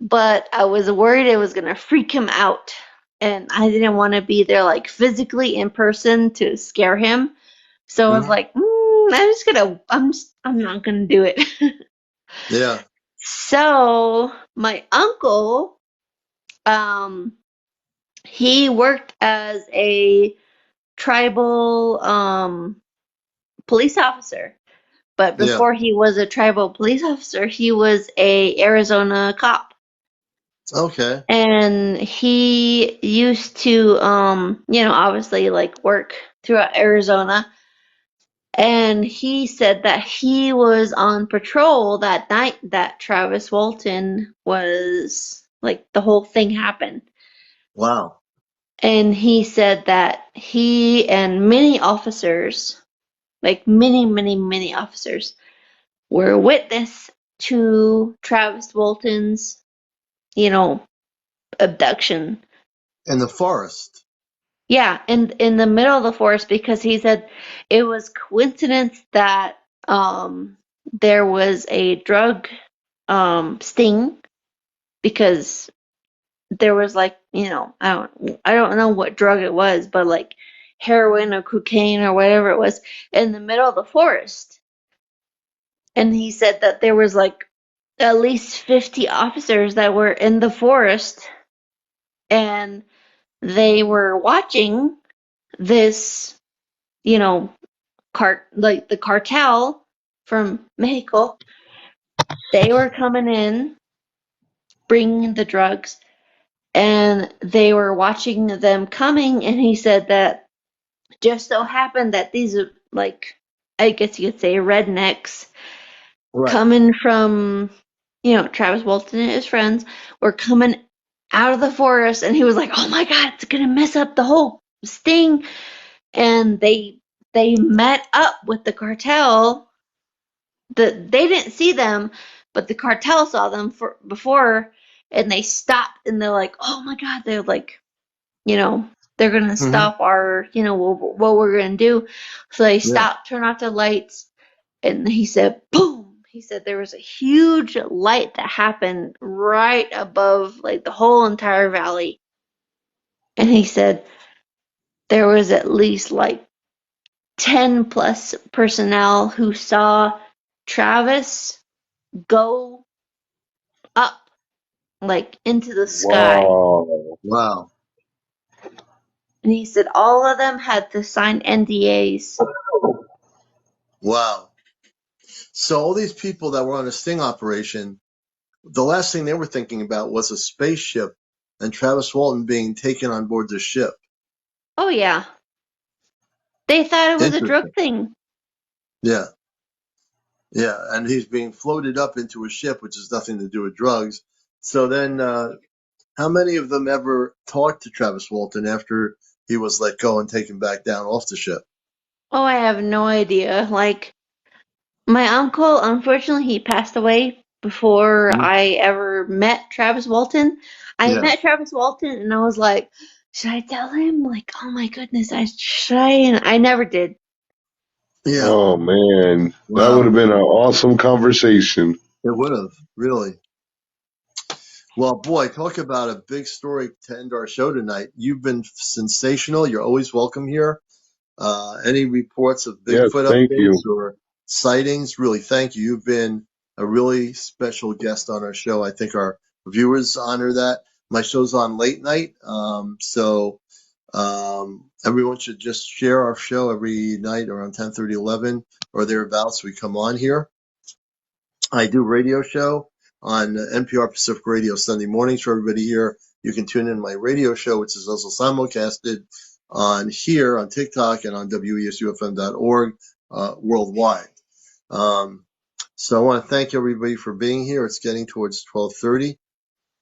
but I was worried it was gonna freak him out. And I didn't want to be there like physically in person to scare him. So I was Mm-hmm. like, I'm not gonna do it. Yeah. So my uncle, um, he worked as a tribal police officer. But Yeah. before he was a tribal police officer, he was a Arizona cop. Okay. And he used to, obviously like work throughout Arizona. And he said that he was on patrol that night that Travis Walton was like the whole thing happened. Wow. And he said that he and many officers, like many, many, many officers, were witness to Travis Walton's, abduction. In the forest. Yeah, in the middle of the forest because he said it was coincidence that there was a drug sting because there was like, I don't know what drug it was, but like heroin or cocaine or whatever it was in the middle of the forest. And he said that there was like at least 50 officers that were in the forest, and they were watching this, you know, like the cartel from Mexico. They were coming in, bringing the drugs, and they were watching them coming. And he said that just so happened that these, like, I guess you could say rednecks Right. coming from, Travis Walton and his friends were coming out of the forest, and he was like, "Oh my God, it's gonna mess up the whole sting." And they met up with the cartel. They didn't see them, but the cartel saw them before, and they stopped, and they're like, "Oh my God!" They're like, they're gonna stop our, what we're gonna do. So they Yeah. stopped, turn off the lights, and he said, "Boom." He said there was a huge light that happened right above, like, the whole entire valley. And he said there was at least like 10 plus personnel who saw Travis go up, like, into the sky. Wow. Wow. And he said all of them had to sign NDAs. Wow. So all these people that were on a sting operation, the last thing they were thinking about was a spaceship and Travis Walton being taken on board the ship. Oh, yeah. They thought it was a drug Interesting. thing. Yeah. Yeah. And he's being floated up into a ship, which has nothing to do with drugs. So then, how many of them ever talked to Travis Walton after he was let go and taken back down off the ship? Oh, I have no idea. Like, my uncle, unfortunately, he passed away before Mhm. I ever met Travis Walton. I Yeah. met Travis Walton, and I was like, should I tell him? Like, oh my goodness, should I? And I never did. Yeah. Oh man, that would Wow. have been an awesome conversation. It would have, really. Well, boy, talk about a big story to end our show tonight. You've been sensational. You're always welcome here. Any reports of Yes, Bigfoot thank updates you. or sightings, really thank you. You've been a really special guest on our show. I think our viewers honor that. My show's on late night, so everyone should just share our show every night around 10:30, 11, or thereabouts. We come on here. I do radio show on NPR Pacific Radio Sunday mornings for everybody here. You can tune in my radio show, which is also simulcasted on here on TikTok and on WESUFM.org worldwide. So I want to thank everybody for being here. It's getting towards 12:30.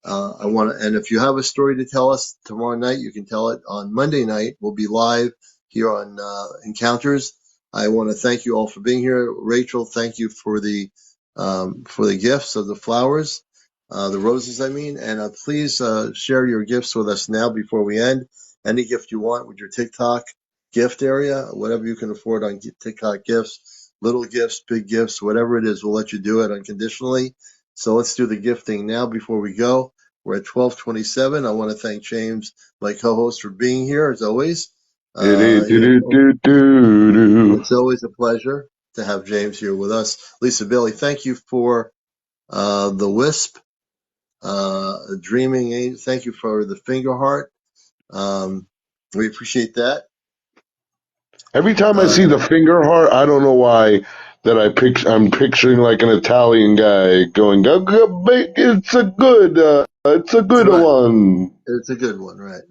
And if you have a story to tell us tomorrow night, you can tell it on Monday night. We'll be live here on Encounters. I want to thank you all for being here. Rachel, thank you for the gifts of the flowers, the roses, I mean. And please share your gifts with us now before we end. Any gift you want with your TikTok gift area, whatever you can afford on TikTok gifts, little gifts, big gifts, whatever it is, we'll let you do it unconditionally. So let's do the gifting now before we go. We're at 12:27. I want to thank James, my co-host, for being here as always. It's always a pleasure to have James here with us. Lisa Bailey, thank you for the Wisp, Dreaming Angel. Thank you for the Finger Heart. We appreciate that. Every time I see the finger heart, I don't know why that I'm picturing like an Italian guy going, "It's a good Right. one." It's a good one, right?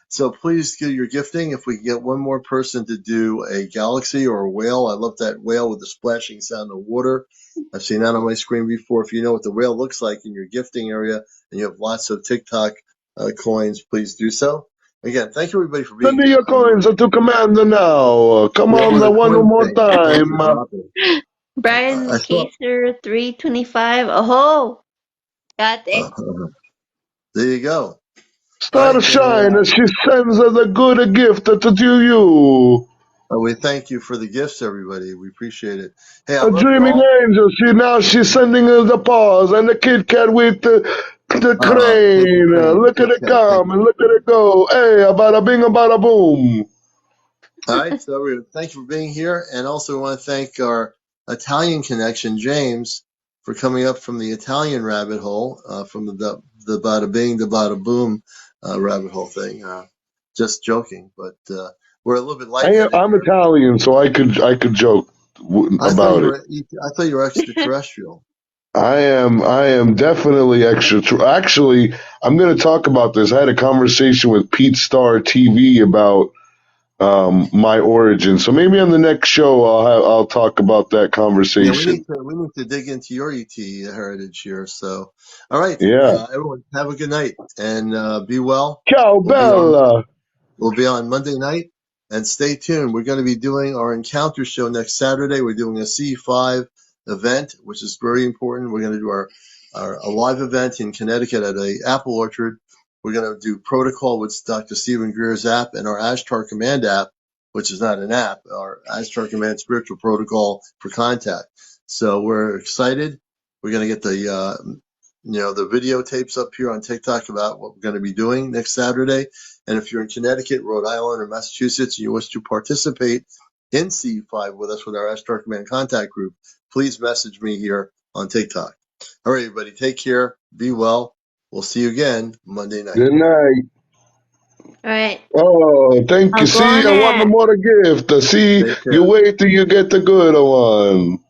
So please do your gifting. If we can get one more person to do a galaxy or a whale, I love that whale with the splashing sound of water. I've seen that on my screen before. If you know what the whale looks like in your gifting area and you have lots of TikTok coins, please do so. Again, thank you everybody for Send being me here. your coins to Commander now. Come Yeah, on, well, the the one coin more thing, the coins are time. dropping. I Brian saw. Caser 325. Oh, got it. There you go. All Star right, then shine as she sends us a good gift to you. we thank you for the gifts, everybody. We appreciate it. Hey, I A love you dreaming all. angel. She's sending us the paws and the Kit Kat with the Take the crane. crane, Look Kit at it Kat. Thank come and you. look at it go. Hey, a bada bing, a bada boom. All right, so thank you for being here, and also we want to thank our Italian connection, James, for coming up from the Italian rabbit hole, from the bada bing, the bada boom rabbit hole thing. Just joking, but we're a little bit lightheaded I'm here. Italian, so I could joke about it. I thought you were extraterrestrial. I am definitely extra. Actually, I'm going to talk about this. I had a conversation with Pete Star TV about my origin. So maybe on the next show I'll talk about that Yeah, conversation. we need to dig into your ET heritage here. So, all right, Yeah. everyone, have a good night and be well. Ciao, We'll be on Bella. We'll be on Monday night, and stay tuned. We're going to be doing our encounter show next Saturday. We're doing a C5 event, which is very important. We're going to do a live event in Connecticut at a apple orchard. We're going to do protocol with Dr. Stephen Greer's app and our Ashtar Command app, which is not an app, our Ashtar Command spiritual protocol for contact. So we're excited. We're going to get the the videotapes up here on TikTok about what we're going to be doing next Saturday. And if you're in Connecticut, Rhode Island, or Massachusetts, and you wish to participate in C5 with us with our Ashtar Command contact group, please message me here on TikTok. All right, everybody, take care. Be well. We'll see you again Monday night. Good night. All right. Oh, thank you. I'll go See, on I want there. more to give. See, Take you care. wait till you get the good one.